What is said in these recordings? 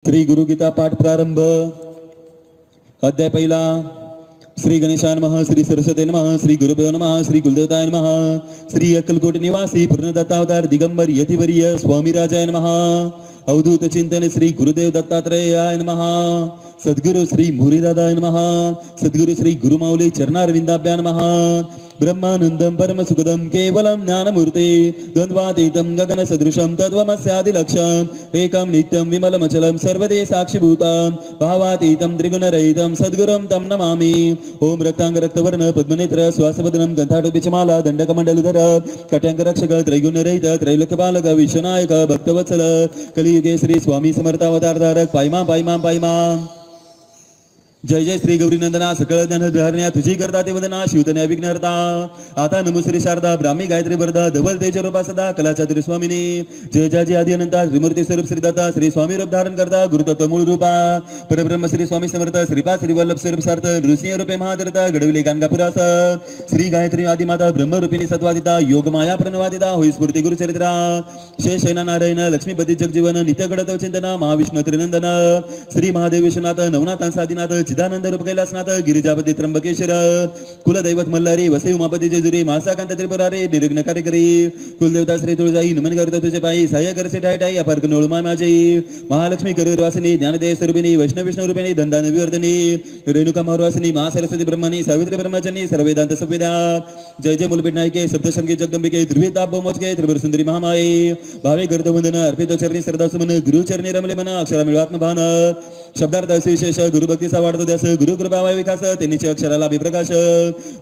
श्री गुरुगीता पाठ प्रारंभ. अध्याय पहिला. श्री गणेशाय नमः, श्री सरस्वती नमः, श्री गुरुभ्यो नमः, श्री कुलदेवताय नमः, श्री अक्कलकोट निवासी पूर्णदत्तावतार दिगंबर यतिवर्य स्वामी राजाय नमः. अवधूत चिंतन श्री गुरुदेव दत्तात्रेयाय नमः. सद्गुरु श्री मुरीदादाय नमः. सद्गुरु श्री गुरुमाऊली चरणारविंदाभ्यां नमः. ब्रह्मानंदं परमसुखदं केवलं ज्ञानमूर्ते द्वन्द्वातीतं गगनसदृशं तत्त्वमस्यादिलक्ष्यम् एकं नित्यं विमलमचलं सर्वदे साक्षिभूतं भावातीतं त्रिगुणरहितं सद्गुरुं तं नमामि. ओम रक्तांगरक्तवर्ण पद्मनेत्र स्वासवदनं गंधाटोपिचमाला दंडकमंडलधर कट्यांगरक्षक त्रैगुणरहित त्रैलोक्यपालक विश्वनायक भक्तवत्सल कलियुगे श्री स्वामी समर्थावतारधारक पायमा पायमा पायमा. जय जय श्री गौरी नंदना सकळ ज्ञानधारण्या तुझी करता ते वदना शिवतन्या विघ्नहर्ता. आता नमो श्री शारदा ब्राह्मी गायत्री वरदा धवल तेज रूपा सदा कलाचातुरी स्वामिनी. जय जय जय आदि अनंता त्रिमूर्ती स्वरूप श्री दत्ता श्री स्वामी रूप धारण करता गुरुतत्व मूळ रूपा परब्रह्म श्री स्वामी समर्थ श्रीपाद श्री वल्लभ स्वरूप सार्थ नृसिंह रूपे महाधरता घडविले गाणगापुरास श्री गायत्री आदि माता ब्रह्मरूपिणी सत्वादिता योग माया प्रणवादिता होई स्फूर्ती गुरुचरित्रा शेष शैना नारायण लक्ष्मीपती जगजीवन नित्य घडत चिंतना महाविष्णू त्रिनंदन श्री महादेव विश्वनाथ नवनाथ साधीनाथ चिदानंद रूप कैलासनाथ गिरिजापती त्र्यंबकेश्वर कुलदैवत मल्हारी वसई उमापती जेजुरी महासाकांत त्रिपुरारे निर्विघ्न कार्यकरी कुलदेवता श्री तुळजाई नमन करतो तुझे पायी सहाय्य करसे ठाई अपार नोळमा माझी महालक्ष्मी करूर वासिनी ज्ञानदेव स्वरूपिणी वैष्णव विष्णू रूपिणी दंदान विवर्धनी रेणुका महावासिनी महासरस्वती ब्रह्मणी सावित्री ब्रह्मचनी सर्ववेदांत संवेदा. जय जय मुलपेट नायके सप्तशंगी जगदंबिके त्रिवेदाप मोजके त्रिपुर सुंदरी महामाई भावे गर्द वंदन अर्पित चरणी श्रद्धा सुमन गुरुचरणी रमले मन अक्षरा मिळवात्मभान शब्दार्थ विशेष गुरुभक्तीचा वाढतो द्यास गुरु कृपा विकास त्यांनीचे अक्षराला विप्रकाश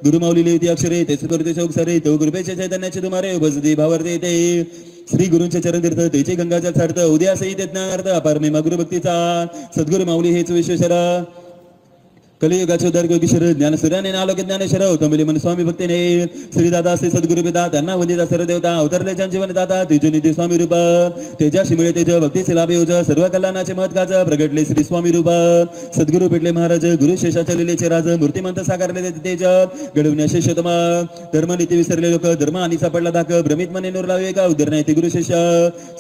गुरु माऊली ती अक्षरे तेच करते सारे तो कृपेचे चैतन्याचे तुम्हारे उपस्थिती भावर्ते ते श्री गुरूंचे चरण तीर्थ तेचे गंगाच्या सार्थ उद्या सही ते ज्ञानार्थ अपार महिमा गुरुभक्तीचा सद्गुरु माऊली हेच विश्वेश्वर कलियुगाचे उद्धार किशोर ज्ञान सूर्याने आलोक ज्ञानेश्वर उत्तमली मन स्वामी भक्तीने श्री दादा श्री सद्गुरु पिता त्यांना वंदिता सर्व देवता अवतरले जीवन दाता तेजनिधी स्वामी रूप तेजाशी मिळे तेज भक्तीचे लाभ योज सर्व कल्याणाचे महत्काच प्रगटले श्री स्वामी रूप सद्गुरु पेटले महाराज गुरु शेषाच्या लिलेचे राज मूर्तिमंत साकारले तेज घडवणे शेषोत्तम धर्मनीती विसरले लोक धर्म आणि सापडला धाक भ्रमित मने नूर लावे का उद्धर नाही ते गुरु शिष्य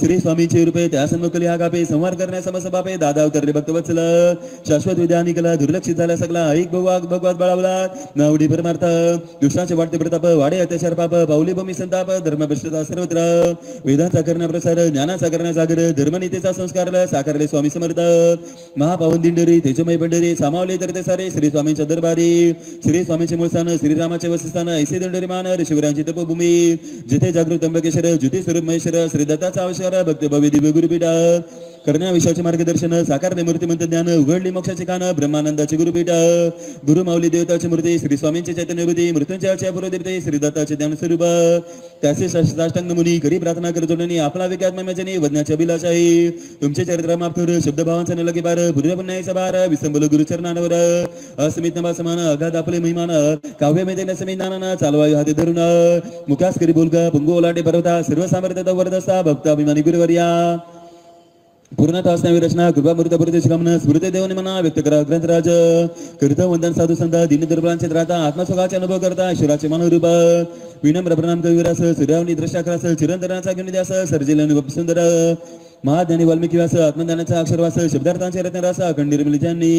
श्री स्वामींचे रूपे त्या सन्मुखली हा गापे संवार करण्या समसबापे दादा अवतरले भक्तवत्सल शाश्वत विद्या आणि कला दुर्लक्षित झाल्या ऐक भगवान बळावला नावडी परमार्थ दुष्टाचे वाढते प्रताप वाडे अत्याचार पाप पाऊली भूमी संताप धर्मभ्रष्टता सर्वत्र वेदांचा करण्या प्रसार ज्ञानाचा करण्या सागर धर्मनीतीचा संस्कार साकारले स्वामी समर्थ महापावन दिंडरी तेजमय पंढरी सामावले तर ते सारे श्री स्वामींच्या दरबारी श्री स्वामींचे मूळस्थान श्रीरामाचे वसस्थान ऐसे दिंडरी मान शिवरायांची तपोभूमी जिथे जागृत त्र्यंबकेश्वर ज्योती स्वरूप महेश्वर श्री दत्ताचा आविष्कार भक्त भव्य दिव्य गुरुपीठ करण्या विषयाचे मार्गदर्शन साकारले मूर्तिमंत ज्ञान उघडली मोक्षाचे कान ब्रह्मानंदाचे गुरुपीठ गुरु माऊली देवताची मूर्ती श्री स्वामींचे चैतन्य बुद्धी मृत्यूंच्या पूर्वदेवते श्री दत्ताचे ज्ञान स्वरूप त्याचे साष्टांग मुनी करी प्रार्थना कर जोडणी आपला विज्ञात्मजनी वज्ञाची अभिलाषाही तुमचे चरित्र मापथुर शब्दभावांचा नलकी बार पुढे पुन्हा बार विसंबल गुरुचरणांवर अस्मित नभा समान अगाध आपले महिमान काव्य मेदेन समीनाना चालवायु हाती धरून मुखास करी बोलका पुंगू ओलांडे पर्वता सर्व सामर्थ्यता वरदस्ता भक्त अभिमानी गुरुवर्या पूर्णतः असणारी रचना कृपा मृतपूर्ती शिकामन स्मृती देवने मना व्यक्त करा ग्रंथराज करता वंदन साधू संत दीन दुर्बलांचे त्राता आत्मसुखाचे अनुभव करता ईश्वराचे मनोरूप विनम्र प्रणाम कविरास सूर्यावनी दृष्टाकरास चिरंतराचा घेऊन सर्जिल अनुभव सुंदर महाज्ञानी वाल्मिकी व्यास आत्मज्ञानाचा अक्षरवास शब्दार्थांचे रत्नरास अखंड निर्मलितांनी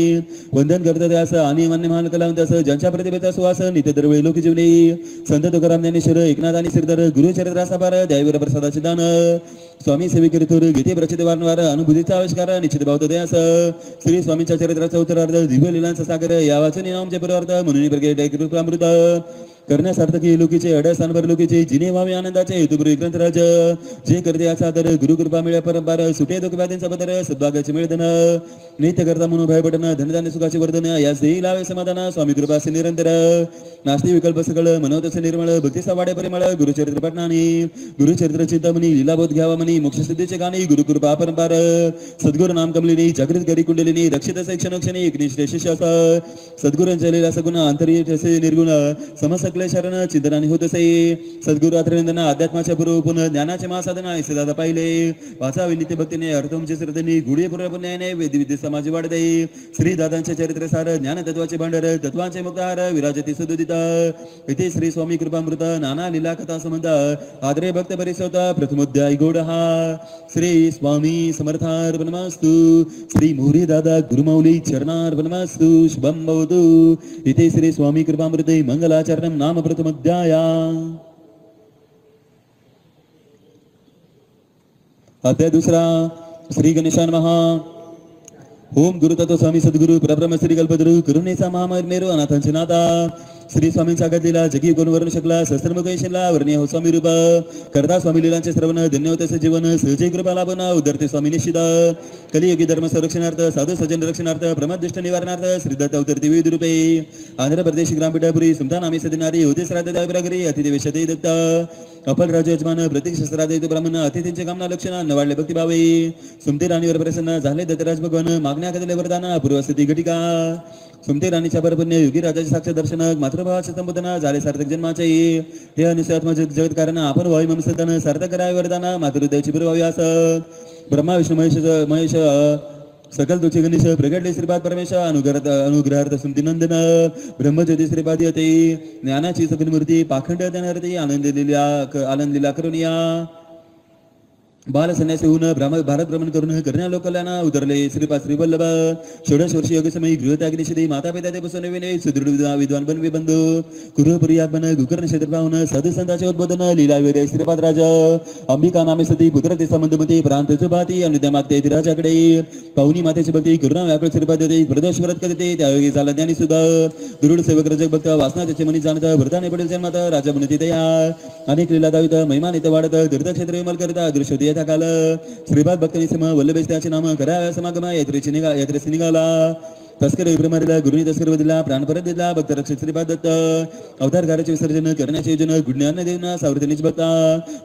वंदन करत त्यास आणि मान्य महान कलावंतास ज्यांच्या प्रतिभेचा सुवास नित्य दरवेळी लोक जीवनी संत तुकाराम ज्ञानेश्वर एकनाथ आणि श्रीधर गुरुचरित्रासापार द्यावीर प्रसादाचे दान स्वामी सेविकरितूर गीते प्रचित वारंवार अनुभूतीचा आविष्कार निश्चित भावतो द्यास श्री स्वामींच्या चरित्राचा उत्तरार्ध दिव्य लीलांचा सागर या वाचून नामचे पूर्वार्थ म्हणून प्रगट करण्यासार्थकी लोकीचे अडस्थानभर लोकीचे जिने व्हावे आनंदाचे हेतुपूर्वी ग्रंथराज जे करते याचा आदर गुरुकृपा मिळ्या परंपार सुटे दुःख व्याधींचा बदर सद्भागाचे मिळदन नित्य करता म्हणून भय पटन धनधान्य सुखाचे वर्धन यास देही लावे समाधान स्वामी कृपा असे निरंतर नास्ती विकल्प सकळ मनोतसे निर्मळ भक्तीचा वाडे परिमळ गुरुचरित्र पठणानी गुरुचरित्र चिंतामणी लीलाबोध घ्यावा म्हणी मोक्षसिद्धीचे गाणी गुरुकृपा परंपार सद्गुरु नाम कमलिनी जागृत करी कुंडलिनी रक्षित क्षणक्षणी एकनिष्ठ शिष्य सद्गुरूंच्या लिला सगुण आंतरिक निर्गुण समस्त क्लेशरण चिंतनाने होत असे. सद्गुरु अत्रेंद्रना अध्यात्माच्या पूर्व पुन्हा ज्ञानाचे महासाधना ऐसे दादा पाहिले. वाचावे नित्य भक्तीने अर्थमचे श्रद्धेने गुढी पुण्यने वेद समाज वाढते. श्री दादांचे चरित्र सार ज्ञान तत्वाचे भांडार तत्वांचे मुक्तार विराजते सुदुदित. इथे श्री स्वामी कृपामृत नाना लीला कथा संबंध आदरे भक्त परिसोत प्रथमोध्याय गोड हा. श्री स्वामी समर्थार्पणमस्तु. श्री मोरे दादा गुरुमौली चरणार्पणमस्तु. शुभम भवतु. इथे श्री स्वामी कृपामृते मंगलाचरणम नाम प्रथमोध्याय. अध्याय दुसरा. श्री गणेशान महा. ओम गुरुतत्व स्वामी सद्गुरु परब्रह्म श्री कल्पतरु करुणेचा महामेरू अनाथांचे नाथा. श्री स्वामींचा गतीला जगी कोण वर्ण शकला सहस्त्रमुख यशला वर्णीय हो स्वामी रूप. करता स्वामी लीलांचे श्रवण धन्य होते जीवन सहजे कृपा लाभन उदरते स्वामी निश्चित. कलियुगी धर्म संरक्षणार्थ साधू सज्जन रक्षणार्थ प्रमाददुष्ट निवारणार्थ श्रीदत्त अवतरती विविध रूपे. आंध्र प्रदेश ग्रामपीठापुरी सुमता नामी सदिनारी होते श्राद्ध देवरागरी अतिदेवेशते दत्त. अफल राज यजमान प्रतीक शस्त्रादय ब्राह्मण अतिथींचे कामना लक्षण नवाडले भक्तिभावे. सुमते राणीवर प्रसन्न झाले दत्तराज भगवान मागण्या कदले वरदान पूर्वस्थिती घटिका. सुमते राणीच्या परपुण्य युगी राजाचे साक्ष दर्शनक मातृभावाचे संबोधन झाले सार्थक जन्माचे. हे अनुसयात्म जगत कारण आपण वायू मम संतान सार्थक करावे वरदान मातृदेवची पुरवावी आस. ब्रह्मा विष्णू महेश सकल तुझे गणेश प्रगटले श्रीपाद परमेश अनुग्रहार्थ सुमती नंदन. ब्रह्मज्योती श्रीपाद येते ज्ञानाची सकल मूर्ती पाखंड देणारती आनंद लीला करुनिया. बाल संन्यासी होऊन भारत भ्रमण करून करण्या लोकल्याना उतरले श्रीपाद श्री वल्लभ. षोडश वर्षी योगसमयी गृहत्याग्निषधी माता पिता ते बसवणे विनय सुदृढ विद्वान बनवे बंधू. कुरुपुरी आगमन गुकर्ण क्षेत्र पाहून साधू संतांचे उद्बोधन लीला वेदे श्रीपाद राजा. अंबिका नामे सती पुत्र ते संबंधमती प्रांत भाती अनुद्या मागते राजाकडे. पाहुणी मातेची भक्ती करुणा व्याकुळ श्रीपाद देते प्रदोष व्रत करते त्यावेळी झाला ज्ञानी सुद्धा. दुरुड सेवक रजक भक्त वासना त्याचे मनी जाणत भरताने पडेल जन्मात राजा बनती तयार. अनेक लीला दावित महिमा नित वाढत तीर्थक्षेत्र विमल करता दृश्य काल. श्रीपाद भक्तनी सम वल्लभेश त्याचे नाम करा समागम यात्रेची निघाला. तस्कर विप्रमारीला गुरुनी तस्कर दिला प्राण परत दिला भक्त रक्षक श्रीपाद दत्त. अवतार कार्याचे विसर्जन करण्याचे योजन गुढज्ञान देऊन सावृतीनीच भक्ता.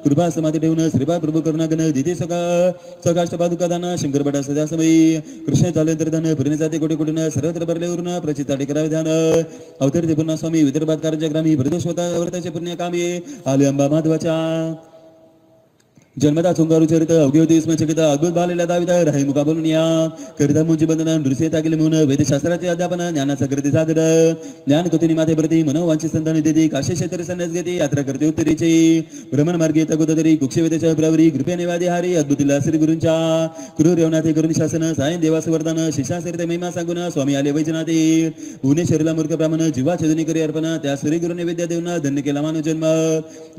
कृपा समाधी ठेवून श्रीपाद प्रभू करुणागण दिते सकाष्ट पादुकादान शंकर भटा सदा समयी. कृष्ण झाल्यानंतर धन फिरणे जाते कोटी कोटीन सर्वत्र भरले उरून प्रचिताटे करावे ध्यान. अवतरते पुन्हा स्वामी विदर्भात कारंजा ग्रामी प्रदोष व्रताचे पुण्य कामी आले अंबा माधवाच्या. जन्मदा चुंगारू चरित अवघी स्मचकित अद्भुत बालेला दावित राही मुका बोलून या. करिता मुंची बंधन नृत्य तागिले म्हणून वेदशास्त्राचे अध्यापन ज्ञानाचा करते सागर. ज्ञान कुतिनी माते प्रती मनोवांची संतान देते काशे क्षेत्र संन्यास घेते यात्रा करते उत्तरेची. भ्रमण मार्गे तगोदरी कुक्षे वेदेच्या प्रवरी कृपे निवादी हारी अद्भुतीला श्री गुरूंच्या. क्रूर यवनाथे करुण शासन सायन देवास वरदान शिष्यासरित महिमा सांगून स्वामी आले वैजनाथे. भुवनेश्वरीला मूर्ख ब्राह्मण जीवा छेदनी करी अर्पण त्या श्री गुरु नैवेद्य देऊन धन्य केला मानव जन्म.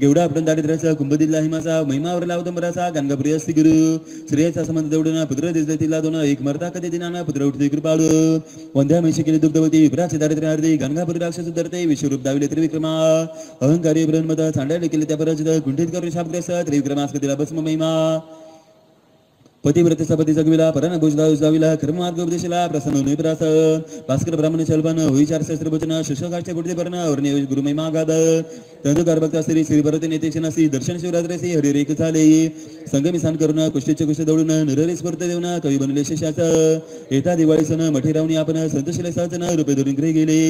गेवढा आपण दारिद्र्याचा कुंभदिला हिमाचा महिमावर लावतो बरासा गंगापुरी असती गुरु. श्रेयचा संबंध दौडून पुत्र दिसला दोन एक मरता कधी दिनाना पुत्र उठते कृपाळू. वंध्या म्हशी केली दुग्धवती विप्राचे दारिद्र्य हार्दी गंगापुरी राक्षस उतरते विश्वरूप दाविले त्रिविक्रमा. अहंकारी ब्रह्मद चांडाळे केले त्या पराजित कुंठित करून शापग्रस्त त्रिविक्रमास दिला भस्म महिमा. पतिव्रतेचा पती जगविला परान भुजदाविला कर्ममार्ग उपदेशला प्रसन्न निप्रास. भास्कर ब्राह्मण शल्पन होई 400 वचन शिष्यकाचे बुडते पर्ण वर्णीय गुरुमहिमा गाद. तंदुकार भक्त श्री श्री भरती नेतेचे नसी दर्शन शिवरात्रेसी हरिरेख झाले. संगमी सान करून कुष्टीचे कुष्ट दौडून नरहरी स्फूर्त देऊन कवी बनले शिष्याच. येता दिवाळी सण मठी रावणी आपण संतोषले सहजन रूपे धरून गृही गेले.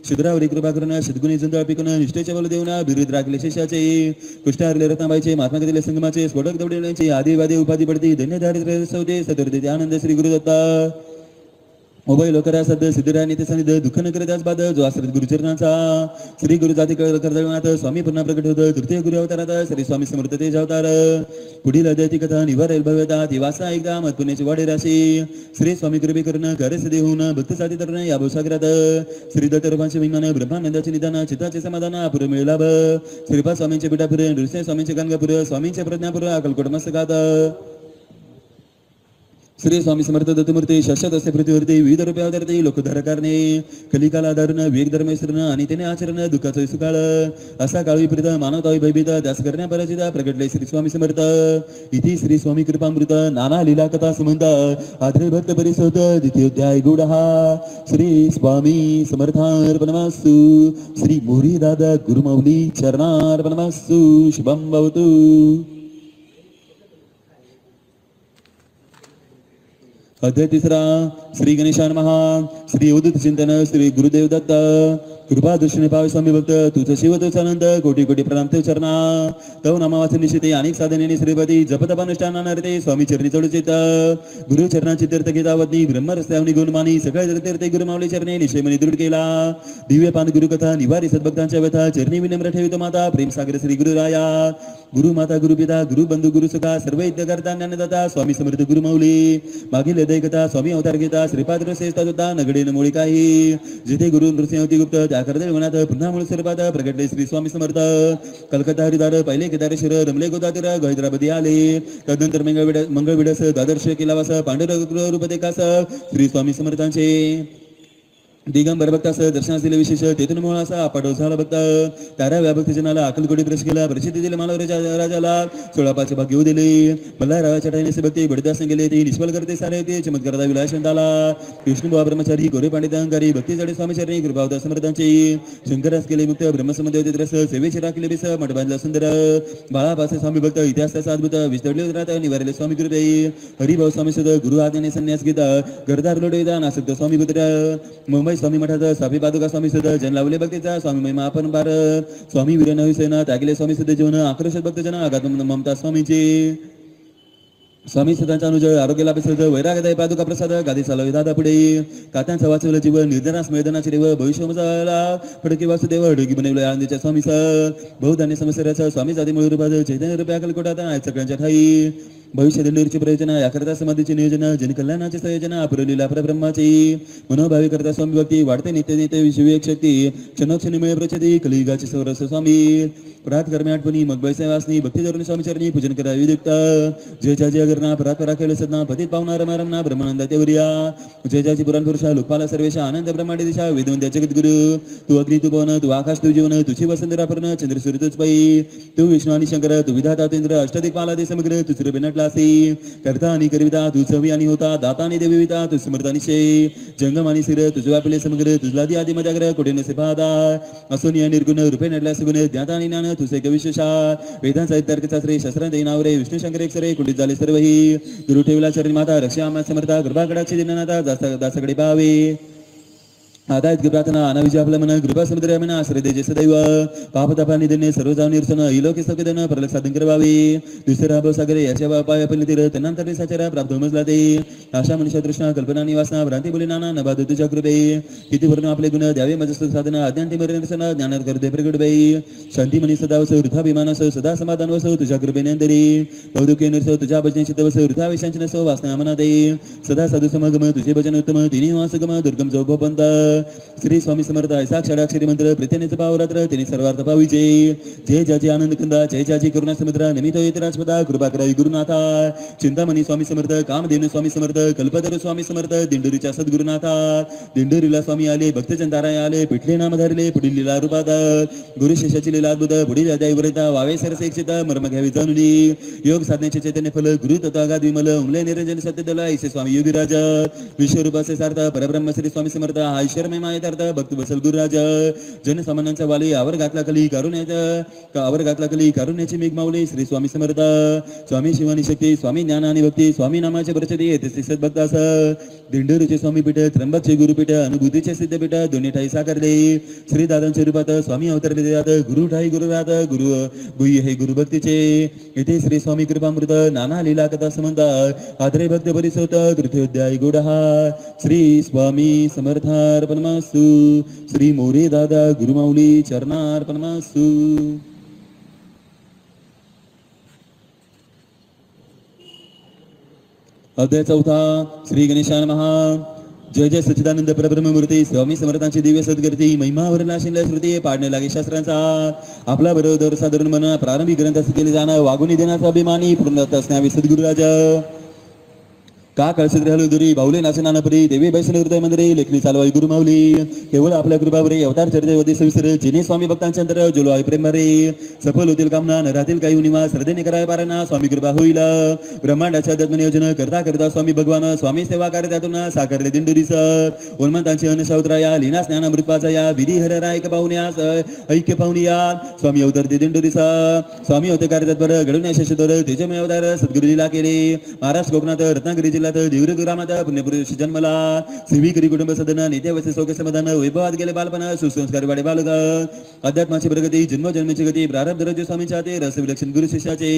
शुद्रावरी कृपा करून सद्गुणी जुंदळ पिकून निष्ठेचे बोल देऊन बिरुद राखले शिष्याचे. कुष्ट हरले रत्नाबाईचे महात्मा कधीले संगमाचे स्फोटक दौडलेचे आदिवादी उपाधी पडती धन्य दारिद्र्य सौदे सदुर्देते आनंद श्री गुरुदत्ता. उभय लोकरा सद सिद्धराणी ते सनिध दुःख न करताच बाद जो आश्रित गुरुचरणाचा. श्री गुरु जाती कर्दळनाथ स्वामी पुन्हा प्रकट होत तृतीय गुरु अवतारात श्री स्वामी समर्थ तेज अवतार. पुढील अध्यायती कथा निवारेल भव्यता ती वासा एकदा मत पुण्याची वाढे राशी. श्री स्वामी कृपे करून कार्यसिद्धी होऊन भक्त साधी तरुण या भवसागरात. श्री दत्त रूपांचे महिमान ब्रह्मानंदाचे निदान चित्ताचे समाधान अपुर मिळालाभ. श्रीपाद स्वामींचे पिठापुर नृसिंह स्वामींचे गाणगापूर स्वामींचे प्रज्ञापूर अकलकोट मस्तकात. श्री स्वामी समर्थ दत्तमूर्ती शाश्वत असे पृथ्वीवरती विविध रूपे अवतरते लोकधारकारणे. कलिकाला धारण विवेक धर्मेश्वरण आणि त्याने आचरण दुःखाचं सुकाळ असा काळी प्रीत मानवतावी भयभीत त्यास करण्या पराजित प्रगटले श्री स्वामी समर्थ. इति श्री स्वामी कृपामृत नाना लीला कथा सुमंत आद्रे भक्त परिसोत द्वितीयोध्याय गुढ हा. श्री स्वामी समर्थार्पणमस्तु. श्री मोरी दादा गुरुमौली चरणार्पणमस्तु. शुभम भवतु. अध्याय तिसरा. श्री गणेशाय नमः श्री अवधूत चिंतन श्री गुरुदेव दत्त कृपा दृष्टीने पावे स्वामी भक्त तुझं शिव तुझा आनंद कोटी कोटी प्रणाम ते चरणा तव नामावाचन निश्चिते अनेक साधनेने श्रीपती जपतपानुष्ठानार्थे स्वामी चरणी चढुचित गुरु चरणाची तीर्थ घेतावती ब्रह्म रस्त्यावनी गुणमानी सगळ्या तीर्थे गुरुमावली चरणे निश्चयमनी दृढ केला दिव्य पान गुरुकथा निवारी सद्भक्तांच्या व्यथा चरणी विनम्र ठेवितो माता प्रेम सागर श्री गुरुराया गुरु माता गुरु पिता गुरु बंधू गुरु सखा सर्व इत्यकर्ता ज्ञानदाता स्वामी समर्थ गुरुमाऊली मागील दैकथा स्वामी अवतार घेता श्रीपाद रसेस्ता होता नगडे नमोळी काही जिथे गुरु नृसिंहती गुप्त त्या करदे मनात पुन्हा मूळ स्वरूपात प्रगटले श्री स्वामी समर्थ कलकत्ता हरिदार पहिले केदारेश्वर रमले गोदातीर हैदराबादी आले तदनंतर मंगळ विडस द्वादश केलावास पांडुरंग रूप देखास श्री स्वामी समर्थांचे दिगंबर भक्तास दर्शनास दिले विशेष तेथून मूळ असा अपाट झाला भक्त तारा व्याभक्ती जनाला अकलकोटी प्रवेश केला प्रसिद्धी दिले मानव राजाला 16 पाचे भाग घेऊ दिले बल्लारावाच्या टाईने भक्ती बडदास गेले ते निष्फल करते सारे ते चमत्काराचा विलासन आला विष्णुबा ब्रह्मचारी गोरे पंडित अहंकारी भक्ती जडे स्वामीचरणी कृपावता समर्थांची शंकरास केले मुक्त ब्रह्मसंबंध होते रस सेवेचे राखले बेस मठ बांधला सुंदर बाळापासे स्वामी भक्त इतिहासाचा अद्भुत विस्तरले राहत निवारले स्वामी कृपे हरिभाऊ स्वामी सुद गुरु आज्ञेने संन्यास घेता गरदार लोडे नासक्त स्वामी पुत्र मुंबई स्वामी मठाचा साफी पादुका स्वामी सुद्धा जन लावले भक्तीचा स्वामी महिमा आपण बार स्वामी वीर नवीसेना त्यागले स्वामी सुद्धा जीवन आकर्षक भक्तजन आघात ममता स्वामीची स्वामी सदांचा अनुजय आरोग्य लाभेसद वैरागदाय पादुका प्रसाद गादी चालवे दादा पुढे कात्यांचा वाचवलं जीवन निर्धनास मैदानाचे देव भविष्य मजाला फडके वासुदेव ढोगी बनवले आनंदीच्या स्वामी सर बहुधान्य समस्याचा स्वामी जाती मूळ रूपात चैतन्य रूपे अकलकोटात सगळ्यांच्या ठाई भविष्य दिंडीची प्रयोजन याकरता समाधीचे नियोजन जनकल्याणाचे संयोजन अपरलीला परब्रह्माची मनोभावी करता स्वामी भक्ती वाढते नित्य नित्य विश्वविवेक शक्ती क्षणोक्षणिमय प्रचिती कलियुगाची सौरस स्वामी प्रात कर्मे आठवणी मग बैसे वासनी भक्ती धरून स्वामी चरणी पूजन करा विदुक्त जयच्या जय करना परात परा केले सदना पतित पावना रमारमना ब्रह्मानंद तेवरिया जयजाची पुराण पुरुषा लोकपाला सर्वेशा आनंद ब्रह्मांड दिशा वेदवंत्या जगत गुरु तू अग्नी तू पवन तू आकाश तू जीवन तुझी वसंतरा पर्ण चंद्र सूर्य तुझ पै तू विष्णू आणि शंकर तू विधाता तेंद्र अष्टदिक्पाला दे समग्र तू सूर्य बेनटलासी करता आणि करविता तू चवी आणि होता दाता आणि देविता तू समर्थ आणि शे जंगम आणि सिर तुझ व्यापले समग्र तुझला दी आदि मजाग्र कोटे नसे पादा असोनिया निर्गुण रूपे नडल्या सुगुण ज्ञाता आणि ज्ञान तुझे कविशेषा वेदांत साहित्य शास्त्रे शस्त्रांत नावरे विष्णू शंकर एकसरे कुंडित झाले सर्वही गुरु ठेवला चरणी माता रक्षा आम्हा समर्था कृपाकडाची दिननाथा दासाकडे पाहावे आदायत प्रार्थना अनाविजय आपल्या मन कृपा समुद्र म्हणा आश्रय देजे सदैव पापतापा निधने सर्व जाऊन निरसन इलोके सौकेदन परलक साधन करावे दुसरा भाव सागरे याच्या पाया पल्ली तीर तनांतर साचरा प्राप्त होमजला ते आशा मनुष्य तृष्णा कल्पना निवासना भ्रांती बोली नाना नबाद तुझ्या कृपे किती वर्ण आपले गुण द्यावे मजस्त साधन अज्ञांती मरण निरसन ज्ञानात करते प्रगट बाई शांती मनी सदा वस वृथा विमानस सदा समाधान वस तुझ्या कृपेने अंतरी कौतुके निरस तुझ्या भजने चित्त वस वृथा विषयांची नसो वासना मना दे सदा साधू समगम तुझे भजन उत्तम तिन्ही वासगम दुर्गम चौपंत श्री स्वामी समर्थ ऐसा क्षराक्षरी मंत्र प्रीतीने पावरात्र तिने सर्वार्थ पाविचे जय ज्याची आनंद कंदा जय ज्याची करुणा समुद्र निमित्त येते राजपदा कृपा करावी गुरुनाथा चिंतामणी स्वामी समर्थ कामधेनु स्वामी समर्थ कल्पतरू स्वामी समर्थ दिंडोरीच्या सद्गुरुनाथा दिंडोरीला स्वामी आले भक्तजन ताराय आले पिठले नाम धरले पुढील लीला रूपात गुरु शिष्याची लीला अद्भुत पुढील अध्यायवरिता वावे सरस एकचित मर्म घ्यावी जाणुनी योग साधण्याचे चैतन्य फल गुरु तत्वागात विमल उमले निरंजन सत्यदल ऐसे स्वामी योगीराज विश्वरूपाचे सार्थ परब्रह्म श्री स्वामी समर्थ हा ईश्वर मायतार्थ भक्त बसल गुरुराज जनसामान्यांचा वाली आवर घातला कली कारुण्याची मेघ माऊली श्री स्वामी समर्थ स्वामी शिवानी शक्ती स्वामी ज्ञान आणि भक्ती स्वामी नामाचे प्रचिती येथे सद्भक्तास दिंडोरीचे स्वामी पीठ त्र्यंबकचे गुरुपीठ अनुभूतीचे सिद्धपीठ दोन्ही ठाई साकारले श्री दादांच्या रूपात स्वामी अवतरले देतात गुरु ठाई गुरुरात गुरु गुह्य हे गुरुभक्तीचे येथे श्री स्वामी कृपामृत नाना लीला कथा संबंध आदरे भक्त परिसोत तृतीयोध्याय गोडहा श्री स्वामी समर्थार्पणमस्तु श्री मोरे दादा गुरुमाऊली चरणार्पणमस्तु अध्याय 4 श्री गणेशाय नमः जय जय सच्चिदानंद परब्रह्ममूर्ती स्वामी समर्थांची दिव्य सद्गती महिमावर नाशिनल्या श्रुती पाडणे लागे शास्त्रांचा आपला बरोबर साधारण मन प्रारंभी ग्रंथास केले जाणं वागुनी देण्याचा अभिमानी पूर्ण असण्यावी सद्गुरुराज का कळसद्री हलुदुरी बाहुले नाचनानपरी देवी बैसल हृदय मंदिरे लेखनी चालवाई गुरुमाऊली केवळ आपल्या कृपावरे अवतार चरितेवधी सविस्तर जिने स्वामी भक्तांच्या अंतर जोलवाई प्रेमरे सफल होतील कामना नरातील काही उनिमा श्रद्धेने कराय पारायणा स्वामी कृपा होईल ब्रह्मांडाच्या आध्यात्मनियोजन करता करता स्वामी भगवान स्वामी सेवा कार्य त्यातून साकारले दिंडोरीस उन्मंतांची अनसावत्राया लीना ज्ञानामृतपाचा या विधी हररायक पाहुण्यास ऐक्य पाहुनिया स्वामी अवतरते दिंडोरीस स्वामी होते कार्य तत्पर घडून यशस्वीतर तेजमय अवतार सद्गुरुजीला केले महाराष्ट्र कोकणात रत्नागिरी जिल्हा जिल्ह्यात देवरे ग्रामात पुण्यपुरुष जन्मला. सेविकरी कुटुंब सदन नेते वसे सौख्य समाधान वैभवात गेले बालपण सुसंस्कार वाडे बालक. अध्यात्माची प्रगती जन्मजन्मीची गती प्रारब्ध रज स्वामींच्या ते रस विलक्षण गुरु शिष्याचे.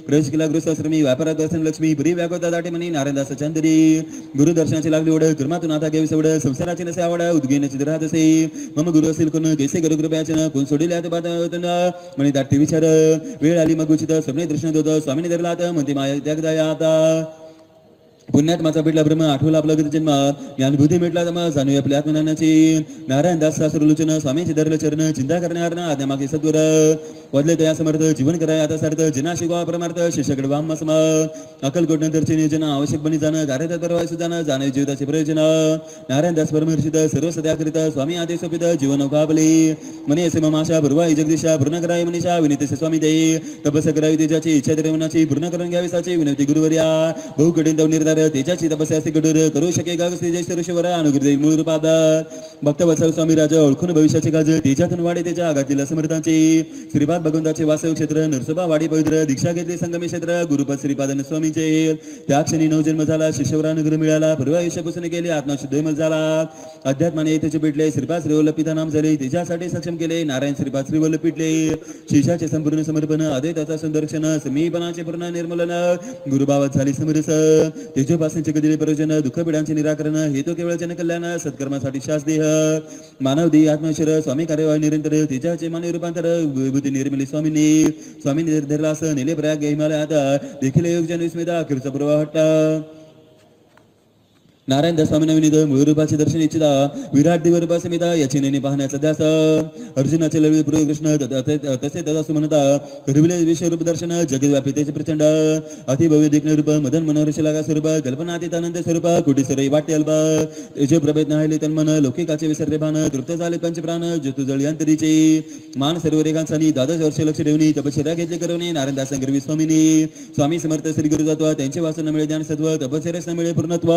प्रवेश केला गृहस्थाश्रमी व्यापारात दर्शन लक्ष्मी पुरी व्यापकता दाटे म्हणी नारायणदास चंदरी. गुरुदर्शनाची लागली ओढ कर्मातून आता घ्यावी सवड संसाराची नसे आवड उद्गेण्याची राहत असे. मम गुरु असेल कोण कैसे गुरु कृपयाचन कोण सोडिले म्हणे दाटे विचार. वेळ आली मग उचित स्वप्ने दर्शन होत स्वामीने धरलात म्हणते माया त्याग जाया आता. पुण्यात माझा भेटला ब्रह्म आठवला आपला गती जन्म ज्ञानबुद्धी भेटला तमा जाणूया आपल्या आत्मज्ञानाची. नारायण दास शास्त्रलोचन स्वामींचे धरलं चरण चिंता करण्यावर ना आज्ञा मागे सत्वर. वदले तया समर्थ जीवन कराय आता सार्थ जना शिकवा परमार्थ शिष्याकडे वाम सम. अक्कलकोट नंतरचे नियोजन आवश्यक बनी जाणं कार्यात परवाय सुद्धा जाणे जीविताचे प्रयोजन. नारायण दास परमहर्षित सर्व सत्या करित स्वामी आदेश सोपित जीवन अवकाबले. म्हणे असे ममाशा भरवाई जगदीशा पूर्ण कराय मनीषा विनंती स्वामी दे. तपस करावी तेजाची इच्छा देवनाची पूर्ण करून घ्यावी साची विनंती गुरुवर्या. बहु कठीण दव निर्धार तेजाची तपस्या असे कठोर करू शके गागस्ती जय ऋषीवर अनुग्रह मूळ रूपात. भक्त वत्सल स्वामी राजा ओळखून भविष्याचे काज तेजातून वाडे त्याच्या आघातील समर्थांचे. श्रीपाद भगवंताचे वासव क्षेत्र नरसोबा वाडी पवित्र दीक्षा घेतली संगमे क्षेत्र गुरुपद श्रीपादन स्वामींचे. त्या क्षणी नवजन्म झाला शिष्यवर अनुग्रह मिळाला पूर्व आयुष्यापासून केले आत्मशुद्ध विमल झाला. अध्यात्माने त्याचे पेटले श्रीपाद श्रीवल्लभ पिता नाम झाले त्याच्यासाठी सक्षम केले नारायण श्रीपाद श्रीवल्लभ पिटले. शिष्याचे संपूर्ण समर्पण अद्वैताचा सुंदरक्षण समीपनाचे पूर्ण निर्मूलन गुरुभावात झाली समरस. तेजोपासनेचे कधी प्रयोजन दुःख पिढांचे निराकरण हेतू केवळ जनकल्याण सत्कर्मासाठी शासदेह मानव देह आत्मेश्वर स्वामी कार्यवाही निरंतर तेजाचे मानवी रूपांतर विभूती निर्मिली स्वामींनी. स्वामींनी धरलास नेले प्रयाग हिमालयात देखील योगजन विस्मिता अखेरचा प्रवाह हट्टा. नारायण दास स्वामी नवीन मूळ रूपाचे दर्शन इच्छिता विराट दिवरूपा समिता याची नेणी पाहण्याचा ध्यास. अर्जुनाचे लढवे पूर्व कृष्ण तसे तदासु म्हणता करविले विश्वरूप दर्शन जगद्व्यापी त्याचे प्रचंड अतिभव्य देखणे रूप मदन मनोहर शिलागा स्वरूप कल्पनातीत आनंद स्वरूप कोटी सरई वाटे अल्प तेजे प्रभेद नाहिले तन्मन लौकिकाचे विसरले भान तृप्त झाले पंचप्राण जतु जळी अंतरीचे. मान सर्व रेखांसानी 12 वर्ष लक्ष ठेवणी तपश्चर्या घेतले करवणे नारायण दास गरवी स्वामीनी. स्वामी समर्थ श्री गुरु तत्व त्यांचे वाचन मिळे ज्ञान सत्व तपश्चर्यास मिळे पूर्णत्व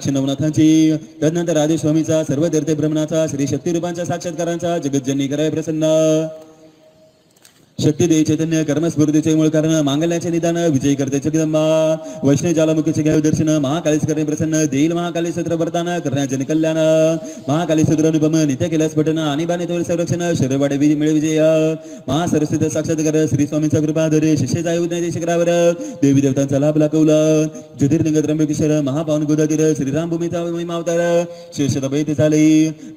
नवनाथांची. तदनंतर आदेश स्वामीचा सर्व तीर्थ ब्रह्मणाचा श्री शक्ती रूपांच्या साक्षात्कारांचा जगज्जननी कराय प्रसन्न. शक्ती दे चैतन्य कर्मस्फूर्तीचे मूळ कारण मांगल्याचे निदान विजयी करते जगदंबा. वैष्णव ज्वालामुखीचे घ्यावे दर्शन महाकालीस करणे प्रसन्न देईल महाकाली सत्र वर्तान करण्याचे कल्याण. महाकाली सत्र अनुपम नित्य केल्यास पठन आणि बाणे तोल संरक्षण शरीरवाडे विधी मिळे विजय. महासरस्वती साक्षात्कार श्री स्वामींचा कृपा धरे शिष्येचा उद्याच्या शिखरावर देवी देवतांचा लाभ लाकवला. ज्योतिर्लिंग त्र्यंबकेश्वर महापावन गोदातीर श्रीराम भूमीचा महिमा अवतार शेषतपैते झाले.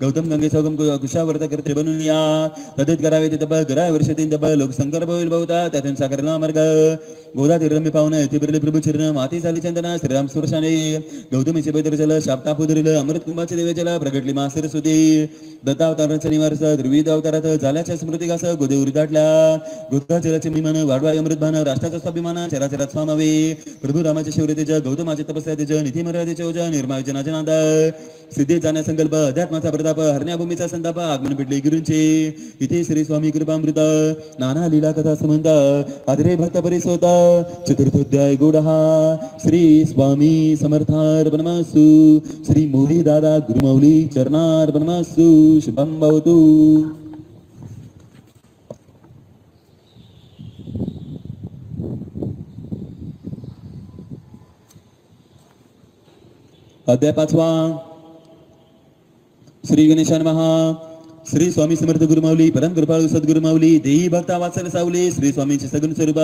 गौतम गंगेचा कुशावर्त करते बनून या तदेत करावे ते तप गराय वर्ष 3 तप लोक संकल्प होईल बहुता त्यातून साकारला मार्ग. गोदातीर रम्य पावन ते बिरले प्रभू चिरण माती झाली चंदना श्रीराम स्पर्शाने. गौतमीचे पैत्र जल शाप्तापुदरील अमृत कुंभाचे देवे जल प्रगटली मा सरस्वती. दत्तावतारांचा निवारस द्विविध अवतारात झाल्याच्या स्मृतिकास गोदेवरी दाटल्या. गोदा जलाचे मिमान वाढवाय अमृतभान राष्ट्राचा स्वाभिमान चराचरात स्वामावे. प्रभू रामाचे शौर्य तेज गौतमाचे तपस्या तेज निधी मर्यादेचे ओज निर्मायोजनाचे नाद. सिद्धीत जाण्या संकल्प अध्यात्माचा प्रताप हरण्याभूमीचा संताप आगमन पिटले गुरूंचे. इथे श्री स्वामी कृपामृत नाना लीला कथा समंत आदरे भक्त परिसोता. चतुर्थोध्याय गोडहा श्री स्वामी समर्थार्पणमस्तु. श्री मोदी दादा गुरुमौली चरणार्पणमस्तु. शुभं भवतु. अध्याय 5 श्री गणेशान महा. श्री स्वामी समर्थ गुरुमाऊली परम कृपाळू सद्गुरु माऊली देही भक्ता वात्सल सावली. श्री स्वामींचे सगुण स्वरूप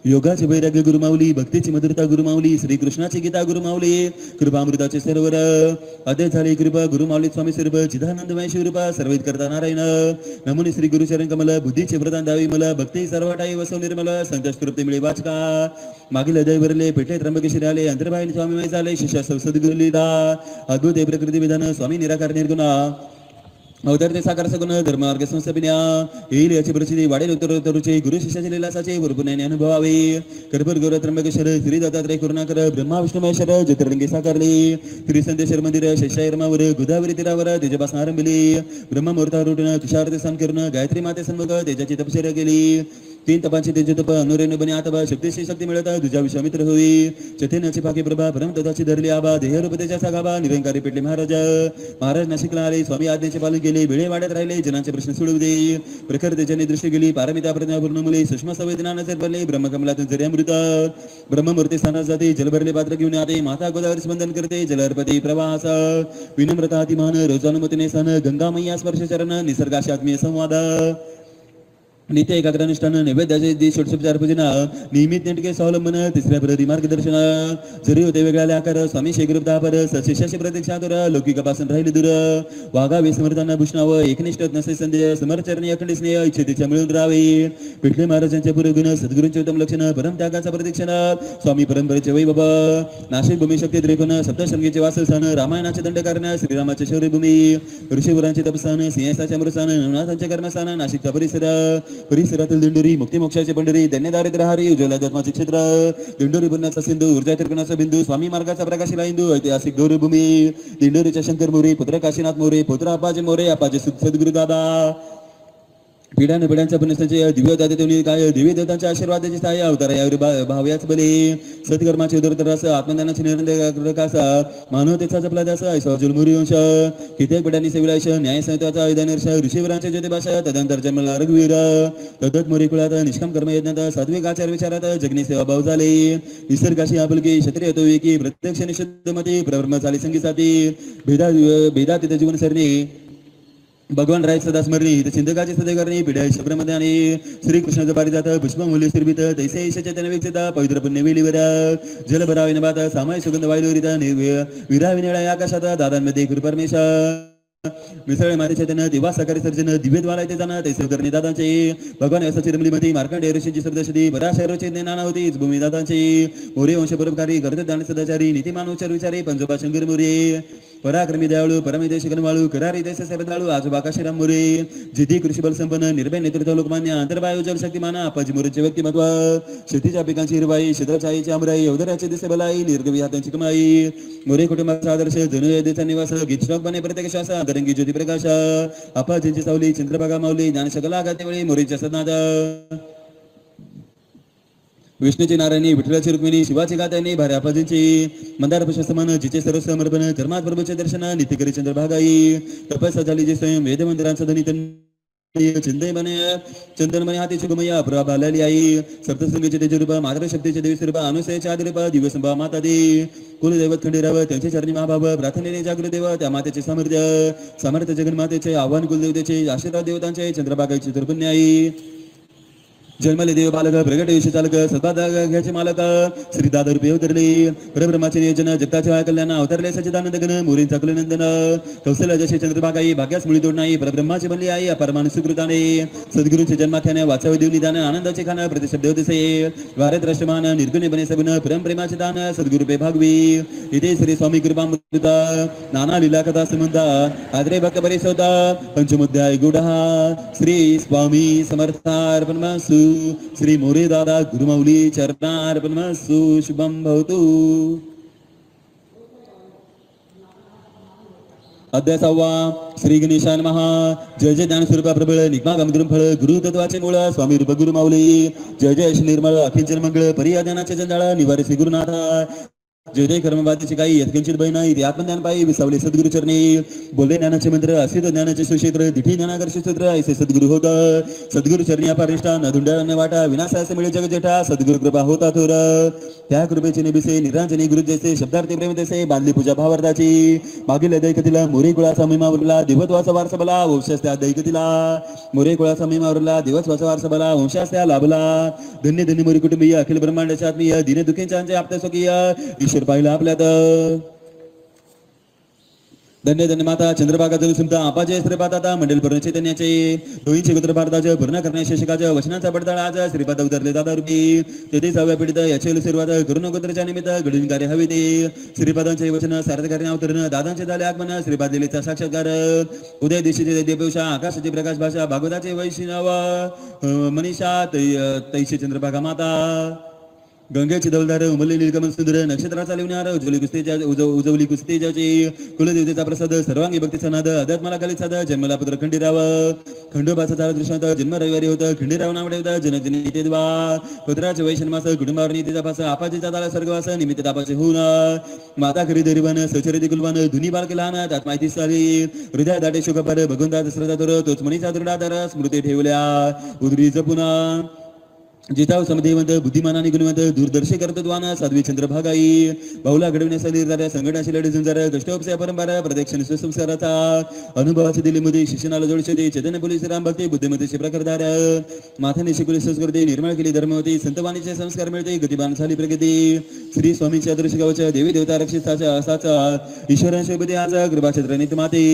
योगाचे वैराग्य गुरुमाऊली भक्तीची मधुरता गुरुमाऊली. श्री कृष्णाची गीता गुरुमाऊली कृपामृताचे सरोवर अध्याय झाले कृपा गुरुमाऊली स्वामी स्वरूप चिदानंदमय शिवरूप सर्वित करता नारायण. नमुनी श्री गुरुचरण कमल बुद्धीचे प्रदान दावी मला भक्ती सर्वटाई वसव निर्मल संतोष तृप्ती मिळे वाचका. मागील अध्याय भरले पेटले त्र्यंबकेश्वरी आले अंतर्बाईन स्वामीमय झाले शिष्या सद्गुरु लीला अद्भुत प्रकृती विधान स्वामी निराकार निर्गुणा. अवतरते साकार सगुण धर्मार्ग संस्थापिन्या येईल याची परिस्थिती वाढेल उत्तरोत्तरचे गुरु शिष्याचे लीलासाचे भरपूरने अनुभवावे. कर्पूर गौर त्र्यंबकेश्वर श्री दत्तात्रय करुणाकर ब्रह्मा विष्णू महेश्वर ज्योतिर्लिंगे साकारले. श्री संदेश्वर मंदिर शेषायरमावर गोदावरी तीरावर तेजपासून आरंभिली. ब्रह्ममुहूर्तावर उठून तुषारते स्नान करून गायत्री माते सन्मुख तेजाची तपश्चर्या केली. तीन तपांचे तेज तप अनुरेण बने आतबा शक्तीशी शक्ती मिळत तुझ्या विश्वामित्र होई चथेनाची पाके प्रभा परम तथाची धरली आबा देहरूपतेच्या सागाबा निरंकारी पेटले महाराज नाशिकला आले स्वामी आज्ञेचे पालन केले वेळे वाढत राहिले जनांचे प्रश्न सोडवले प्रखर त्याच्याने दृष्टी गेली पारमिता प्रज्ञापूर्ण मुले सूक्ष्म संवेदना नजर पडले ब्रह्मकमलातून जरी अमृत ब्रह्ममूर्ती स्थानात जाते जलभरले पात्र घेऊन आते माता गोदावरी स्पंदन करते जलर्पती प्रवास विनम्रता अतिमान रोजानुमतीने सन गंगा मैया स्पर्श चरण निसर्गाशी आत्मीय संवाद नित्य एकाग्रनिष्ठान नैवेद्याचे षोडशोपचार पूजना नियमित नेटके स्वावलंबन तिसऱ्या प्रती मार्गदर्शन जरी होते वेगळ्या आकार स्वामी शेगृपदापर सशिष्याशी प्रतीक्षातुर लौकिकापासून राहिले दूर वागावे समर्थांना भूषणावं एकनिष्ठ नसे संदेह समरचरणी अखंड स्नेह इच्छितेच्या मिळून राहावे पिठले महाराजांचे पुरगुण सद्गुरूंचे उत्तम लक्षण परम त्यागाचा प्रतीक्षण स्वामी परंपरेचे वैभव नाशिक भूमी शक्ती त्रिकोण सप्तशृंगीचे वासस्थान रामायणाचे दंडकारण श्रीरामाचे शौर्यभूमी ऋषीवरांचे तपस्थान सिंहासाचे अमृतस्थान नवनाथांचे कर्मस्थान नाशिकचा परिसरातील दिंडोरी मुक्तिमोक्षाचे पंढरी धन्यदारिद्रहारी उज्ज्वल आध्यात्माचे क्षेत्र दिंडोरी पुण्याचा सिंधू ऊर्जा त्रिकोणाचा बिंदू स्वामी मार्गाचा प्रकाशिला हिंदू ऐतिहासिक गौरवभूमी दिंडोरीच्या शंकर मोरे पुत्र काशीनाथ मोरे पुत्र आपाजे मोरे आपाजे सद्गुरु दादा पिढ्याने पिढ्यांच्या पुण्यस्थाचे दिव्य दाते काय देवी देवतांच्या आशीर्वादाची सहाय्य अवतार यावर भाव्याच बले सत्कर्माचे उदर रस आत्मज्ञानाचे निरंतर मानवतेचा जपला दास ऐश्वर्जुल मुरी वंश कित्येक पिढ्यांनी सेविलाश न्याय संहिताचा विधानर्ष ऋषीवरांचे ज्योतिभाषा तदंतर जन्मला रघुवीर तदत मोरी कुळात निष्काम कर्म यज्ञात सात्विक आचार विचारात जगनी सेवा भाव झाले निसर्गाशी आपुलकी क्षत्रिय तो एकी प्रत्यक्ष निषिद्ध मते प्रब्रह्म झाली संगीसाठी भेदा तिथे जीवन सरणे भगवान राय सदा स्मरणी चिंतकाची सदै करणे पिढ्या शब्रमध्ये आणि श्रीकृष्णाचं पारिजात पुष्पमूल्य स्थिरभित तैसे ईश चैतन्य विकसिता पवित्र पुण्य वेलीवर जल भरावे नभात सामाय सुगंध वायुरिता विरा विनिळा आकाशात दादांमध्ये गुरु परमेश मिसळे माते चैतन्य दिवा सकारी सर्जन दिव्य द्वारा येते जाणं तैसे करणे दादांचे भगवान यशाची रमलीमध्ये मार्कंडेय ऋषींची शब्दशुद्धी बराशरोचे नाना होती भूमी दादांची मोरे वंश परोपकारी गर्द दान सदाचारी नीतिमान उच्चार विचारी पंजोबा शंकर मोरे पराक्रमी दयाळू परमिदेश गणवाळू करारी देश सरदाळू आजोबा काशीराम मोरे जिती कृषी बल संपन्न निर्भय नेतृत्व लोकमान्य अंतर्वायू जल शक्तिमान आपाजी मोरेचे व्यक्तिमत्व शेतीच्या पिकांची हिरवाई शेतचाईची आमराई अवधाराचे दिसे बलाई निर्गवी हातांची कमाई मोरे कुटुंबाचा आदर्श जनुदेचा निवास गीतश्लोक बने प्रत्येक श्वास अंतरंगी ज्योती प्रकाश आपाजींची सावली चंद्रभागा माऊली ज्ञानशकला गातेवेळी मोरेच्या सदनाद विष्णूची नारायणी विठ्ठलाची रुक्मिणी शिवाची गात्यानी भारी आपाजींची मंदार पुष्पसमान जिचे सर्व समर्पण धर्मात प्रभूचे दर्शन नित्यकरी चंद्रभागाई तपस्या झाली जे स्वयं वेद मंदिरांचा धनी चिंतय बने चंदन बने हातीची गुमय्या प्रभा लाली आई सप्तशृंगीचे तेजरूप मात्र शक्तीचे देवी स्वरूप अनुसयाचे आदिरूप दिवसंभा माता दे कुलदैवत खंडेराव त्यांचे चरणी महाभाव प्रार्थनेने जागृत देव त्या मातेचे सामर्थ्य जगन्मातेचे आव्हान कुलदेवतेचे आशीर्वाद देवतांचे चंद्रभागाईचे दुर्पुण्य आई जन्मले देव बालक प्रगट विषय चालक सद्भाग्याचे मालक श्री दादा रुपये अवतरले परब्रह्माचे नियोजन जगताचे कल्याण अवतरले सच्चिदानंद गण मोरींचा कुलनंदन कौशल्य जसे चंद्रभागाई भाग्यास मुळी तोड नाही परब्रह्माची बनली आई अपरमान सुकृताने सद्गुरूंचे जन्माख्याने वाचावे देवनी दान आनंदाचे खान प्रतिशब्द होते भारत राष्ट्रमान निर्गुणे बने सगुण परम प्रेमाचे दान सद्गुरुपे भागवी इथे श्री स्वामी कृपामृता नाना लीला कथा संबंधा आदरे भक्त परिसोता पंचमुध्याय गुढहा श्री स्वामी समर्थार्पणमस्तु श्री मोरे दादा गुरुमौली चरणार्पणमस्तु शुभम भवतु अध्याय 6 श्री गणेशाय नमः जय जय ज्ञानस्वरूपा प्रबळ निगमा गमगुरुम फळ गुरु तत्वाचे मूळ स्वामी रूप गुरु माऊली जय जय श्री निर्मळ अखिल मंगळ परियाज्ञानाचे जंजाळ निवारे श्री गुरुनाथ जय जय कर्मवादीची काही यत्किंचित भय नाही ते आत्मज्ञान पायी विसावले सद्गुरु चरणी बोलले ज्ञानाचे मंत्र असित ज्ञानाचे सुक्षेत्र दिठी ज्ञानाकर्षी सूत्र ऐसे सद्गुरु होत सद्गुरु चरणी अपारिष्ठा न धुंडाळणे वाटा विनाशाचे मिळे जग जेठा सद्गुरु कृपा होता थोर त्या कृपेचे निबिसे निरांजनी गुरु जैसे शब्दार्थी प्रेम तैसे बांधली पूजा भावार्थाची मागील दैकतीला मोरे कुळाचा महिमावरला दिवत्वाचा वारसा बला वंशास त्या दैकतीला मोरे कुळाचा महिमावरला दिवत्वाचा वारसा बला वंशास त्या लाभला धन्य धन्य मोरी कुटुंबीय अखिल ब्रह्मांडाचे आत्मीय दिने दुखेंचे आपल्या स्वकीय ईश्वर पाहिला आपल्यात धन्य धन्य माता चंद्रभागा जणू सुमता आपाचे श्रीपादा मंडल पूर्ण चैतन्याचे दोईंचे गोत्र भारताचे पूर्ण करण्या शेषकाच्या वचनाचा पडताळ आज श्रीपाद उतरले दादा रूपी तेथे 6व्या पिढीत याचे सुरुवात करुण गोत्रच्या निमित्त घडून कार्य हवे ते श्रीपादांचे वचन सार्थ करणे अवतरण दादांचे झाले आगमन श्रीपाद दिलेचा साक्षात्कार उदय दिशेचे देवशा आकाशाची प्रकाश भाषा भागवताचे वैष्णव मनीषा तैशी चंद्रभागा माता गंगेची दौलधार उमलले निलकमल सुंदर नक्षत्रा चालविणार उजवली कुस्तेजाची कुलदेवतेचा प्रसाद सर्वांगी भक्तीचा नाद अध्यात्माला काली साध जन्मला पुत्र खंडीराव खंडोबाचा झाला दृष्टांत जन्म रविवारी होता खंडीराव नावडे होता जनक जनिते द्वा पुत्राचे वैशनमास कुटुंबावर नीतीचा पास आपाजीचा झाला स्वर्गवास निमित्त तापाचे होऊन माता खरी दरिवान सचरिती कुलवान धुनी बालके लहान त्यात माहिती साली हृदय दाटे शोकपर भगवंता श्रद्धा तर तोच मनीचा दृढाधार स्मृती ठेवल्या उदरी जपुना जिताव समदेवंत बुद्धिमानाने गुणवंत दूरदर्शी कर्तृत्वान साध्वी चंद्रभागाई बहुला घडविण्यासाठी निर्धाऱ्या संघटनाशी लढे झुंजार कष्टोपस्य परंपरा प्रदक्षिण सुसंस्काराचा अनुभवाची दिल्लीमध्ये शिक्षणाला जोडशे चैतन्य पोलीस राम भक्ती बुद्धिमत्तेचे प्रकारधार माथाने शिकवली संस्कृती निर्माण केली धर्मवती संतवाणीचे संस्कार मिळते गतिमान झाली प्रगती श्री स्वामींच्या आदर्श गावच्या देवी देवता रक्षिताच्या असाचा ईश्वरांशी आज कृपाक्षेत्र नित माते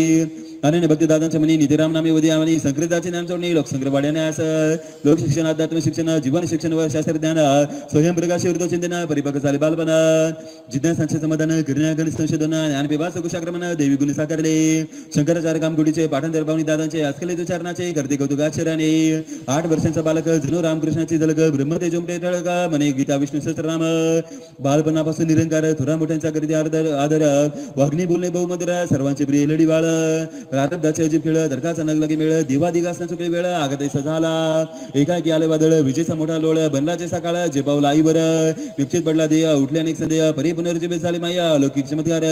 अनन्य भक्ती दादांच्या मनी नितीराम नामे उदयामनी संकृताचे नाम जोडणे लोकसंग्रह वाढण्यास लोक शिक्षण आध्यात्म शिक्षण जीवन शिक्षण व शास्त्रज्ञान स्वयंप्रकाशी चिंतन परिपक्व झाले बालपणा जिज्ञासांचे समाधान गिरण्यागण संशोधन ज्ञानपिपास कुशाक्रमण देवी गुण साकारले शंकराचार्य कामगुडीचे पाठांतर पावनी दादांचे आजकालित उच्चारणाचे करते कौतुकाक्षराने 8 वर्षांचा बालक जणू रामकृष्णाची झलक ब्रह्मते जोमटे टळक मने गीता विष्णू सहस्रनाम बालपणापासून निरंकार थोरा मोठ्यांचा करते आदर वाग्नी बोलणे बहुमधुर सर्वांचे प्रिय लढीवाळ प्रारब्धाचे अजीब खेळ धडकाचा नगलगी मेळ दिवा दिगासना चुकली वेळ आगतेसा झाला एकाएकी आले वादळ विजेचा मोठा लोळ बनलाचे सकाळ जे पाऊल आईवर निश्चित पडला देय उठले अनेक संदेह परी पुनर्जीवित झाली माया अलौकिक चमत्कार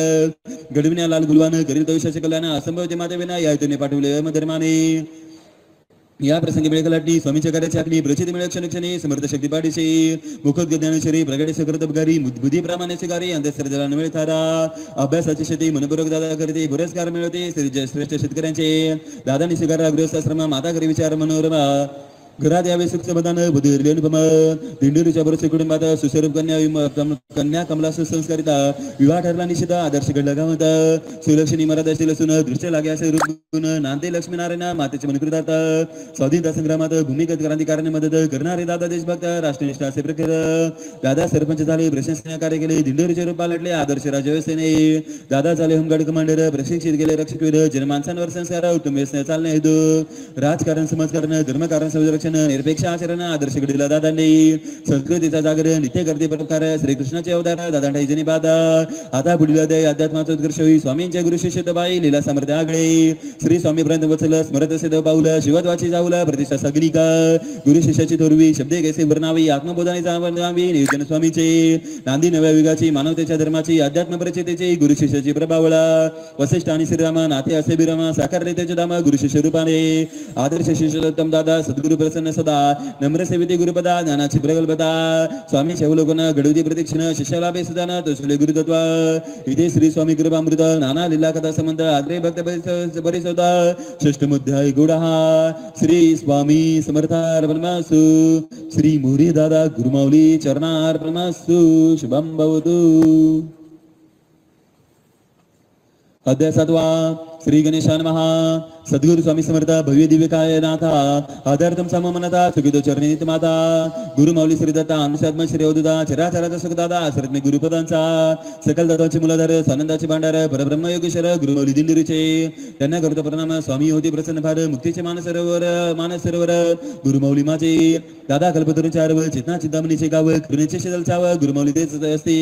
घडविण्या लाल गुलवान करील तवशाचे कल्याण असंभव ते माते विना या तुम्ही पाठवले धर्माने या प्रसंगी मिळकलाटणी स्वामीच्या कार्याची आखणी प्रचिती मिळक क्षणक्षणी समर्थ शक्ती पाठीशी मुखोद्गत ज्ञानेश्वरी प्रगटे सकर्तबगारी बुद्धी प्रमाणाचे कार्य अंधश्रद्धेला न मिळतारा अभ्यासाची शेती मनपूर्वक दादा करते पुरस्कार मिळवते श्रेष्ठ शेतकऱ्यांचे दादानी स्वीकारा गृहस्थाश्रम माता घरी विचार मनोरमा घरात यावे सुख समाधान बुद्धी अनुपम दिंडोरीच्या बरोबर कुटुंबात सुस्वरूप कन्या कमला सुसंस्कारिता विवाह ठरला निश्चित आदर्श घडला गावात सुलक्षणी मराठी लसून दृष्ट लागे असे रूप नांदे लक्ष्मीनारायण मातेचे मनकृतात स्वाधीनता संग्रामात भूमिगत क्रांतिकाराने मदत करणारे दादा देशभक्त राष्ट्रनिष्ठ असे प्रकार दादा सरपंच झाले प्रशंसनीय कार्य केले दिंडोरीचे रूप पालटले आदर्श राजव्यवस्थेने दादा झाले होमगार्ड कमांडर प्रशिक्षित केले रक्षकवीर जनमानसांवर संस्कार उत्तम व्यसने चालणे हेतू राजकारण समाजकारण धर्मकारण संरक्षण निरपेक्ष आचरण आदर्श घडविला दादांनी संस्कृतीचा जागर नित्य करते प्रकार श्रीकृष्णाचे अवतार दादा जनी बादा आता पुढील अध्याय अध्यात्माचा उत्कर्ष होई स्वामींच्या गुरु शिष्य बाई लीला सामर्थ्य आगळे श्री स्वामी पर्यंत वचल स्मरत असे पाऊल शिवत्वाची जाऊला प्रतिष्ठा सगनिका गुरु शिष्याची थोरवी शब्दे कैसे वर्णावी आत्मबोधाने जावी नियोजन स्वामीचे नांदी नव्या युगाची मानवतेच्या धर्माची अध्यात्म परिचितेची गुरु शिष्याची प्रभावळा वसिष्ठ आणि श्रीराम नाते असे बिरामा साकारले त्याचे धाम गुरु शिष्य रूपाने आदर्श शिष्योत्तम दादा सद्गुरु प्रसन्न सदा नम्र सेविते गुरुपदा ज्ञानाची प्रगल्भता स्वामी शैवलोकन घडवती प्रदक्षिण शिष्याला बेसदान तोसले गुरुतत्व इथे श्री स्वामी कृपामृत नाना लीला कथा संबंध आग्रे भक्त परिसोदा षष्ठमोध्याय गुडहा श्री स्वामी समर्थार्पणमस्तु श्री मोरी दादा गुरुमाऊली चरणार्पणमस्तु शुभम भवतु अध्याय 7 श्री गणेशान महा सद्गुरु स्वामी समर्थ भव्य दिव्य काय नाथा आधारतम सममनता सुखितो चरणीत माता गुरु माऊली श्री दत्ता अनुसात्म श्री अवधुदा चराचराचा सुखदादा आश्रत्मे गुरुपदांचा सकल दत्ताचे मुलाधार सानंदाचे भांडार परब्रह्म योगेश्वर गुरु माऊली दिंडीरीचे त्यांना करतो प्रणाम स्वामी होती प्रसन्न फार मुक्तीचे मानस सरोवर गुरु माऊली माझे दादा कल्पतरूंचे आरव चेतना चिंतामणीचे गाव करुणेचे शीतल चाव गुरु माऊली तेच असते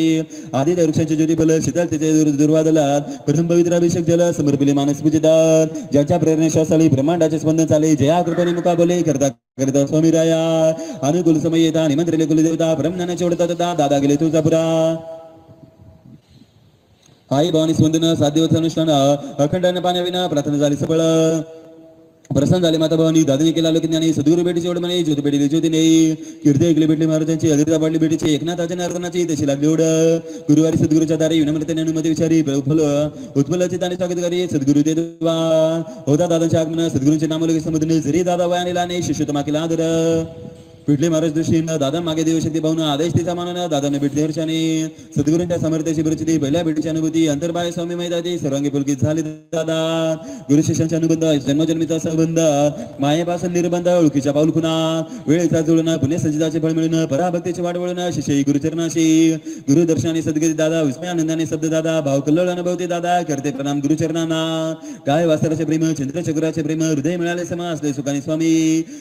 आदी त्या वृक्षांचे ज्योतिबल शीतल त्याचे दुर्वादलात प्रथम पवित्राभिषेक जल समर्पिले मानस पूजितात ज्यांच्या प्रेरणेशाली ब्रह्मांडाचे स्पंदन चाले जया कृपेने मुकाबले करता स्वामी राया अनुकूल समय येता निमंत्रिले कुलदेवता ब्रह्मज्ञानाचे ओढता दादा गेले तुळजापुरा आई भवानी स्पंदन 7 दिवस अनुष्ठान अखंड पाण्याविना प्रार्थना झाली सफळ प्रसन्न झाले माता भवानी दादाने केला लोकज्ञानी सद्गुरु भेटीची ओढ म्हणे ज्योती भेटली ज्योतीने कीर्ती ऐकली भेटली महाराजांची अधीरता वाढली भेटीची एकनाथाच्या नारदनाची तशी लागली ओढ गुरुवारी सद्गुरूच्या दारी विनम्रतेने अनुमती विचारी उत्पलची त्याने स्वागत करी सद्गुरु देवा होता दादांचे आगमन सद्गुरूंचे नामोल्लेख संबोधने जरी दादा वयाने लाने शिष्योत्तमा केला आदर पिठले महाराज दृष्टीनं दादा मागे देवशक्ती भावून आदेश तिचा मानन दादाने भेटले हर्षाने सद्गुरूंच्या सामर्थ्याची परिचिती पहिल्या भेटीची अनुभूती अंतर्बाह्य स्वामी मैदाची सर्वांगी पुलकित झाली दादा गुरु शिष्यांचे अनुबंध जन्मजन्मीचा संबंध मायेपासून निर्बंध ओळखीच्या पाऊल खुना वेळेचा जुळणं पुण्य सजिताचे फळ मिळणं पराभक्तीचे वाढ वळणं शिष्य गुरुचरणाशी गुरुदर्शनाने सद्गती दादा विस्मयानंदाने शब्द दादा भाव कल्लोळ अनुभवते दादा करते प्रणाम गुरुचरणांना गाय वास्तराचे प्रेम चंद्रचक्राचे प्रेम हृदय मिळाले समा असले सुखाने स्वामी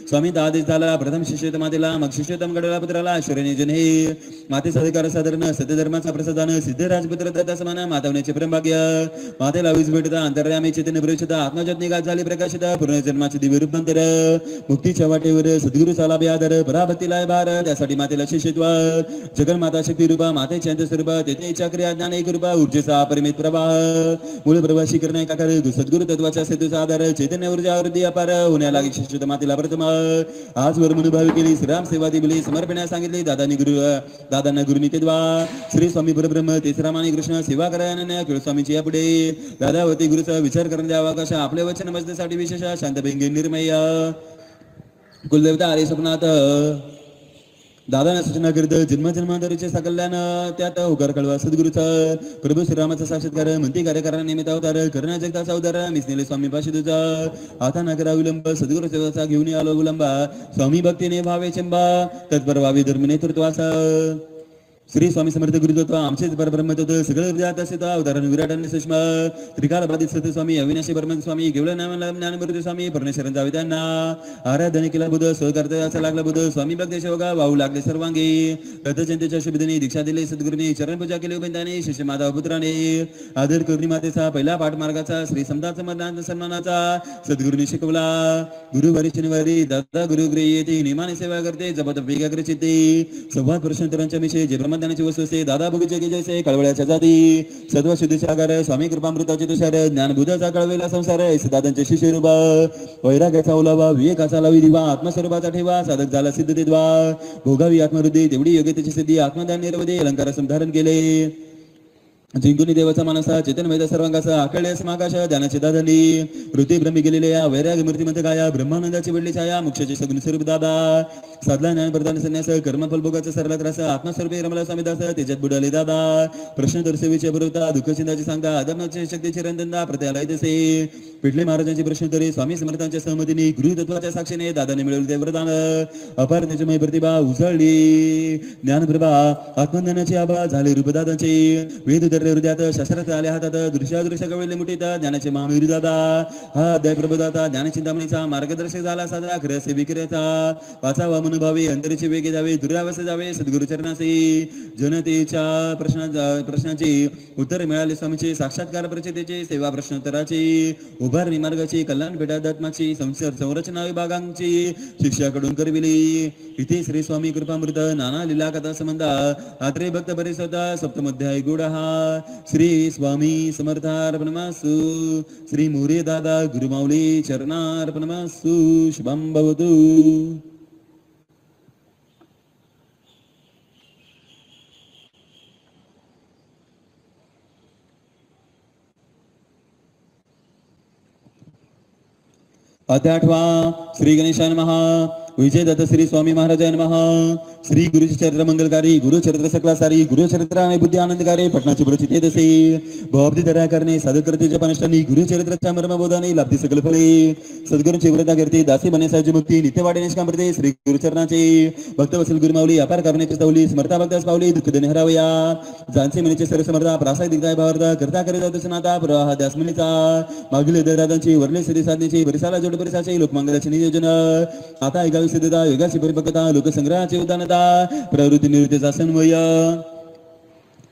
स्वामी आदेश झाला प्रथम शिष्य मातेला मग शिष्योत्तम गडाला पुत्राला ऐश्वर्यनियोजन हे माते साधिकार साधारण सत्यधर्माचा प्रसादान सिद्ध राजपुत्र दत्ता समान मातवण्याचे परमभाग्य मातेला वीज भेटता अंतर्यामी चैतन्य प्रवेशता आत्मजात निघात झाली प्रकाशिता पुनर्जन्माचे दिव्य रूपांतर मुक्तीच्या वाटेवर सद्गुरु सालाभे आदर पराभक्तीला भार त्यासाठी मातेला शिष्यत्व जगन्माता शक्ती रूपा मातेचे अंतस्वरूप तेथे इच्छा क्रिया ज्ञान एक रूपा ऊर्जेचा अपरिमित प्रवाह मूळ प्रवासी करणे का कर सद्गुरु तत्वाच्या सेतूचा आधार चैतन्य ऊर्जा वृद्धी अपार होण्या लागेल शिष्यत्व मातेला प्रथम आजवर मनोभावी केली श्रीराम सेवा दिली समर्पणा सांगितले दादांना गुरुनी तेद्वा श्री स्वामी परब्रह्म तेसरामानी कृष्ण सेवा करायला केळ स्वामीची यापुढे दादावती गुरुचा विचार करण्यात द्यावा कशा आपल्या वचन मजण्यासाठी विशेष शांतभंगी निर्मय कुलदेवता आरे स्वप्नात दादाने सूचना करीत जन्मजन्मांतरीचे सकल्यान त्यात होकार कळवा सद्गुरूचा प्रभू श्रीरामाचा साक्षात्कार म्हणती कार्य करण्यानिमित्त अवतार करण्या जगताचा अवतार मिसनेले स्वामी पाशी तुझा आता न करा विलंब सद्गुरू सेवाचा घेऊन आलो विलंबा स्वामी भक्तीने भावे चंबा तत्पर व्हावी धर्म नेतृत्वाचा श्री स्वामी समर्थ गुरुत्व आमचेच परब्रह्म तत्व सगळं जात असे अवतारण विराट आणि सुषमा त्रिकाल बाधित सत्य स्वामी अविनाशी परम स्वामी केवळ नाम ज्ञानमूर्ती स्वामी परमेश्वरन जावे त्यांना आराधने केला बुध सहकर्तव्याचा लागला बुध स्वामी भक्त शेवगा वाहू लागले सर्वांगी रथजयंतीच्या शुभदिनी दीक्षा दिली सद्गुरूंनी चरण पूजा केली उपेंदाने शिष्य माधव पुत्राने आदर करुणी मातेचा पहिला पाठ मार्गाचा श्री समताचा मरणांचा सन्मानाचा सद्गुरूंनी शिकवला गुरुवारी शनिवारी दादा गुरुगृही येते नियमाने सेवा करते जपत एकाग्र चित्ते संवाद प्रश्नोत्तरांच्या विषयी जे ज्ञानाची वस्तू असे दादा बगीचे जैसे कळवळ्याच्या जाती सत्व शुद्धीचे आगार स्वामी कृपामृताचे तुषार ज्ञानबुधाचा कळवेला संसार दादांचे शिष्य रूपा वैराग्याचा ओलावा विवेकाचा लावी दिवा आत्मस्वरूपाचा ठेवा साधक झाला सिद्ध देवा भोगावी आत्मवृद्धी तेवढी योग्यतेची सिद्धी आत्मदान निर्वधी अलंकार संधारण केले जिंकुनी देवाचा मानसा चेतन वेद सर्वांगाचा आकळ्यास मागाश ध्यानाचे दादानी वृत्ती ब्रह्मी गेलेले या वैराग मूर्तिमंत गाया ब्रह्मानंदाची वेडली छाया मोक्षाचे सगुण स्वरूप दादा साधला ज्ञान प्रदान संन्यास कर्मफल भोगाचा सरला त्रास आत्मस्वरूपी रमला स्वामी दास त्याच्यात बुडाले दादा प्रश्न दर्शवीचे बरोवता दुःख चिंताची सांगता आदमनाची शक्तीची रंदनदा प्रत्यालय तसे पिठले महाराजांची प्रश्नोत्तरे स्वामी समर्थांच्या सहमतीने गुरु तत्वाच्या साक्षीने दादाने मिळवले ते वरदान अपार त्याच्यामय प्रतिभा उजळली ज्ञानप्रभा आत्मज्ञानाची आभा झाले रूपदादांचे वेद हृदयात शस्त्रात आले हातात दृश्यादृश्य कवळले मुठीत ज्ञानाचे महावीर दादा हा अध्याय प्रबोधाता ज्ञानचिंतामणीचा मार्गदर्शक झाला साधा खरं से विक्रेता वाचावा मनोभावे अंतरीचे वेगे जावे दुरावस्थे जावे सद्गुरु चरणाचे जनतेच्या प्रश्नांची उत्तर मिळाले स्वामीचे साक्षात्कार परिचितेचे सेवा प्रश्नोत्तराची उभारणी मार्गाची कल्याण पेटाध्यात्माची संरचना विभागांची शिक्षाकडून करविली इथे श्री स्वामी कृपामृत नाना लीला कथा संबंध आत्रे भक्त परिसोता सप्तमध्याय गुड हा श्री स्वामी समर्थार्पणमस्तु श्री मोरे दादा गुरुमाऊली चरणार्पणमस्तु शुभं भवतु अध्याय 8 श्री गणेशाय नमः विजय दत्त श्री स्वामी महाराजाय नमः श्री गुरुचरित्र मंगलकारी गुरुचरित्र सकलासारी गुरुचरित्र आणि बुद्धी आनंदकारी पटनाची प्रचिती दसे भवब्दी दर्या करणे साधक करते जपानष्टांनी गुरुचरित्राच्या मर्मबोधाने लाभती सकल फळे सद्गुरूंची व्रता करते दासी बनेसाची मुक्ती नित्यवाडे निष्काम करते श्री गुरुचरणाचे भक्त वसल गुरुमाऊली अपार करण्याची स्तवली समर्था भक्तास पावली दुःख देणे हरावया जानसे मनीचे सर समर्था प्रासाद दिग्दाय भावार्थ करता करे जातो सनाता प्रवाह दासमनीचा मागील दादांची वर्णे सिद्धी साधनेची परिसाला जोड परिसाचे लोकमंगलाचे नियोजन आता एका सिद्धता योगाची परिपक्वता लोकसंग्रहाची उदानता प्रवृत्ती निवृत्तीचा सन्वय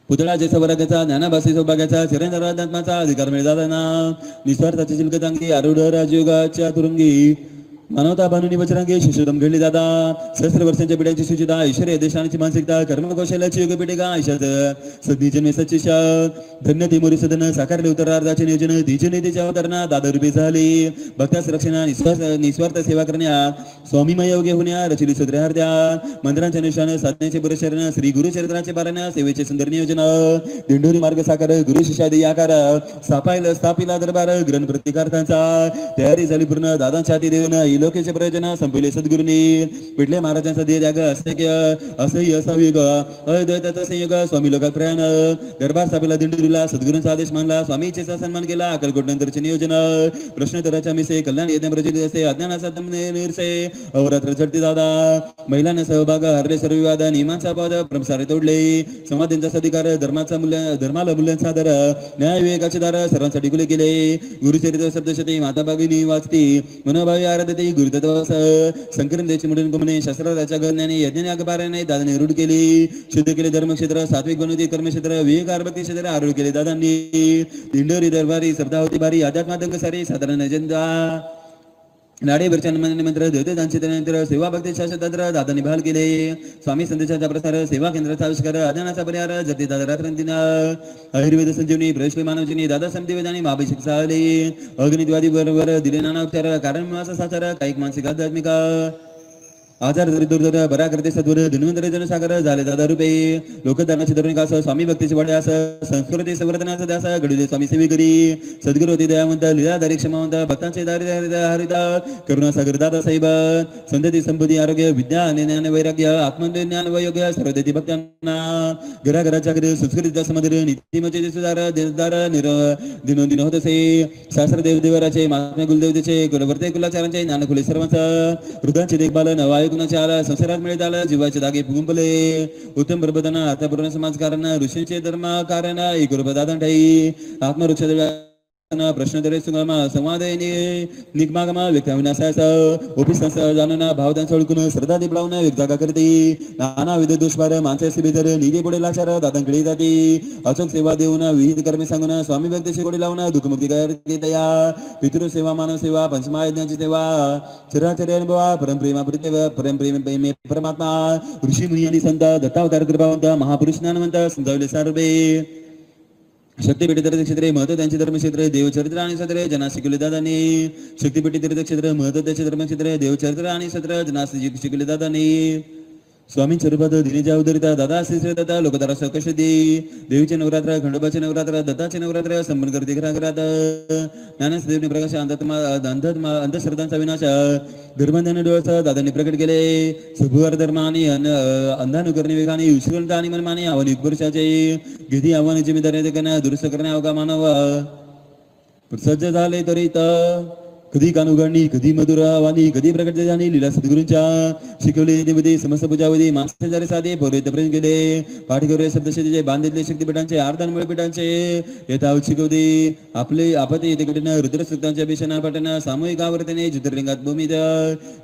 पुतळा जे सवरागाचा ज्ञानाभासी सौभाग्याचा चिरंतरात्माचा अधिकार मिळाला निस्वार्थाची चिलकतांगी आरूढ राजयोगाच्या तुरुंगी मानवता बानुनी वचरांगे शिष्यदम घडली दादा सहस्र वर्षांच्या पिढ्यांची सुचिता ऐश्वर्य देशांची मानसिकता कर्मकौशल्याची योग पिढेगा आयुष्यात सद्दी जन्मे सच्चिशा धन्य ती मोरी सदन साकारले उत्तरार्धाचे नियोजन तिच्या अवतरणा दादा रूपे झाले भक्तास रक्षणा निस्वार्थ सेवा करण्या स्वामीमय योग्य होण्या रचिली सुद्रहार्द्या मंदिरांच्या निशाण साधण्याचे पुरशरण श्री गुरुचरित्राचे पारण सेवेचे सुंदर नियोजन दिंडोरी मार्ग साकार गुरु शिष्यादी आकार स्थापिला दरबार ग्रहण प्रतिकार्थांचा तयारी झाली पूर्ण दादांच्या हाती देऊन लोकेचे प्रयोजन संपले सद्गुरूंनी पिठले महाराजांचा देह त्याग असह्य संयोग अद्वैताचा संयोग स्वामी लोकात प्रयाण दरबार स्थापिला दिंडोरीला सद्गुरूंचा आदेश मानला स्वामीचेचा सन्मान केला अकलकोट नंतरचे नियोजन प्रश्नोत्तराच्या मिसे कल्याण यज्ञ प्रचिती असे अज्ञानाचा निर्से अवरात्र झडती दादा महिलांना सहभाग हरले सर्व विवाद नियमांचा पद प्रसारे तोडले समाधींचा अधिकार धर्माला मूल्य सादर न्याय विवेकाचे दार सर्वांसाठी खुले केले गुरुचरित्र शब्दशती माता भगिनी वाचती मनोभावी आराधते दादानी गुरुतत्वास संकरण देची मुडून कुमने शास्त्राच्या गण्याने यज्ञाने अगपाराने दादाने रूढ केली शुद्ध केले धर्मक्षेत्र सात्विक बनवते कर्मक्षेत्र विवेक आरभक्ती क्षेत्र आरूढ केले दादांनी दिंडोरी दरबारी सप्ताह होती बारी अध्यात्मादंग सारी साधारण अजंदा नाडे वरच्या मंत्र देवते त्यांचे त्यानंतर सेवा भक्ती शास्त्र दादांनी बहाल केले स्वामी संदेशाचा प्रसार सेवा केंद्राचा आविष्कार अज्ञानाचा परिहार जती दादा रात्रंतीन आयुर्वेद संजीवनी प्रवेश मानवजीनी दादा समदेवेदानी महाभिषेक साले अग्निद्वादी बरोबर दिले नाना उपचार कारण मासा साचार कायिक मानसिक आध्यात्मिक आचार दुर्दर बरा करते सद्वर धन्वंतरी जनसागर झाले दादा रूपे लोकदानाची धरुणिकास स्वामी भक्तीची वाड्यास संस्कृती संवर्धनाचा ध्यास घडले स्वामी सेवेकरी सद्गुरू होते दयावंत लीलाधारी क्षमावंत भक्तांचे हरिदा करुणा सागर दादा साहेब संतती संपत्ती आरोग्य विद्या ज्ञान वैराग्य आत्मज्ञान वयोग्य सर्व देती भक्तांना घराघराच्या घरी संस्कृतीचा समदर नीतिमत्तेचे सुधार देवदार दिनोदिन होत असे शास्त्र देवदेवराचे महात्म्य कुलदेवतेचे कुलवर्ते कुलाचारांचे ज्ञानखुले सर्वांचा हृदयांचे देखभाल नवा गुणाचे आला संसारात मिळत आला जीवाचे दागे फुगुंपले उत्तम प्रबोधन अर्थपूर्ण समाजकारण ऋषींचे धर्म कारण एक रूपदादन ठाई आत्मवृक्ष प्रश्न संवाद निगमागमा व्यक्ती विनाशास ओपिस जाणून भावदांचा ओळखून श्रद्धा दिपलावून एक जागा करते नाना विध दुष्पार माणसाचे बेदर निधी पुढे लाचार दादांकडे जाते अचूक सेवा देऊन विहित कर्मे सांगून स्वामी भक्तीशी गोडी लावून दुःखमुक्ती करते तया पितृसेवा मानव सेवा पंचमहायज्ञाची सेवा चराचर्य अनुभवा परमप्रेम परमात्मा ऋषी मुनी आणि संत दत्तावतार कृपावंत महापुरुष ज्ञानवंत समजावले सार्वे शक्तीपीठी तीर्थक्षेत्रे महत्व त्यांचे धर्मक्षेत्र देवचरित्र आणि सत्र जना शिकवले दादांनी शक्तीपीठी तीर्थक्षेत्र महत्व त्याचे धर्मक्षेत्र देवचरित्र आणि सत्र जना शिकवले दादांनी स्वामी स्वरूपात दिनेच्या उदरिता दादा श्री दादा लोकदारा सकशती देवीचे नवरात्र खंडोबाचे नवरात्र दत्ताचे नवरात्र संपन्न करते घराघरात ज्ञानदेवने प्रकाश अंधश्रद्धांचा विनाश धर्मज्ञान डोळसा दादांनी प्रकट केले सुभुवार धर्म आणि अंधानुकरणी वेगाने विश्वंत आणि मनमाने आव्हान युगपुरुषाचे किती आव्हान जिम्मेदारी करण्या दुरुस्त करण्या अवघा मानव सज्ज झाले तरी कधी कानुगाणी कधी मधुरावाणी कधी प्रकट जाणी लीला सद्गुरूंच्या शिकवले समस्त पूजावधी माणसाचे साधे पौरोहित्य प्रेम केले पाठीकर सप्तशतीचे बांधितले शक्तीपीठांचे आर्धान पीठांचे यथावत शिकवते आपले आपते येथे घटना रुद्रसूक्तांच्या भीषणा पठण सामूहिक आवर्तने ज्योतिर्लिंगात भूमित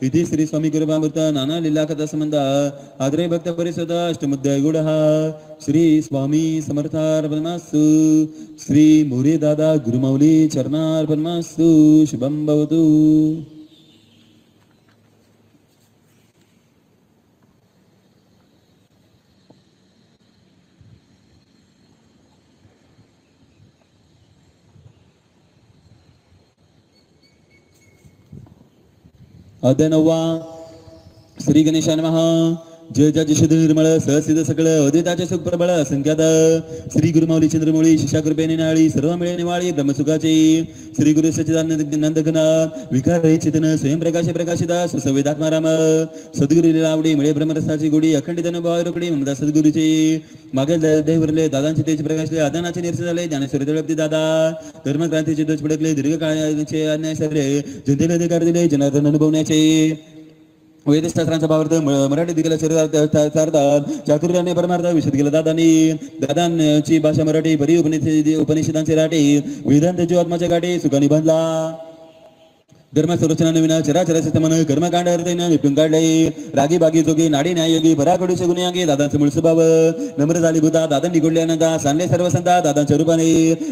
इथे श्री स्वामी कृपामृत नाना लीला कथा संबंध आदरे भक्त परिषद अष्टमुद्या गुढ श्री स्वामी समर्थार्पणमस्तु श्री मोरे दादा गुरुमौली चरणार्पणमस्तु शुभम भवतु अध्याय 9 श्री गणेशाय नमः जय जय शुद्ध निर्मळ सहसिद्ध सकळ अद्वैताचे सुख प्रबळ असंख्यात श्री गुरुमाऊली चंद्रमौळी शिष्या कृपेने नाळी सर्व मिळे निवाळी ब्रह्मसुखाचे श्री गुरु सच्चिदानंद नंदघन विकार चेतन स्वयंप्रकाश प्रकाशिता सुसंवेदात्माराम सद्गुरु लीलावडी मिळे ब्रह्मरसाची गोडी अखंडित अनुभव रोकडी ममता सद्गुरूची मागे देवरले दादांचे तेज प्रकाशले आदानाचे निरसन झाले ज्ञानेश्वर दळपती दादा धर्मक्रांतीचे ध्वज फडकले दीर्घकाळाचे अन्याय सरले जनतेला अधिकार दिले जनार्दन अनुभवण्याचे वेदशास्त्रांचा भावार्थ मराठी दिलेला शरीरात चातुर्याने परमार्थ विशद केला दादांची भाषा मराठी परी उपनिषदांचे राटे वेदांत जीवात्माच्या गाठी सुखानी बांधला धर्म संरचना नवीन चराचराचे मन कर्मकांड अर्थेनं निपटून काढले रागी बागी जोगी नाडी न्यायोगी भराकडूचे गुन्हेगारी दादांचे मूळ स्वभाव नम्र झाली भूता दादा निघडल्यानंतर सांडले सर्व संता दादांच्या रूपाने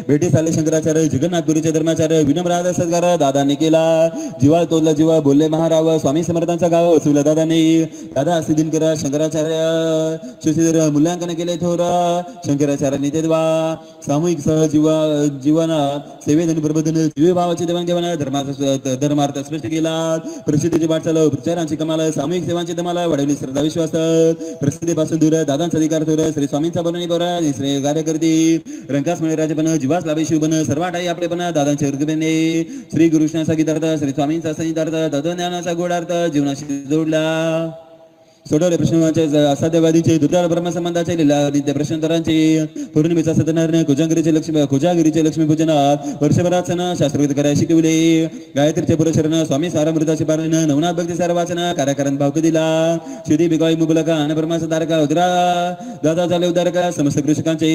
भेटी चालले शंकराचार्य जगन्नाथपुरीचे धर्माचार्य विनम्र सत्कार दादांनी केला जीवा तोडला जीवा बोलले महाराव स्वामी समर्थांचा गाव वसुला दादांनी दादा असे दिनकर शंकराचार्य सुशीधर मूल्यांकन केले थोर शंकराचार्यांनी ते सामूहिक सह जीवना सेवेदन प्रबोधन जीवे भावाचे देवाणघेवाण धर्मार्थ स्पष्ट केला प्रसिद्धीची वाटचाल प्रचारांची कमाल सामूहिक सेवांची धमाला वाढवली श्रद्धा विश्वास प्रसिद्धीपासून दूर दादांचा अधिकार थोर श्री स्वामींचा बनवणी बरा श्री कार्यकर्ती रंकास मिळे राजपण जीवास लाभे शिवबन सर्वाठाई आपलेपण दादांच्या हृदयने श्री गुरुष्णाचा गीतार्थ श्री स्वामींचा संहितार्थ तत्वज्ञानाचा गोडार्थ जीवनाशी जोडला सोडवले प्रश्नांचे असाध्यवादींचे दुर्दार ब्रह्मसंबंधाचे लीला नित्य प्रश्नोत्तरांचे पौर्णिमेचा सत्यनारायण कोजागिरीचे लक्ष्मी पूजनात वर्षभरात सण शास्त्रोक्त करायला शिकविले गायत्रीचे पुरशरण स्वामी सारामृताचे पालन नवनाथ भक्ती सार वाचन कार्याकरण भावक दिला शेती बिगाई मुबलका अन्न ब्रह्माचा तारका उदरा दादा झाले उदारका समस्त कृषकांचे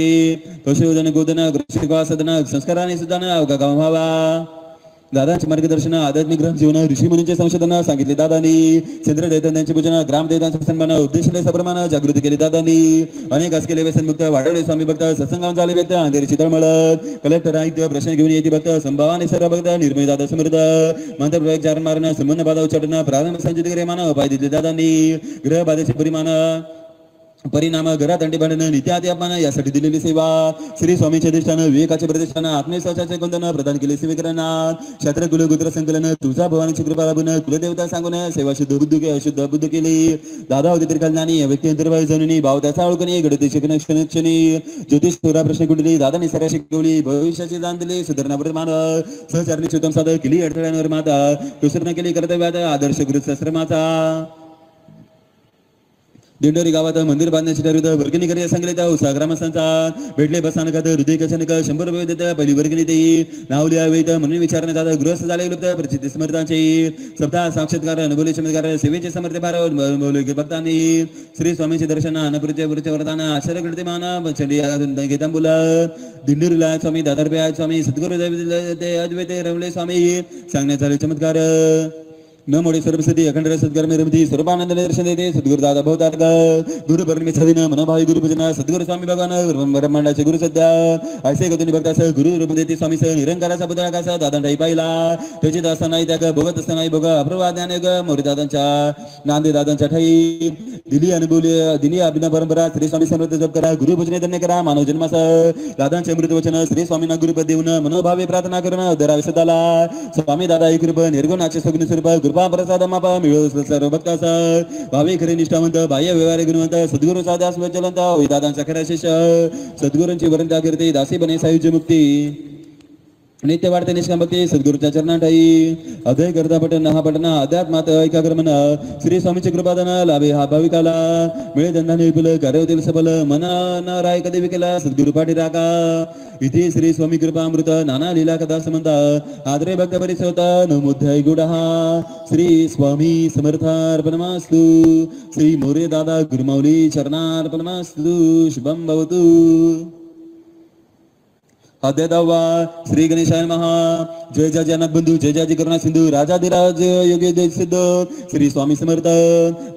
पशुधन गोधन कृषिक सदन संस्काराने सुद्धा अवघा गाव व्हावा दादांचे मार्गदर्शन आध्यात्मिक ग्रह जीवन ऋषी मुनींचे संशोधन सांगितले दादांनी. चंद्र दैत्यांचे पूजन ग्रामदेवतांचा सन्मान उद्देशले सप्रमाण जागृती केली दादांनी. अनेक केले व्यसनमुक्त वाढवले स्वामी भक्त सत्संगावर झाले व्यक्त अंधेरीची तळमळत कलेक्टर आयुक्त प्रश्न घेऊन येते भक्त संभावाने सर्व भक्त निर्मय दादा समृद्ध मंत्र प्रयोग चारण मारण संबंध बाधा उच्चाटन प्रारंभ संचित करे मानव उपाय दिले दादांनी. ग्रह बाधेचे परिणाम घरात अंडी भांडण नित्यात अपमान यासाठी दिलेली सेवा. श्री स्वामीचे अधिष्ठान विवेकाचे प्रतिष्ठान आत्मेश्वासाचे गुंतन प्रदान केले सेवेकरांना. क्षत्र कुलगोत्र संकलन तुझा भवानीची कृपा लाभून कुलदेवता सांगून सेवा शुद्ध बुद्ध अशुद्ध बुद्ध केली. दादा होते तरी ज्ञानी व्यक्ती अंतर्भाव जनुनी भाव त्याचा ओळखणी घडते शिकण क्षणी ज्योतिष थोरा प्रश्न कुठली दादानी सरा शिकवली भविष्याची जाण दिली सुधारणा मान सहचारणी उत्तम साधक केली अडथळ्यांवर माता दुसरं केली कर्तव्यात आदर्श गुरुश्रमाचा. दिंडोरी गावात मंदिर बांधण्याची ठरवित वर्गणी करी सांगितले उत्साह ग्रामस्थांचा. भेटले बसस्थानकात हृदय कशानक 100 रुपये देत पहिली वर्गणी देई नाव लिहावेत म्हणून विचारण्यात आता गृहस्थ झाले लुप्त प्रचिती समर्थांचे सप्ताह साक्षात्कार अनुभवले चमत्कार सेवेचे समर्थ भार भक्तांनी. श्री स्वामीचे दर्शन अनपुरचे पुरचे वरदान आश्चर्य घडते मान चंडी गीतांबुला दिंडोरीला स्वामी दादरपे स्वामी सद्गुरु अद्वैते रवले स्वामी सांगण्यात झाले चमत्कार. न मोडे सर्वसती अखंड सद्गुर रमती स्वरूपानंद दर्शन देते सद्गुरु दादा भवतार गुरु पौर्णिमेचा दिन मनोभावी गुरुपूजन सद्गुरु स्वामी भगवान ब्रह्मांडाचे गुरु सध्या ऐसे गतुनी भक्तास गुरु रूप देते स्वामी सह निरंकाराचा पुतळा दादांडाई पाहिला त्याची असताना त्या भोगत असताना भोग अप्रवाद्याने ग मोरे दादांच्या नांदे दादांच्या ठाई दिली अनुभवली दिनी अभिनव परंपरा श्री स्वामी समर्थ जप करा गुरुपूजने धन्य करा मानव जन्मास दादांचे अमृत वचन श्री स्वामींना गुरुपद देऊन मनोभावे प्रार्थना करून दरावे सदाला स्वामी दादा एक कृप निर्गुणाचे सगुण स्वरूप प्रसाद मापा मिळव सर्व भक्तास भावे खरे निष्ठावंत बाह्य व्यवहार गुणवंत सद्गुरू साध्यास वचलंत दादांचा खरा शिष्य सद्गुरूंची वरंता कीर्ती दासी बने सायुज्य मुक्ती नित्य वाढते निष्काम भक्ती सद्गुरूच्या चरणाठाई अभय करता पटन हा पटना अध्यात्मात ऐकाग्रमन श्री स्वामीचे कृपादान लाभे हा भाविकाला मिळे धंदाने विपुल कार्य होतील सफल मन न राय कधी विकेला सद्गुरू पाठी राखा. इथे श्री स्वामी कृपा अमृत नाना लीला कथा समंता आदरे भक्त परिसवता नमोध्याय गुडहा श्री स्वामी समर्थार्पणमस्तु. श्री मोरे दादा गुरुमाऊली चरणार्पणमस्तु. शुभम भवतु. अध्याय 10 श्री गणेशाय महा जय जय जनक बंधू जय जय करुणा सिंधू राजाधिराज योगी जय सिद्ध श्री स्वामी समर्थ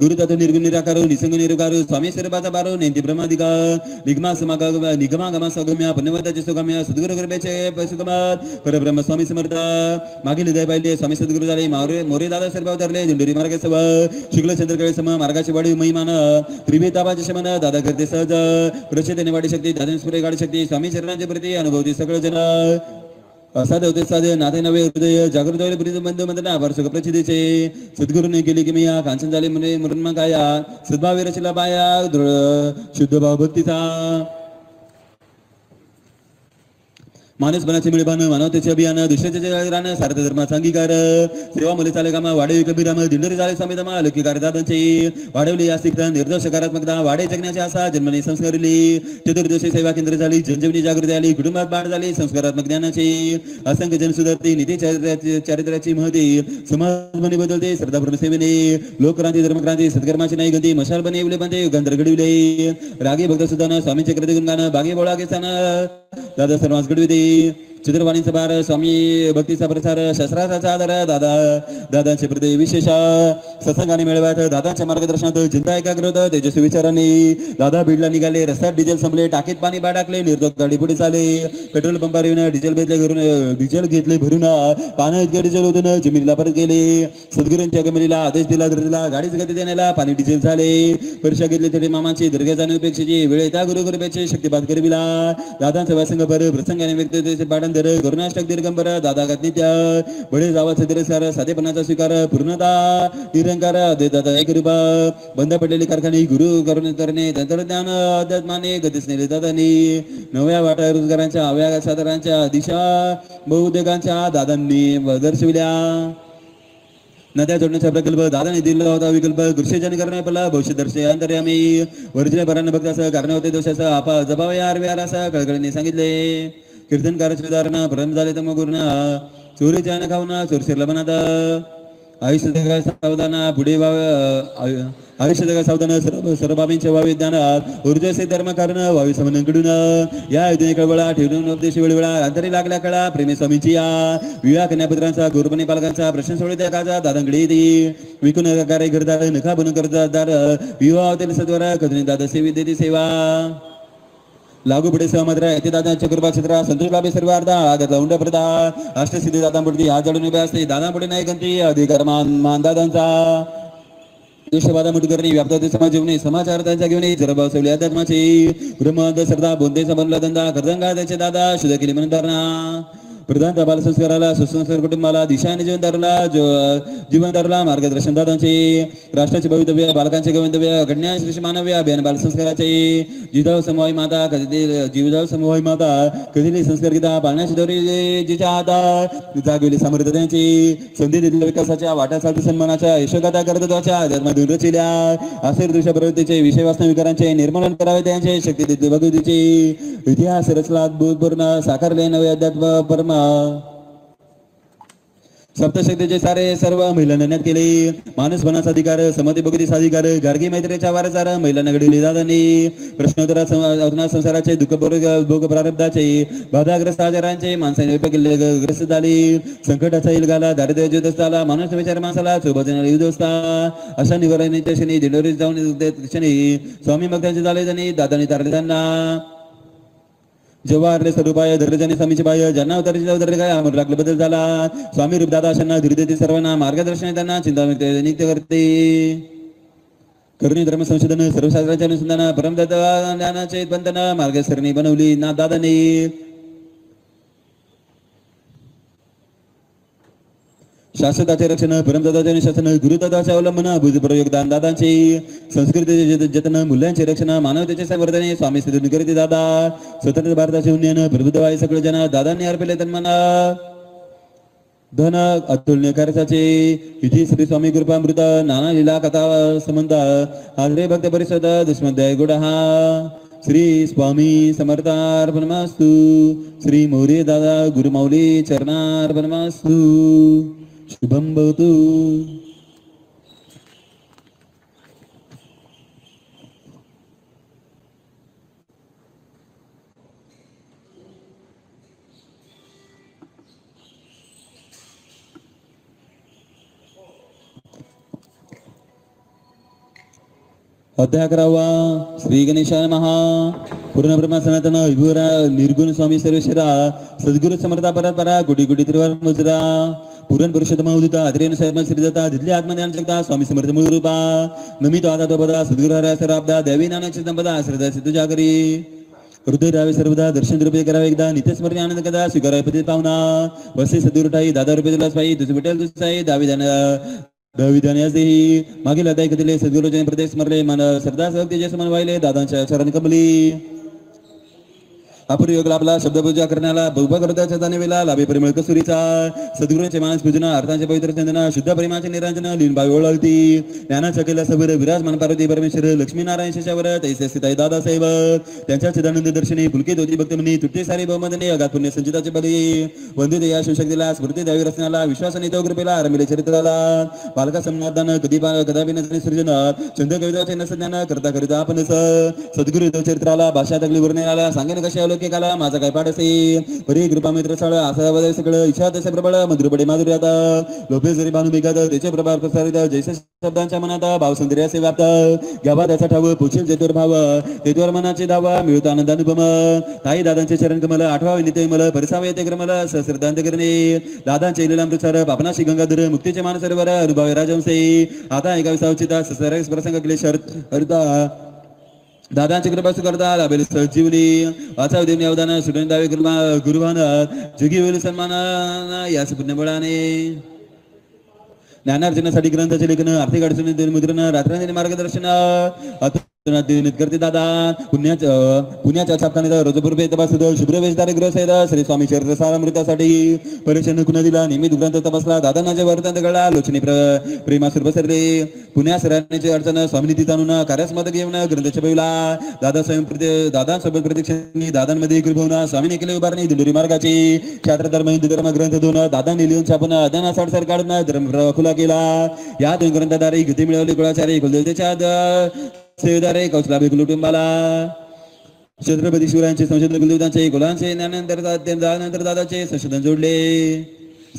गुरु तत्व निर्गुण निराकार निसंग निरकार स्वामी स्वरूपाचा बारो नेंती ब्रह्मादिका निगमा समाग निगमा गमा सगम्या पुण्यवताचे सुगम्या सद्गुरु कृपेचे सुगमात परब्रह्म स्वामी समर्थ मागील हृदय पाहिले स्वामी सद्गुरु झाले मोरे दादा सर्व अवतरले दिंडोरी मार्ग सव शुक्ल चंद्रकळे सम मार्गाची वाढी महिमान त्रिवेतापाचे शमन दादा करते सहज प्रचितेने वाढी शक्ती दादनस्पुरे गाडी शक्ती स्वामी चरणांचे प्रती अनुभवती सगळं जन असाध्य होते साधे नाते नवे हृदय जागृत होईल बंधू म्हणतात वर्षक प्रचितीचे सद्गुरूने केली की मी या कांचन झाले म्हणे मृन्मा काया सद्भावे रचला बाया दृढ शुद्ध भाव भक्तीचा माणूसपणाचे मिळभान मानवतेचे अभियान दुसऱ्याचे रान सार्थ धर्माचा अंगीकार सेवा मुले चाले कामा वाढे कबीराम दिंडोरी झाले समिधमा लकीकार दादांचे वाढवली आस्तिकता निर्दोष सकारात्मकता वाढे जगण्याची आशा जन्मने संस्कारली चतुर्दशी सेवा केंद्र झाली जनजीवनी जागृती आली कुटुंबात वाढ झाली संस्कारात्मक ज्ञानाची असंख्य जनसुधारती नीती चारित्र्याची महती समाजमनी बदलते श्रद्धापूर्ण सेवेने लोकक्रांती धर्मक्रांती सत्कर्माची नाही गती मशाल बने उले बनते युगांतर घडविले रागी भक्त सुधान स्वामीचे कृती गुणगान बागे बोळा घेताना दादा सर्वांस घडविते चित्रवाणीचा भार स्वामी भक्तीचा प्रसार शस्त्राचा आधार दादांचे प्रति विशेष सत्संगाने मिळवत दादांच्या मार्गदर्शनात चिंता एकाग्र होत तेजस्वी विचारांनी दादा बीडला निघाले रस्त्यात डिझेल संपले टाकीत पाणी टाकले निर्दोष गाडी पुढे चाले पेट्रोल पंपावर येऊन डिझेल घेतले भरून पानं इतके डिझेल होतं जमिनीला परत गेले सद्गुरूंच्या गमनीला आदेश दिला धरला गाडीच गती देण्याला पाणी डिझेल झाले परीक्षा घेतली तरी मामाची दर्ग्या जाणीपेक्षेची वेळ त्या गुरुकृपेचे शक्तिपात करविला दादांचा व्यासंग पर प्रसंगाने व्यक्त पाडन करुणाष्टक दिगंबर दादा नित्य बडे जावाचे तिरस्कार साधेपणाचा स्वीकार पूर्णता निरंकार दादा एक रूपा बंद पडलेले कारखाने गुरु करून करणे तंत्रज्ञान अध्यात्माने गतीस नेले दादांनी नव्या वाटा रोजगारांच्या अव्या सादरांच्या दिशा बहुउद्योगांच्या दादांनी दर्शविल्या नद्या जोडण्याचा प्रकल्प दादाने दिला होता विकल्प कृषीजन करण्यापला भविष्य दर्शय अंतर्यामी वर्जने परान्न भक्तासह कारण होते दोषासह आपा जबाव यार व्यारासह कळकळीने सांगितले कीर्तनकाराचे उदाहरण प्रारंभ झाले तर मग गुरुना चोरीच्या न खाऊन चोरशिरला बनात आयुष्य जगा सावधान पुढे आयुष्य जगा सावधान सर्व बाबींच्या व्हावे ज्ञानात ऊर्जसे धर्म कारण व्हावी समनकडून या योजने कळवळा ठेवून उपदेश वेळवेळा अंतरी लागल्या कळा प्रेमी स्वामींची या विवाह कन्यापुत्रांचा गोरपणी पालकांचा प्रश्न सोडे त्याचा दादांकडे येते विकून कार्य घरदार नखा बनून करदार विवाह होतील सद्वारा कधनी दादा सेवी देती सेवा लागू पुढे सहमद्र येथे दादांच्या कृपा क्षेत्र संतोष बाबे सर्व अर्धा आगत उंड प्रदा अष्टसिद्धी दादांपुढे हात जोडून उभे असते दादांपुढे नाही गंती अधिकार मान दादांचा देशवादा मुटकरणी व्याप्त समाज जीवनी समाचार त्यांच्या घेऊन जर बसवली अध्यात्माची ब्रह्मांत श्रद्धा बोधेचा बनला धंदा करदंगा त्याचे दादा शुद्ध केली म्हणून प्रधान बाल संस्काराला सुसंस्कार कुटुंबाला दिशा आणि जीवनदाराला मार्गदर्शन दादांचे राष्ट्राचे भवितव्य बालकांचे गवितव्य कन्या श्री मानव्य अभियान बाल संस्काराचे जिजाऊ समवाई माता कधी जीवजाऊ समवाई माता कधी संस्कार गीता पाळण्याची दोरी जिच्या हातात जागवली समर्थ त्यांची संधी दिलेल्या विकासाच्या वाटा चालती सन्मानाच्या यशोगाथा कर्तृत्वाच्या धर्माधून रचिल्या आशीर दृश्य प्रवृत्तीचे विषय वास्तव विकारांचे निर्मूलन करावे त्यांचे शक्ती दिली भगवतीची इतिहास रचला अद्भुतपूर्ण साकारले नवे अध्यात्म परमा सप्तशक्तीचे सारे सर्व महिलांना नेण्यात केले माणूस बनाचा अधिकार समती भक्तीचा अधिकार गार्गी मैत्रीच्या वारसार महिलांना घडविले दादांनी प्रश्नोत्तरा संसाराचे दुःख भोग प्रारब्धाचे बाधाग्रस्त आजारांचे माणसाने ग्रस्त झाली संकटाचा इलगाला दारिद्र्य युद्ध झाला माणूस विचार माणसाला सोबत युद्ध अशा निवारणाच्या क्षणी दिंडोरी जाऊन क्षणी स्वामी भक्तांचे झाले त्यांनी दादांनी तारले त्यांना जवाहरले स्वरूपाय धरले स्वामीचे बाय ज्यांना अवतारी काय अमर लागले बदल झाला स्वामी रूपदादा अशांना धीर देते सर्वांना मार्गदर्शन त्यांना चिंता नित्य करते करुणी धर्म संशोधन सर्वशास्त्राच्या अनुसंधान परमदत्त ज्ञानाचे बंधन मार्गसरणी बनवली ना दादाने शाश्वताचे रक्षण परमदादाचे अनुशासन गुरुदादाचे अवलंबन भूतपूर्व योगदान दादांचे संस्कृतीचे जतन मूल्यांचे रक्षण मानवतेचे संवर्धन स्वामी सिद्ध करते दादा स्वतंत्र भारताचे उन्नयन प्रबुद्धवाई सगळे जन दादांनी अर्पले तन्मना धन अतुलनीय कार्याचे इथे श्री स्वामी कृपामृत नाना लीला कथा संबंध आजरे भक्त परिषद दुष्मध्याय गुड हा श्री स्वामी समर्थार्पणमस्तु श्री मोरे दादा गुरुमाऊली चरणार्पणमस्तु शुभम भवतु अध्याय 11 श्री गणेशाय महा पूर्ण ब्रह्मा सनातन विभुरा निर्गुण स्वामी सर्वेश्वरा सद्गुरु समर्था परपरा कोटी कोटी त्रिवार मुद्रा पूर्ण पुरुषोत्तम उदिता आदरेन सर्व श्रीदत्ता दिल्ली आत्मज्ञान जगता स्वामी समर्थ मूळ रूपा नमितो आता तो पदा सद्गुरु हरा सराब्दा देवी नानाची संपदा श्रद्धा सिद्ध जागरी हृदय रावे सर्वदा दर्शन रुपये करावे एकदा नित्यस्मरणी आनंद कदा स्वीकाराय पती पाहुणा वसे सद्गुरुठाई दादा रुपये दिलास पाई तुझे विठ्ठल तुझाई दाविदानेही मागील अध्याय कधीले सद्गुरुजन प्रदेश स्मरले मन श्रद्धा भक्तीचे समान वाहिले दादांच्या चरण कमली अपूर्व योग लाभला शब्दपूजा करण्याला बहुभगवताच्या दानवेला लाभे परिमळ कसुरीचा सद्गुरूंचे मानस पूजना अर्थांचे पवित्र चंदना शुद्ध प्रेमाचे निरंजन लीन बाई ओळखती ज्ञानाच्या केला सबीर विराजमान पार्वती परमेश्वर लक्ष्मीनारायण शेषावर तैसे स्थिताई दादासाहेब त्यांच्या चिदानंद दर्शनी पुलकित होती भक्तमनी तुटे सारे बहुमदने अगात पुण्य संचिताचे बली वंदित या शिवशक्तीला स्मृती द्यावी रचनाला विश्वास नितो कृपेला रमिले चरित्राला बालका समनादान कदापि नसणे सृजन चंद कविताचे नसज्ञान करता करिता आपण सद्गुरु चरित्राला भाषा तगली वर्णनाला सांगेन कशा काला माझा काय पाडसे परी कृपा मित्र सळ आसा वदय सगळं इच्छा तसे प्रबळ मधुरपडे माधुर्यात लोभे जरी बाणू बिगात त्याचे प्रभाव प्रसारित जैसे शब्दांच्या मनात भाव सौंदर्य असे व्याप्त घ्यावा त्याचा ठाव पुछील जेतोर भाव तेतोर मनाची धाव मिळतो आनंदानुपम ताई दादांचे चरण कमल आठवावे नित्य मला परिसावे येते क्रमल सहस्रदांत करणे दादांचे लीलामृतसर पापनाशी गंगाधर मुक्तीचे मानसरोवर अनुभवे राजवंशे आता एका विसावचिता ससरस प्रसंग केले शर्त हरता दादांची कृपा स्वीकारता लाभेल सजीवनी वाचाव देवनी अवदान सुटून दावे गुरुभान जुगी होईल सन्मान यास पुण्यबळाने ज्ञानार्जनासाठी ग्रंथाचे लेखन आर्थिक अडचणी मुद्रण रात्रांजली मार्गदर्शन करते दादा पुण्याच्या छापखान्यात रोजपूर तपासत शुभ्रवेशधारी ग्रह श्री स्वामी चरित्र सारामृतासाठी परीक्षेनं कुणा दिला नियमित ग्रंथ तपासला दादांच्या वर्तन घडला लोचनी प्रेमासूर पसरले पुण्या सरांची अडचण स्वामिनिधी जाणून कार्यास्मद घेऊन ग्रंथ छपविला दादांसोबत प्रत्यक्षांनी दादांमध्ये कृपवून स्वामीने केले उभारणी दिंडोरी मार्गाची क्षात्र धर्म हिंदू धर्म ग्रंथ दोन दादांनी लिहून छापून अदाना साडसर काढून धर्म खुला केला. या दोन ग्रंथाद्वारे गती मिळवली कुळाचार्य कुलदेवतेच्या सेवेदारे कौशलाभी कुटुंबाला छत्रपती शिवरायांचे संशोधन कुलदेवतांचे कुलांचे ज्ञानानंतर दादाचे संशोधन जोडले.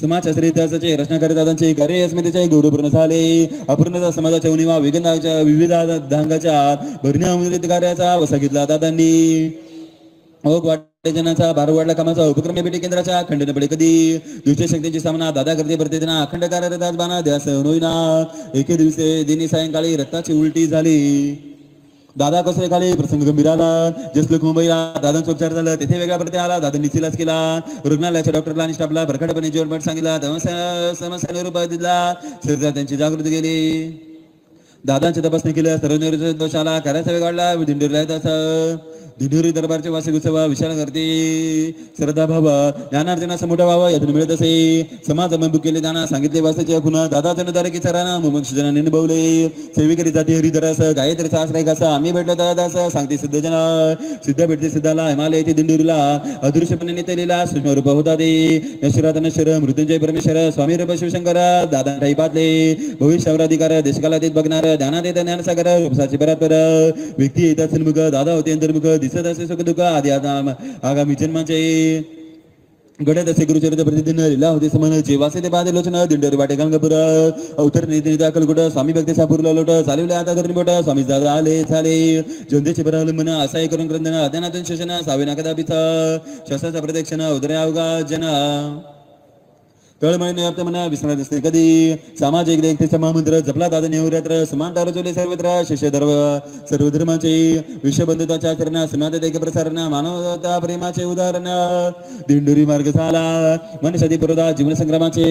समाजशास्त्री इतिहासाचे रचनाकारी दादांचे कार्य अस्मितेचे गौरवपूर्ण झाले. अपूर्णता समाजाच्या उणीवा विविध धांगाच्या भरण्या कार्याचा वसा घेतला दादांनी. ओघ वाटेजनाचा भार वाढला कामाचा उपक्रम भेटी केंद्राच्या खंडन पडे कधी दुसऱ्या शक्तींची सामना दादा करते प्रत्येना अखंड कार्यरत बाणा ध्यास होईना. एके दिवशी दिनी सायंकाळी रक्ताची उलटी झाली. दादा कसले खाली प्रसंग गंभीर आला. जसलोक मुंबईला दादांचा उपचार झाला तेथे वेगळा प्रत्यय आला. दादांनी इलाज केला. रुग्णालयाच्या डॉक्टरला आणि स्टाफला भरखडपणे जेवणपट सांगितला. समस्या रूप दिला. शरीरात त्यांची जागृती गेली. दादांची तपासणी केल्या सर्व दोष आला. कार्याचा वेग वाढला. दिंडोरी दरबारचे वार्षिक उत्सव विशाल करते श्रद्धा भाव ज्ञानार्जनाचा मोठा व्हावा यातून मिळत असे. समाज अभिमुख केले दाना सांगितले वासाचे खुना दादा जनदारकी चराना मुमुक्ष जनांनी निभवले. सेविकरी जाती हरिधरास गायत्रीचा आश्रय कसा आम्ही भेटलो दादास सांगते सिद्ध जना सिद्ध भेटते सिद्धाला हिमालय येथे दिंडोरीला अदृश्यपणे नेतेलेला सूक्ष्म रूप होता ते नश्वरात नश्वर मृत्युंजय परमेश्वर स्वामी रूप शिवशंकर दादा ठाई पातले भविष्यावराधिकार देशकालातीत बघणार ध्यानात येत ज्ञानसागर उपसाचे परात्पर व्यक्ती येतात सन्मुख दादा होते अंतर्मुख दिसत असे सुख दुःख आधी आगामी जन्माचे घडत असे गुरुचरित्र प्रतिदिन लिला होते समनचे वासे ते बाधे लोचन दिंडोरी वाटे गंगापूर अवतर निधी दाखल कुठ स्वामी भक्ती सापूरला लोट चालवले आता धरणी बोट स्वामी दादा आले झाले जनतेचे बरावलंबन असाय करून क्रंदन अध्यानातून शोषण सावेना कदापित शस्त्राचा प्रदक्षिण उदरे अवघा जन तळमळीने व्याप्त म्हणा विसरत असते कधी सामाजिक एकतेचा महामंत्र जपला दादा नेहरात्र समानता रचवले सर्वत्र शिष्य सर्व धर्माचे विश्वबंधुताच्या आचरण समाजात एक प्रसारण मानवता प्रेमाचे उदाहरण दिंडोरी मार्ग झाला मनुष्यादी पुरोधा जीवन संग्रामाचे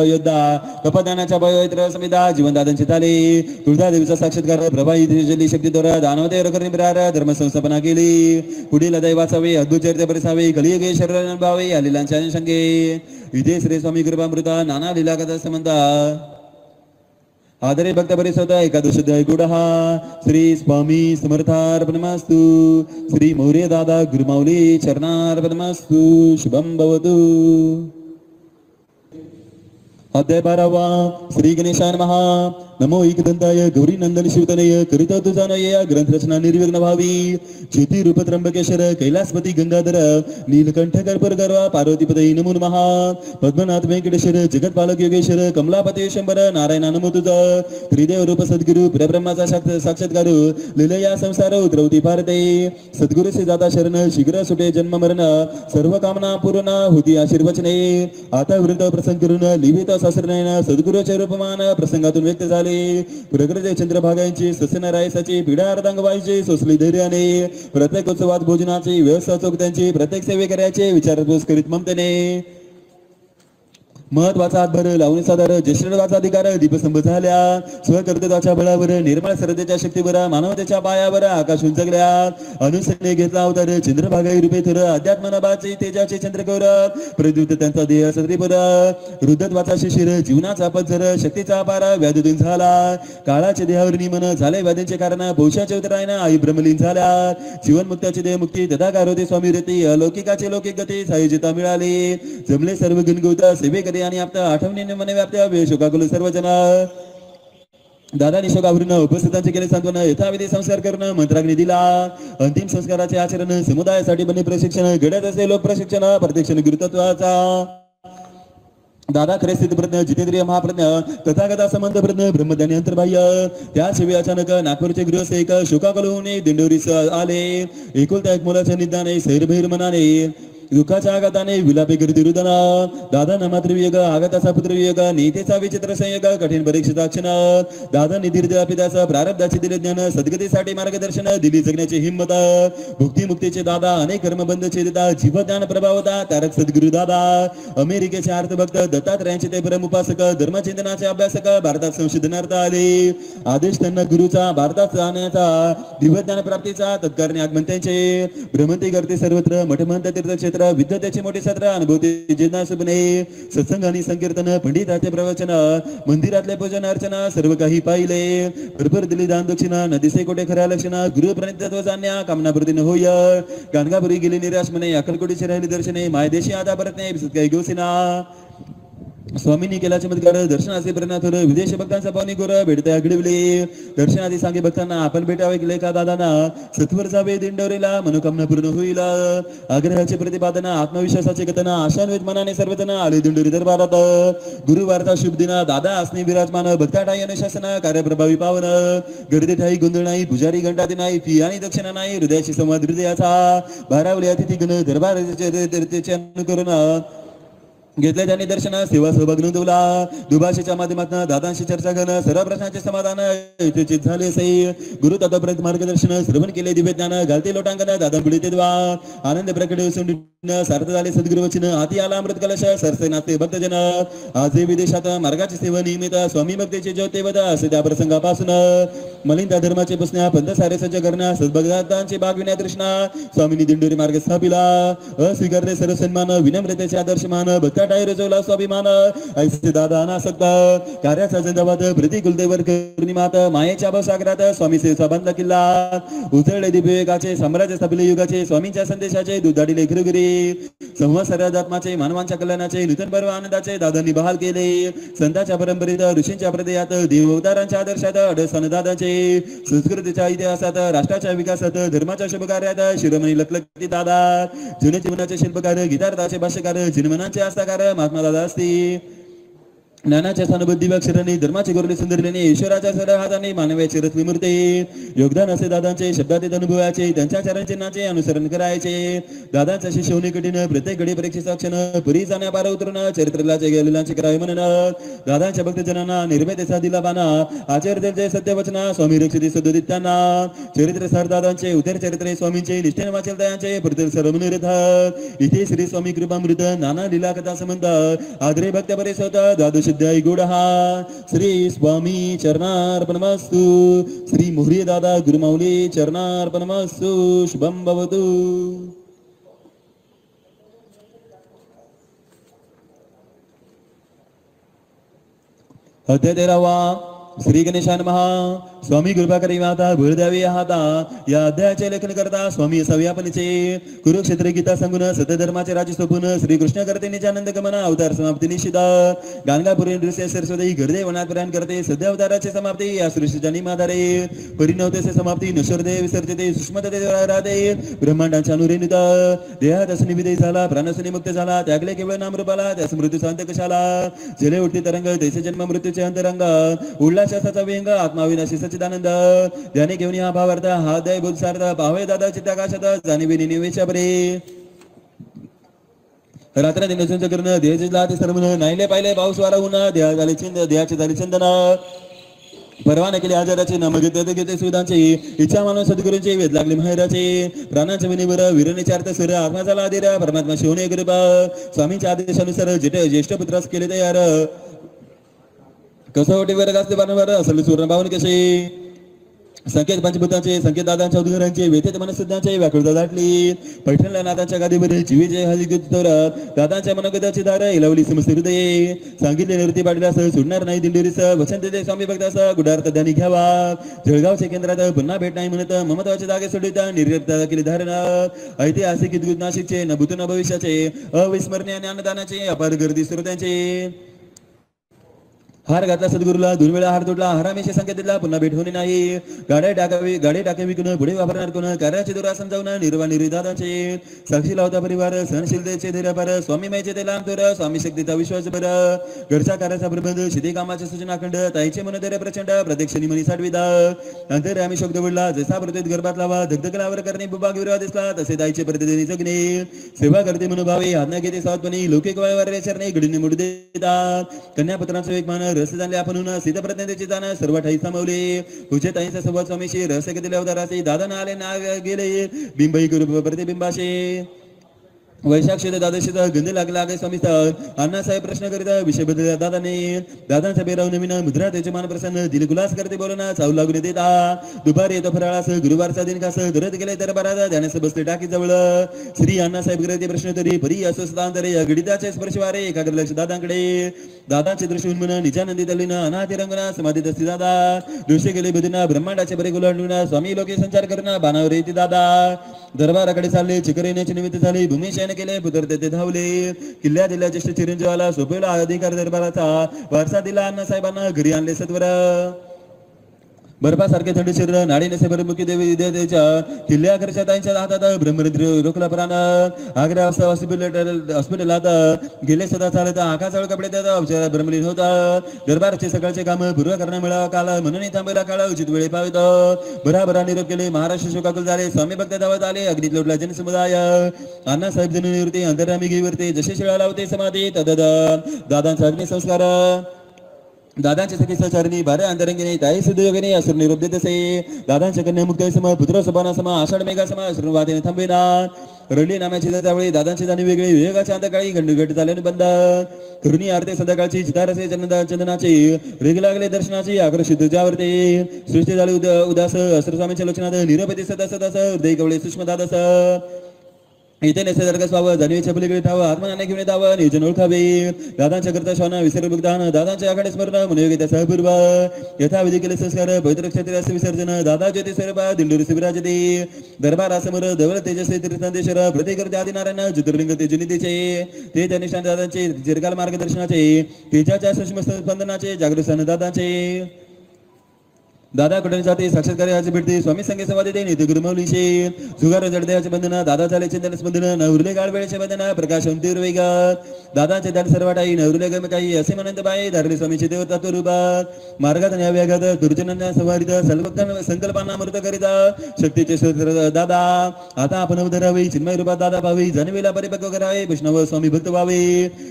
योद्धा कपदानाच्या पवित्र समिधा जीवन दादांचे झाले तुळजा देवीचा साक्षात्कार प्रभावी शक्तीद्वारा दानवते निरार धर्म संस्थापना केली पुढील दैवाचावे वाचावे अद्भुत चरित्र परिसावे कलियुगे शरीर अनुभवावे या लीलांच्या अनुषंगे विजय श्री स्वामी कृपामृता नाना लीला कथा संबंध आदरे भक्त परिसोद एकादश अध्याय गुडहा श्री स्वामी समर्थार्पणमस्तु श्री मौर्य दादा गुरुमाऊली चरणार्पणमस्तु शुभम भवतु. अध्याय 12 श्री गणेशाय नमः. नमो एकदंताय गौरी नंदन शिवतनय करिता तुझा नय ग्रंथ रचना निर्विघ्न भावी ज्योती रूप त्र्यंबकेश्वर कैलासपती गंगाधर नीलकंठ कर्पूरगर्वा पार्वतीपतये नमो नमः. पद्मनाथ वेंकटेश्वर जगतपालक योगेश्वर कमलापती शंभर नारायण नमो तुझ त्रिदेव रूप सद्गुरु परब्रह्माचा साक्षात्कार लीलया संसार उद्रवती भारते सद्गुरु से जाता शरण शीघ्र सुटे जन्म मरण सर्व कामना पूर्ण होती आशीर्वचने आता वृंद प्रसंग करून लिहित शास्त्रज्ञान सद्गुरूचे रूपमान प्रसंगातून व्यक्त झाले. प्रकृती चंद्रभागांची सस्यनारायसाची पिढा अर्धांगवायची सोसली धैर्याने प्रत्येक उत्सवात भोजनाची व्यवस्था चोखत्यांची प्रत्येक सेवेकऱ्याचे विचारपूस करीत ममतेने महत्वाचा हातभार लावणी सादर ज्येष्ठत्वाचा अधिकार दीपस्तंभ झाल्या स्वकर्तृत्वाच्या बळावर निर्मळ श्रद्धेच्या शक्तीवर मानवतेच्या पायावर आकाश उंचगल्या अनुसरणे घेतला अवतार चंद्रभागाई रूपे थर अध्यात्मनाबाचे तेजाचे चंद्रकौर प्रद्युत त्यांचा देह सत्रीपुर रुद्धत्वाचा शिशिर जीवनाचा पत्झर शक्तीचा अपार व्याधीतून झाला काळाचे देहावर निमन झाले व्याधींचे कारण पौषाचे उतरायना आई ब्रह्मलीन झाल्या जीवनमुक्ताची देहमुक्ती तथाकार होते स्वामी रती अलौकिकाचे लौकिक गती सायुजिता मिळाली जमले सर्व गुणगुत सेवेकरी आणि आपल्या आठवणीने मने व्याप्त शोकाकुल सर्वजन दादा निशोकावरून उपस्थितांचे केले सांत्वन यथाविधी संस्कार करून मंत्राग्नी दिला. अंतिम संस्काराचे आचरण समुदायासाठी बने प्रशिक्षण घडत असे लोक प्रशिक्षण प्रत्यक्ष गुरुतत्वाचा दादा खरे स्थितप्रज्ञ जितेंद्रिय महाप्रज्ञ तथागता संबंध प्रज्ञ ब्रह्मज्ञानी अंतर्बाह्य त्याशिवाय अचानक नागपूरचे गृहस्थैक शोकाकुल होऊन दिंडोरीस आले. एकुलता एक मुलाच्या निदाने सैरभैर मनाने दुःखाच्या आघाताने विलापे करती रुदन दादा मात्र वियोग आघाताचा पुत्र वियोग नीतीचा विचित्र संयोग कठीण परीक्षेचा क्षण दादा निधीर्जा पित्याचा प्रारब्धाचे दिले ज्ञान सद्गतीसाठी मार्गदर्शन दिली जगण्याची हिंमत भुक्ती मुक्तीचे दादा अनेक कर्मबंध छेदता जीव ज्ञान प्रभावता तारक सद्गुरु दादा अमेरिकेचे अर्थभक्त दत्तात्रयांचे ते परम उपासक धर्मचिंतनाचे अभ्यासक भारतात संशोधनार्थ आले आदेश त्यांना गुरुचा भारतात जाण्याचा दिव्य ज्ञान प्राप्तीचा तत्कारणे आगमन त्यांचे भ्रमंती करते सर्वत्र मठमंत तीर्थक्षेत्र विद्यार्थ्याचे मोठे सत्र अनुभवते जिज्ञास सुपणे सत्संग आणि संकीर्तन पंडिताचे प्रवचन मंदिरातले पूजन अर्चना सर्व काही पाहिले भरभर दिली दान दक्षिणा नदीसे कोटे खऱ्या लक्षणा गुरु प्रणितत्व जाण्या कामनापूर्ती न होय गाणगापुरी गेली निराश म्हणे अक्कलकोटीचे राहिली दर्शने मायदेशी आता परत नाही काही गोसिना स्वामींनी केला चमत्कार दर्शनाचे प्रेरणाथोर विदेश भक्तांचा पावनी गोर भेटते आगडविले दर्शनादी सांगे भक्तांना आपण भेटावे गेले का दादांना सत्वर जावे दिंडोरीला मनोकामना पूर्ण होईल आग्रहाचे प्रतिपादन आत्मविश्वासाचे कथन आशान्वित मनाने सर्वजण आले दिंडोरी दरबारात गुरुवारचा शुभ दिन दादा असणे विराजमान भक्ता ठाई अनुशासन कार्यप्रभावी पावन गर्दी ठाई गोंधळ नाही पुजारी घंटाती नाही फी आणि दक्षिणा नाही हृदयाशी संवाद हृदयाचा भारावले अतिथी गण दरबाराचे अनुकरण घेतले त्यांनी दर्शन सेवा सहभाग नोंदवला दुभाषेच्या माध्यमातून दादांशी चर्चा करणं सर्व प्रश्नांचे समाधान यथोचित झाले सई गुरु तत्वपर्यंत मार्गदर्शन श्रवण केले दिव्य ज्ञान घालते लोटांगण दादा पुढे ते द्वा आनंद प्रकट सार्थ झाले सद्गुरु वचन हाती आला अमृत कलश सरसे नाचते भक्तजन आजही विदेशात मार्गाची सेवा नियमित स्वामी भक्तीचे ज्योतिवत असे त्या प्रसंगापासून मलिंदा धर्माचे पुसण्या पंथ सारे सज्ज करण्या सद्भक्तांची बागविण्या तृष्णा स्वामींनी दिंडोरी मार्ग स्थापिला अस्वीकारले सर्व सन्मान विनम्रतेचे आदर्शमान भक्ता टाय रजवला स्वाभिमान ऐसे दादा अनासक्त कार्याचा जिंदाबाद प्रतिकुलतेवर करुणीमात मायेच्या भवसागरात स्वामी सेवेचा बंद किल्ला उजळले दिव्ययुगाचे साम्राज्य स्थापिले युगाचे स्वामींच्या संदेशाचे दुधाडिले घरोघरी संवत्सरात्माचे मानवांच्या कल्याणाचे नूतन पर्व आनंदाचे दादांनी बहाल केले संतांच्या परंपरेत ऋषींच्या प्रदेयात देवअवतारांच्या आदर्शात अडस्थान दादाचे संस्कृतीच्या इतिहासात राष्ट्राच्या विकासात धर्माच्या शुभ कार्यात शिरोमणी लखलखती दादा जुने जीवनाचे शिल्पकार गीतार्थाचे भाष्यकार जिनमनाचे आस्थाकार महात्मा दादा असती ज्ञानाच्या स्थानबद्धी अक्षराने धर्माचे गौरव सुंदरलेने ईश्वराच्या सरळ हाताने मानवाचे रत्न मूर्ती योगदान असे दादांचे शब्दातीत अनुभवाचे त्यांच्या चरणचिन्हाचे अनुसरण करायचे दादांचा शिष्य कठीण प्रत्येक घडी परीक्षेचा क्षण पुरी जाण्या पार उतरून चरित्रलाचे गेलेल्यांचे करावे म्हणून दादांच्या भक्तजनांना निर्भयतेचा दिला बाणा आचार्याचे सत्यवचना स्वामी रक्षिते सद्दित्यांना चरित्र सार दादांचे उदर चरित्रे स्वामींचे निष्ठेने वाचल दयांचे प्रत्येक सर्व मनोरथ इथे श्री स्वामी कृपामृत नाना लीला कथा संबंध आदरे भक्त बरेच होता द्वादश अध्याय गुढहा श्री स्वामी चरणार्पणमस्तु श्री मोहरी दादा गुरुमाऊली चरणार्पणमस्तु शुभम भवतु अध्याय 13 श्री गणेशान महा स्वामी कृपा करी माता भूल द्यावी हाता या अध्यायाचे लेखन करता स्वामी सव्यापनीचे कुरुक्षेत्र गीता सांगून सत्यधर्माचे राजी सोपून श्रीकृष्ण करते निजानंद गमन अवतार समाप्ती निश्चित गाणगापुरी नृत्य सरस्वती गर्दे वनात प्रयाण करते सध्या अवताराची समाप्ती या सृष्टीच्या निमाधारे परिणवतेचे समाप्ती नश्वरते विसर्जते सूक्ष्मते राहते ब्रह्मांडांच्या अनुरेणित देहात असनी विदय झाला प्राणसनी मुक्त झाला त्यागले केवळ नामरूपाला त्यास मृत्यूचा अंत कशाला जले उठते तरंग तैसे जन्म मृत्यूचे अंतरंग उल्हासाचा व्यंग आत्माविनाशी सच्चिदानंद ध्याने घेऊन हा भावार्थ हा दय बुद्धार्थ पावे दादा चित्ताकाशात जाणीविनी निवेशा बरे रात्र दिन संच करून देहला ते सर्व नाहीले पाहिले पाऊस वारा उन्हा देहा झाले चिंद देहाचे झाले चंदन परवाने केले आजाराचे नाम घेते घेते सुविधांचे इच्छा मानव सद्गुरूंचे वेद लागले माहेराचे प्राणांच्या विनीवर वीरनेचे अर्थ सुर आत्मा झाला आदिरा परमात्मा शिवणे कृपा स्वामींच्या आदेशानुसार ज्येष्ठ पुत्रास केले तयार कसोटी वर्ग असते बारंबार असल सुवर्ण भावन कसे संकेत पंचभूतांचे संकेत दादांच्या उद्गारांचे वेथेत मनसुद्धांचे व्याकुळता दाटली पैठणला नाथांच्या गादीवर जीवीचे हरिगुतर दादांच्या मनोगताची धार इलावली समस्त हृदये सांगितले निवृत्ती पाडल्यास सुटणार नाही दिंडोरीस वचन देते स्वामी भक्तास गुढार्थ ध्यानी घ्यावा जळगावच्या केंद्रात पुन्हा भेट नाही म्हणत महत्वाचे जागे सोडित निर्यता केली धारण ऐतिहासिक इद्भुत नाशिकचे न भूत न भविष्याचे अविस्मरणीय ज्ञानदानाचे अपार गर्दी श्रोत्यांचे हार घातला सद्गुरूला, 2 वेळा हार तोडला, हारामेशी संकेत दिला, पुन्हा भेट होणे नाही. गाड्या टाकावी कोण, पुढे वापरणार कोण, कार्याचे दूर समजावून निर्वाणी दादाचे साक्षी लावता परिवार, सहनशीलतेचे धैर्य पर, स्वामी माईचे ते लांब तोर, स्वामी शक्तीचा विश्वास बर, घरच्या कार्याचा प्रबंध, शेती कामाच्या सूचना खंड, ताईचे मन धैर्य प्रचंड, प्रत्यक्षणी मनी साठविदा, अंतर आम्ही शब्द बोलला, जसा प्रत्येक गर्भात लावा, धगधगलावर करणे बुबाग विरोध दिसला, तसे ताईचे प्रतिदिनी जगणे, सेवा करते मनोभावे, हात न घेते सावधपणे, लौकिक वळवार चरणे घडीने मुड देतात, कन्यापत्रांचा एक मान रस जाणले आपण सीताप्रज्ञाची जाण सर्व ठाई सामावले, पूजे ताईचा संवाद स्वामीशी रहस्य केलेले अवताराचे, दादा ना आले ना गेले, बिंबई करू प्रतिबिंबाशे, वैशाख शेत दादाशीचा गंध लागला आहे स्वामी अण्णासाहेब प्रश्न करीता विषय बदलला दादाने, दादांचा बेराव नवीन मुद्रा त्याचे मान प्रसन्न दिल गुलास करते बोलना चावू लागू देता, दुपारी येतो फराळास, गुरुवारचा दिन खास धरत गेले तर बरादा ध्यानास बसते टाकी जवळ, श्री अण्णासाहेब करते प्रश्न तरी परी अस्वस्थांतरे गणिताचे स्पर्शवारे एकाग्र लक्ष दादांकडे, दादांचे दृष्टी उन्मन निजानंदी तल्लीन अनाथी रंगना समाधीत असते दादा, दृश्य गेले बदिना ब्रह्मांडाचे बरे गुलांडून स्वामी लोके संचार करणं बाणावर येते दादा, दरबाराकडे चालले चिकर येण्याचे निमित्त झाले, भूमिशयन केले पुत्र तेथे धावले, किल्ल्या दिल्या ज्येष्ठ चिरंजीवाला सोपवला अधिकार दरबाराचा, वारसा दिला अण्णासाहेबांना घरी आणले सत्वर, बर्फासारखे थंड शरीर नाडी नसे बरमुखी देवी विद्यार्थ्याच्या किल्ल्या घरच्या ताईंच्या हातात ब्रह्मरंध्र रोखला प्राण, आग्रा हॉस्पिटलात गेले सदा चालत आकाशाळ कपडे त्याचा अवचार ब्रह्मलीन होता, दरबारचे सकाळचे काम पूर्व करण्या मिळावा काल म्हणून थांबेला काळ उचित वेळे पावित, बराबरा निरोप केले, महाराष्ट्र शोकाकुल झाले, स्वामी भक्त धावत आले, अगदीत लोटला जनसमुदाय, अण्णासाहेब जन निवृत्ती अंतरामी घेवरते, जसे शिळा लावते समाधी तद दादांचा अग्निसंस्कार, दादांचे सखी सहचारिणी भारे अंतरंगिनी ताई सुदयोगिनी असुर निरोप देत असे, दादांच्या कन्या मुक्त सम पुत्र सभाना सम आषाढ मेघा सम श्रृंवातीने थांबेना, रडली नाम्याची त्यावेळी दादांची जाणी वेगळी विवेकाच्या अंतकाळी गंडगट झाल्याने बंद, करुणी आरते संध्याकाळची चितारसे चंदनाची रेग लागले दर्शनाची आकर्षित तुझ्यावरते, सृष्टी झाली उदास अस्त्रस्वामीच्या लोचनात निरपती सदा सदास हृदय कवळे सूक्ष्म दादास, इथे नेसेसारखं स्वावं जाणीवेच्या पलीकडे ठावं आत्मनाने घेऊन येतावं नियोजन ओळखावे, दादांच्या करता श्वान विसर बुगदान दादांच्या आखाडे स्मरण मनोयोगी त्याचा पूर्व यथाविधी केले संस्कार पवित्र क्षेत्रीय विसर्जन दादा ज्योती स्वरूप दिंडोरी शिबिराजते, दरबारासमोर धवल तेजस्वी तीर्थांदेश्वर प्रतिकृती आदिनारायण ज्योतिर्लिंग तेजनितीचे ते त्या निष्ठान दादांचे चिरकाल मार्गदर्शनाचे तेजाच्या सूक्ष्म स्पंदनाचे जागृत दादांचे, दादा कडे जाते साक्षात्कार्याचे भेटते स्वामी संगे संवाद देते नित्य गुरुमौलीशे जुगार जडदेहाचे बंधन दादा झाले चिंतन स्पंदन नवरुले गाळ वेळेचे बंधन प्रकाश अंतिर वेगात दादाचे दान सर्वाटाई नवरुले गम काही असे म्हणत बाई धारले स्वामीचे देवता रूपात मार्गात न्याय वेगात दुर्जनांना संवारित सर्वभक्तांना संकल्पांना अमृत करिता शक्तीचे स्रोत दादा आता आपण उधरावे चिन्मय रूपात दादा पावे जनवेला परिपक्व करावे वैष्णव स्वामी भक्त व्हावे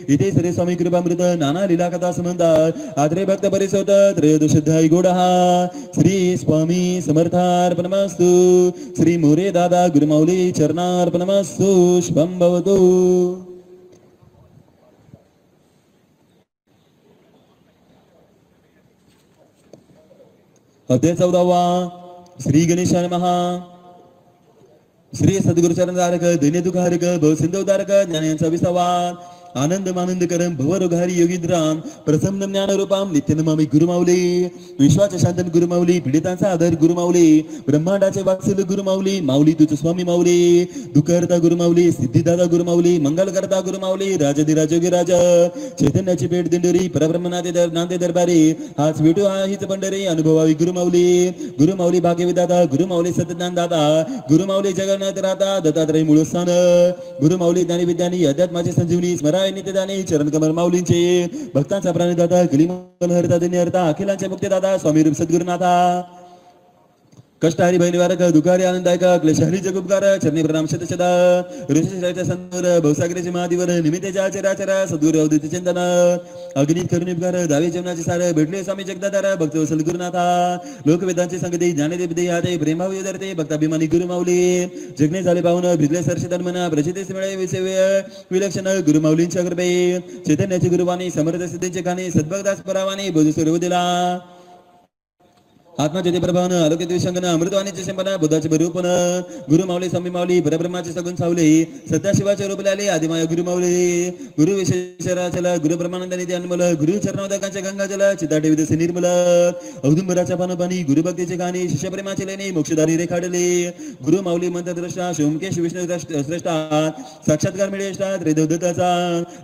इथे श्री स्वामी कृपामृत नाना लीला कथा समंतात आद्रे भक्त परिसोत त्रयोदशध्यायी गोडहा श्री स्वामी समर्थार्पणमस्तु श्री मोरे दादा गुरुमौली चरणार्पणमस्तु शुभं भवतु। अध्याय 14 श्री गणेशाय महा श्री सद्गुरुचरण धारक दैन्य दुखारक भव सिंधुधारक ज्ञानांचा विसावा आनंद मानंद करम भवरोघारी योगींद्राम प्रसन्न ज्ञान रूपाम नित्यनमामी गुरुमाऊली विश्वाचे शांतन गुरुमाऊली पीडितांचा आदर गुरुमाऊली ब्रह्मांडाचे वात्सल्य गुरुमाऊली माऊली तुझ स्वामी माऊली दुःखहर्ता गुरुमाऊली सिद्धिदाता गुरुमाऊली मंगलकर्ता गुरुमाऊली राजाधिराज योगीराज चैतन्याची पेठ दिंडोरी परब्रह्मनाथे नांदे दरबारी हाच विटू हीच पंढरी अनुभवावी गुरुमाऊली भाग्यविदाता गुरुमाऊली सत्यज्ञान दाता गुरुमाऊली जगन्नाथ राहता दत्तात्रय मूळस्थान गुरुमाऊली ज्ञानविद्यानी अध्यात्माची संजीवनी स्मरा नित्यदानी चरण कमल माऊलींचे भक्तांचा प्राणदाता कलिमल हरता दिन्यहरता अखिलांचे मुक्तिदाता स्वामी रूप सद्गुरुनाथा कष्टहारी भयनिवारक दुःखारी आनंददायक क्लेशहारी जगुपकार चरणी प्रणाम शतशदा ऋषीच्या संतर भवसागराचे महादिवर निमित्तेच्या आचराचरा सद्गुरु अवधूत चिंतन अग्नित करुणीपकार दावे जीवनाचे सार भेटले स्वामी जगदाधार भक्त वसल गुरुनाथा लोकवेदांचे संगती ज्ञानदेवते हाते प्रेमावी उदरते भक्ताभिमानी गुरुमाऊली जगणे झाले पाहून भिजले सरशितन मना प्रचितेस मिळे विसेव्य विलक्षण गुरुमाऊलींच्या कृपे चैतन्याची गुरुवाणी समर्थ सिद्धींचे खाणे सद्भक्तास परावाणी बोधू सर्व दिला आत्मा ज्योती प्रभावन आरोग्य दिवशंकन अमृतवाणीचे संपन्न बुद्धाचे भरूपण गुरु माऊली स्वामी माऊली परब्रह्माचे सगुण सावले सदाशिवाचे रूपले आले आदिमाय गुरु माऊली गुरु विशेषराचल गुरु ब्रह्मानंद निधी अनमोल गुरु चरणोदकांचे गंगाजल चिताटे विदसे निर्मल औदुंबराच्या पानपानी गुरु भक्तीचे गाणी शिष्य प्रेमाचे लेणे मोक्षदारी रेखाडले गुरु माऊली मंत्रद्रष्टा सोमकेश विष्णू श्रेष्ठा साक्षात्कार मिळेष्टात रे देवदत्ताचा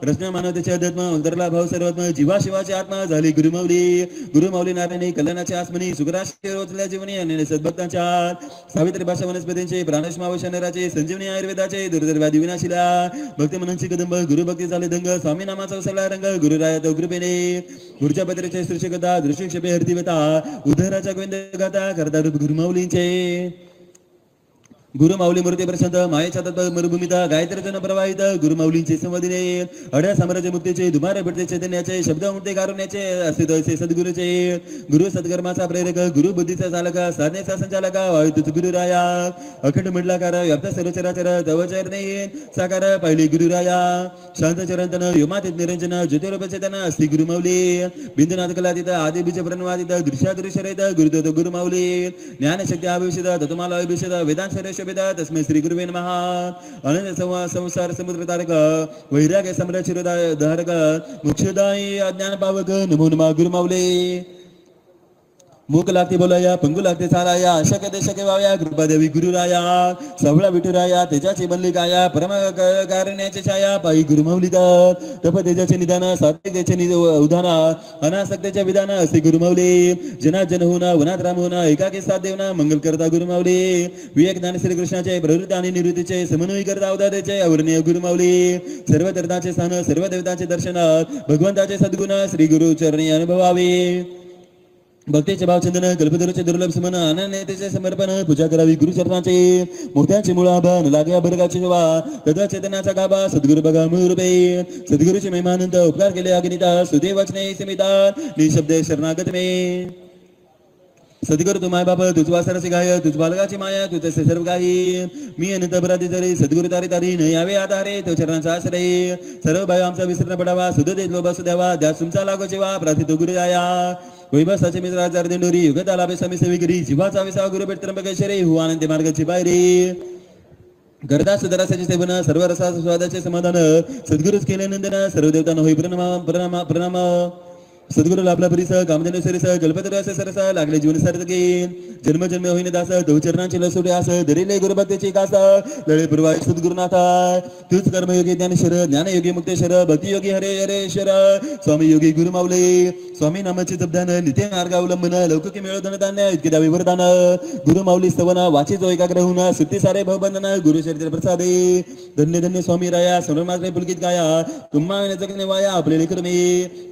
रचना मानवतेचे अध्यात्म अंतरला भाव सर्वात्म जीवा शिवाचे आत्मा झाली गुरु माऊली नारायणी कल्याणाचे आसमनी सुखराशी रोजल्या जीवनी आणि सद्भक्तांच्या सावित्री भाषा वनस्पतींचे प्राणश्माव शनराचे संजीवनी आयुर्वेदाचे दुर्दर्व्याधी विनाशिला भक्ती मननची कदंब गुरुभक्ती झाले दंग स्वामी नामाचा उसळला रंग गुरुराया कृपेने गुरुच्या पत्रेचे सृष्टिकथा दृष्टिक्षेपे हरतीवता उद्धराच्या गोविंद गाथा करता रूप गुरुमाऊलींचे गुरु माऊली मूर्ती प्रशांत मायेच्या तत्व मरुभूमिता गायत्री जन प्रवाहित गुरु माऊलींचे संवादिने अड्या साम्राज्य मुक्तीचे दुमारे भेटते चैतन्याचे शब्द मुक्ती कारुण्याचे अस्तित्वचे सद्गुरूचे गुरु सद्कर्माचा प्रेरक गुरु बुद्धीचा चालक साधनेचा संचालक वायुतुच गुरुराया अखंड मंडलाकार व्याप्त सर्वचराचर तवचरणे साकार पहिली गुरुराया शांत चिरंतन योमातीत निरंजन ज्योतिरूप चेतन अस्ति गुरु माऊली बिंदुनाथ कलातीत आदि बीज प्रणवातीत दृश्यादृश्यरहित गुरुदत्त गुरु माऊली ज्ञानशक्ती अभिषेद तत्माला अभिषेद वेदांत तस्मै श्री गुरुवे नमः अनंत संसार समुद्र तारक वैराग्य सम्राट शिरोधारक मोक्षदायी अज्ञान पावक नमो नमः गुरु माऊली मूक लागते बोलाया पंगू लागते चालाया अशक्य देशक्य वाया कृपादेवी गुरुराया सवळा विठुराया तेजाची बनली काया परम कारण्याची छाया पायी गुरुमाऊली तप तेजाचे निदान सात्विकतेचे उदान अनासक्तेच्या विधान असे गुरुमाऊली जनात जन होना वनात राम होना एकाकी साथ देवना मंगल करता गुरुमाऊली विवेक ज्ञान श्री कृष्णाचे प्रवृत्ती आणि निवृत्तीचे समन्वय करता अवताराचे अवर्णीय गुरुमाऊली सर्व तीर्थांचे स्थान सर्व देवतांचे दर्शन भगवंताचे सद्गुण श्री गुरु चरणी अनुभवावे भक्तीचे भावचंदन कल्पतरूचे दुर्लभ समन अनन्यतेचे समर्पण पूजा करावी गुरुचरणाचे मूर्त्यांचे मुळाभन लाग्या बर्गाची शोभा तदा चैतन्याचा गाभा सद्गुरु बघा मूळ रूपे सद्गुरूचे महिमानंद उपकार केले अगणिता सुदे वचने समिता निशब्द शरणागत मे सद्गुरु तू माय बाप तुझ वासराची गाय तुझ बालगाची माया तू तसे सर्व काही मी अनंत अपराधी जरी सद्गुरु तारी तारी न यावे आधारे तो चरणाचा आश्रय सर्व भाई आमचा विसरण पडावा सुध देत लोभा सुद्यावा द्या तुमचा लागो जेवा प्रार्थित गुरु आया वैभवाचे मित्र आजार दिंडोरी युगताला बेसामी सेविकरी जीवाचा विसावा गुरु भेट त्र्यंबकेश्वरी हु आनंदी मार्गाची पायरी गर्दा सुदरासाचे सेवन सर्व रसा स्वादाचे समाधान सद्गुरुच केले नंदन सर्व देवतांना होई प्रणाम सद्गुरु लाभला परिस कामधेनु सरिस कल्पतरू असे सरस लागले जीवन सार्थकी जन्म जन्म होईन दास चरणांचे लसुटे आस धरिले गुरुभक्तीची कास लळे पूर्वाय सद्गुरुनाथा तूच कर्मयोगी ज्ञानेश्वर ज्ञानयोगी मुक्तेश्वर भक्तियोगी हरे हरेश्वर स्वामी योगी गुरु माऊली स्वामी नामाचे जपदान नित्य मार्ग अवलंबन लौकिक मिळवधन धान्य इतके दावी वरदान गुरु माऊली स्तवन वाची जो एकाग्र होऊन सुट्टी सारे भवबंधन गुरु चरित्र प्रसादे धन्य धन्य स्वामी राया सर्वमात्रे पुलकित गाया तुम्हा जगणे वाया आपले लेकर मी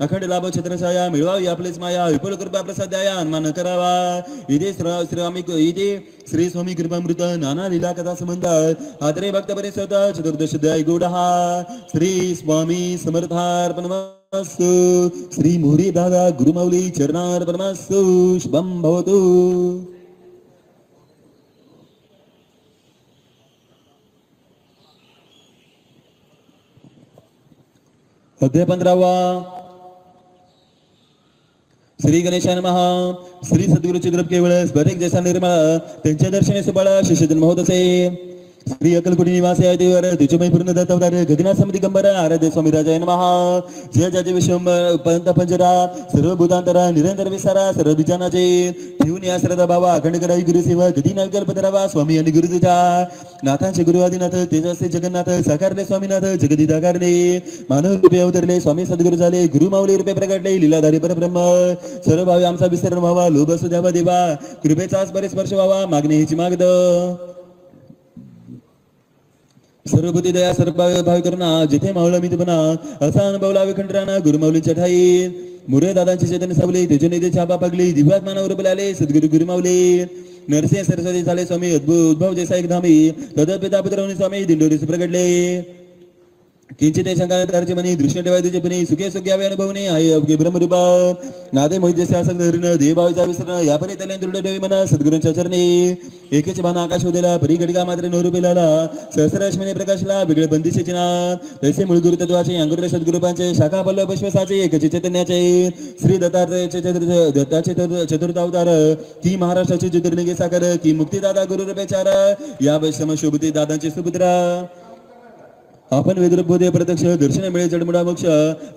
अखंड लाभ छत्र मिळवावी आपलेच माया विपुल कृपा प्रसाद द्या अन्मान करावा इथे इथे श्री स्वामी कृपामृत नाना लीला कथा संबंध आदरे भक्त परिसत चतुर्दश दय गोडहा श्री स्वामी समर्थार्पणमस्तु श्री मोरी दादा गुरुमाऊली चरणार्पणमस्तु शुभम भवतु अध्याय 15वा श्री गणेशाय नमः श्री सद्गुरु चिद्रप केवळ स्फटिक जैसा निर्मळ त्यांच्या दर्शने सुबळ शिष्य जन्म होत असे श्री अकलकुटी निवासी आहे देवर तुझमय पूर्ण दत्तावतार गगना समिती गंबर आराध्य स्वामी राजाय नमः जय जय विश्वम पंत पंजरा सर्व भूतांतरा निरंतर विसारा सर्व बीजानाचे ठेवून या श्रद्धा भावा अखंड करावी गुरुसेवा गती न कल्पतरावा स्वामी आणि गुरु तुझा नाथांचे गुरु आदिनाथ तेजस्वी जगन्नाथ साकारले स्वामीनाथ जगदिदाकारले मानव रूपे अवतरले स्वामी सद्गुरु झाले गुरु माऊली रूपे प्रगटले लीलाधारी परब्रह्म सर्व भावी आमचा विसरण व्हावा लोभ असू द्यावा देवा कृपेचा स्पर्श व्हावा मागणी हिची मागद सर्व बुद्धी दया सर्व भावी करुणा जिथे माऊला मी बना असा अनुभवला विखंडराना गुरुमाऊलींच्या ठाई मुरे दादांची चेतन सावली त्याच्या निधी छापा पगली दिव्यात मानव रूपले आले सद्गुरु गुरुमाऊली नरसिंह सरस्वती झाले स्वामी उद्भव जैसा एक धामी तद पिता पुत्रवणी स्वामी दिंडोरी प्रगटले किंचित शंकाचे म्हणे दृष्ण ठेवाय तुझे पणे सुखे सुख्यावे अनुभवणे आहे अवघे ब्रह्मरूपा नादे मोहित शासन धरण देवाचा विसरण यापरी त्याला दृढ ठेवी म्हणा सद्गुरूंच्या चरणी एकेच भान आकाश उदेला परी घडिका मात्र नवरूपेला सहस्रश्मीने प्रकाशला वेगळे बंदिशेचे नाम तैसे मूळ गुरु तत्वाचे अंगुर सद्गुरूपांचे शाखा पल्लव पुष्पसाचे एकचे चैतन्याचे श्री दत्ताचे चतुर्थ अवतार की महाराष्ट्राचे ज्योतिर्लिंगे सागर की मुक्तिदाता गुरुरूपेचार या वैष्णव शोभती दादांचे सुपुत्रा आपण वेदरूपबोधे प्रत्यक्ष दर्शन मिळे जडमुडा मोक्ष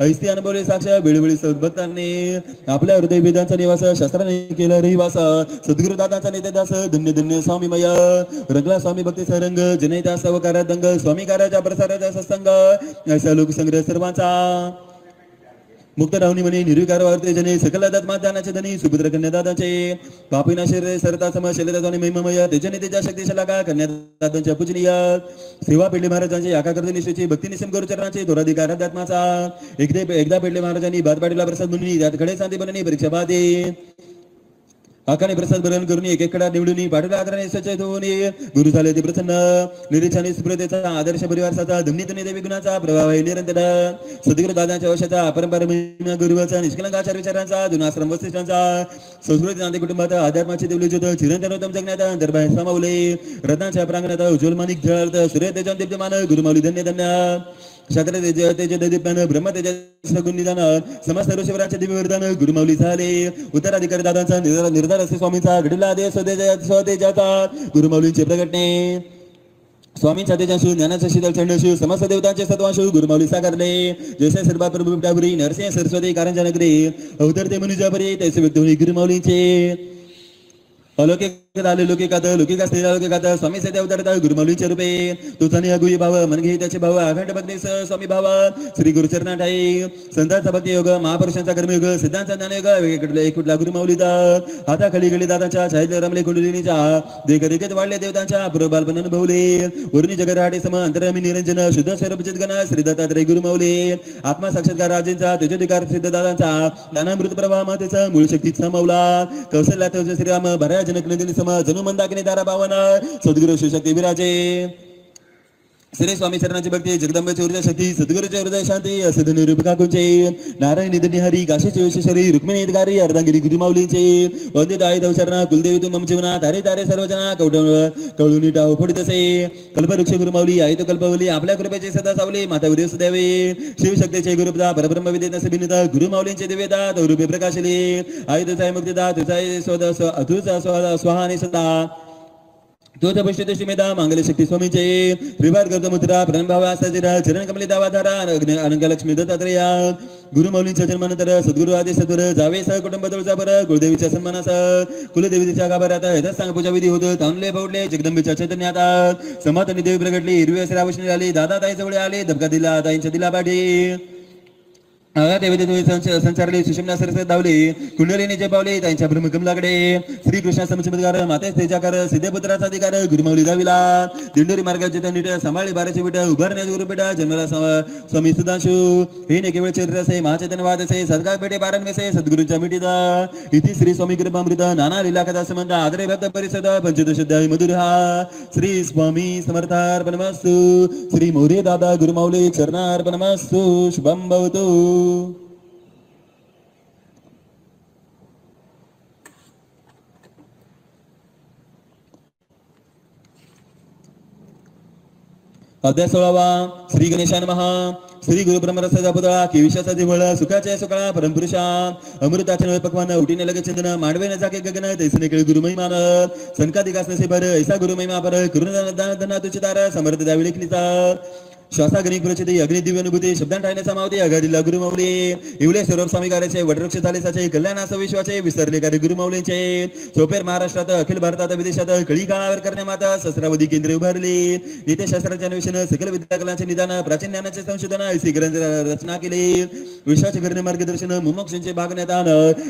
ऐस्ती अनुभवले साक्ष वेळोवेळी सद्भक्तांनी आपल्या हृदय वेदांचा निवास शास्त्राने केला रहिवास सद्गुरु दादांचा नेतेदास धन्य धन्य स्वामी मय रंगला स्वामी भक्ती सरंग जनैता सवकारा दंग स्वामी कार्याच्या प्रसाराचा सत्संग ऐसा लोकसंग्रह सर्वांचा मुक्त राहुनी म्हणे निर्विकार वार्ते जने सकल दात्मादानाचे धनी सुपुत्र कन्यादादांचे पापिना शरीर सरता सम शैलदाने महिममय तेजने तेजा शक्तिशलाका कन्यादादांच्या पूजनीय सेवा पेडले महाराजांचे आका करते निष्ठेची भक्ती निसम गुरुचरणाचे दोराधिकार आत्माचा एकदा पेडले महाराजांनी बात पाडीला प्रसाद मुनी त्यात खडे शांती बनणी परीक्षा बादे आकाने प्रसाद ग्रहण करून एक कडा निवडून पाठवला आदराने सचेत होऊन गुरु झाले ते प्रसन्न निरीक्षाने सुप्रतेचा आदर्श परिवाराचा धमनीतने देवी गुणाचा प्रभाव आहे निरंतर सद्गुरु दादांच्या वशाचा परंपरा महिमा गुरुवाचा निष्कलंकाचार विचारांचा जुनाश्रम वसिष्ठांचा संस्कृती नांदे कुटुंबात आध्यात्माचे देवले ज्योत चिरंतनोत्तम जगण्यात दरबार सामावले रत्नाच्या प्रांगणात उज्ज्वल मानिक झळत सूर्य तेजान दीप्यमान गुरुमाऊली धन्य धन्य शास्त्र तेज दीप्यान ब्रह्म तेज गुणनिदान समस्त ऋषीवरांचे दिव्यवरदान गुरुमाऊली झाले उत्तराधिकारी दादांचा निर्धार असे स्वामींचा घडला दे स्वतेजाचा गुरुमाऊलींचे प्रगटणे स्वामींचा तेजांशू ज्ञानाचा शीतल चंडशू समस्त देवतांचे सत्वांशू गुरुमाऊली साकारले जैसे सर्वात प्रभू टाबुरी नरसिंह सरस्वती कारंजा नगरी अवतरते मनुजापरी तैसे व्यक्त होई गुरुमाऊलींचे अलौकिक आले लौकिकात लौकिक असलेला लौकिकात स्वामी सध्या अवतारतात गुरुमाऊलींचे रूपे तुझाने अगुई भाव मन घे त्याचे भाव अखंड भक्ती स्वामी भाव श्री गुरुचरणा ठाई संतांचा भक्ती योग महापुरुषांचा कर्मयोग सिद्धांचा ज्ञानयोग एक कुठला गुरुमाऊलीचा हाता खाली गेले दादांच्या छायेत रमले कुंडलिनीच्या देखरेखेत वाढले देवतांच्या पूर्वबालपण अनुभवले वरुणी जगराटे सम अंतरामी निरंजन शुद्ध स्वरूपचित गण श्री दत्तात्रय गुरुमाऊली आत्मा साक्षात्कार राजेंचा तेजोधिकार सिद्ध दादांचा ज्ञानामृत प्रवाह मातेचा मूळ शक्तीत समावला कौशल्यात श्रीराम भरा जनक नंदिनी सम जनु मंदाकिनी दारा पावन सद्गुरु शिवशक्ती विराजे श्री स्वामी शरणाची भक्ती जगदंबेची ऊर्जा शक्ती सद्गुरूचे हृदय शांती असे धनुरूप काकूंचे नारायण निधनी हरी काशीचे विश्वेश्वरी रुक्मिणी हितकारी अर्धांगिरी गुरुमाऊलींचे वंदित आई दौशरणा कुलदेवी तू मम जीवना तारे तारे सर्वजना कवळुनी टाव फोडित असे कल्पवृक्ष गुरुमाऊली आई तो कल्पवली आपल्या कृपेची सदा सावली माता उदय सुदैवे शिवशक्तीचे गुरुपदा परब्रह्म विद्येत नसे भिन्नता गुरुमाऊलींचे दिव्यता तौरूपे प्रकाशली आई तुझा मुक्तिदा तुझा स्वदा स्वाहाने सदा तोच पुष्टी मेधा मांगल्य शक्ती स्वामीचे त्रिवार गर्द मुद्रा प्रणभावा सजिरा चरण कमली दावा धारा अनंग लक्ष्मी दत्तात्रया गुरुमाऊलींच्या जन्मानंतर सद्गुरु आदी सद्गुर जावे सह कुटुंब तुळजापर कुलदेवीच्या सन्मानास कुलदेवीच्या गाभाऱ्यात हेतच सांग पूजा विधी होत तांदले पौडले जगदंबेच्या चैतन्यात समातनी देवी प्रगटली हिरवी असे रावशनी आली दादा ताई जवळ आले धबका दिला ताईंच्या दिला पाठी संचारले सुषमना सरस्वत धावले कुंडलिनीचे पावले त्यांच्या ब्रह्मकमलाकडे श्रीकृष्ण समचमत्कार माते तेजाकार सिद्धपुत्राचा अधिकार गुरुमाऊली दाविला दिंडोरी मार्गाचे नीट सांभाळी बाराचे विटा उभारण्याचे गुरुपेटा जन्मला स्वामी सुधांशू हे ने केवळ चरित्र असे महाचैतन्यवाद असे सदकाळ पेटे बारांवेसे सद्गुरूंच्या मिठीचा इति श्री स्वामी कृपामृत नाना लीला कथा संबंध आदरे भक्त परिषद पंचदशाध्याय मधुरहा श्री स्वामी समर्थार्पणमस्तु श्री मोरे दादा गुरुमाऊली चरणार्पणमस्तु शुभम भवतु अध्याय 16 श्री गणेशान महा श्री गुरु ब्रह्मरसाचा पुतळा की विश्वासा दिवळ सुखाच्या सुकाळा परमपुरुषा अमृताचे पक्वान उठीने लगे चंदन मांडवे जाके गगन तैसने केळ गुरु महिमान संकादिकास नसे पर ऐसा गुरु महिमा पर करुणा दान धना तुझे तार समर्थ द्यावी लेखनीचा श्वासा गणिक प्रचिती अग्नि दिव्य अनुभूती शब्दांत ठाण्याचा मावती अगाधीला गुरुमाऊली इवले सर्व स्वामी कार्याचे वटवृक्ष झालेसाचे कल्याणाचा विश्वाचे विसरले कार्य गुरुमाऊलींचे सोपेर महाराष्ट्रात अखिल भारतात विदेशात कळी काळावर करण्यामाता सहस्रावधी केंद्रे उभारली नीतिशास्त्राचे अन्वेषण सकल विद्याकलांचे निदान प्राचीन ज्ञानाचे संशोधन ऐसी ग्रंथ रचना केली विश्वाचे करणे मार्गदर्शन मुमुक्षांचे भागण्यात आण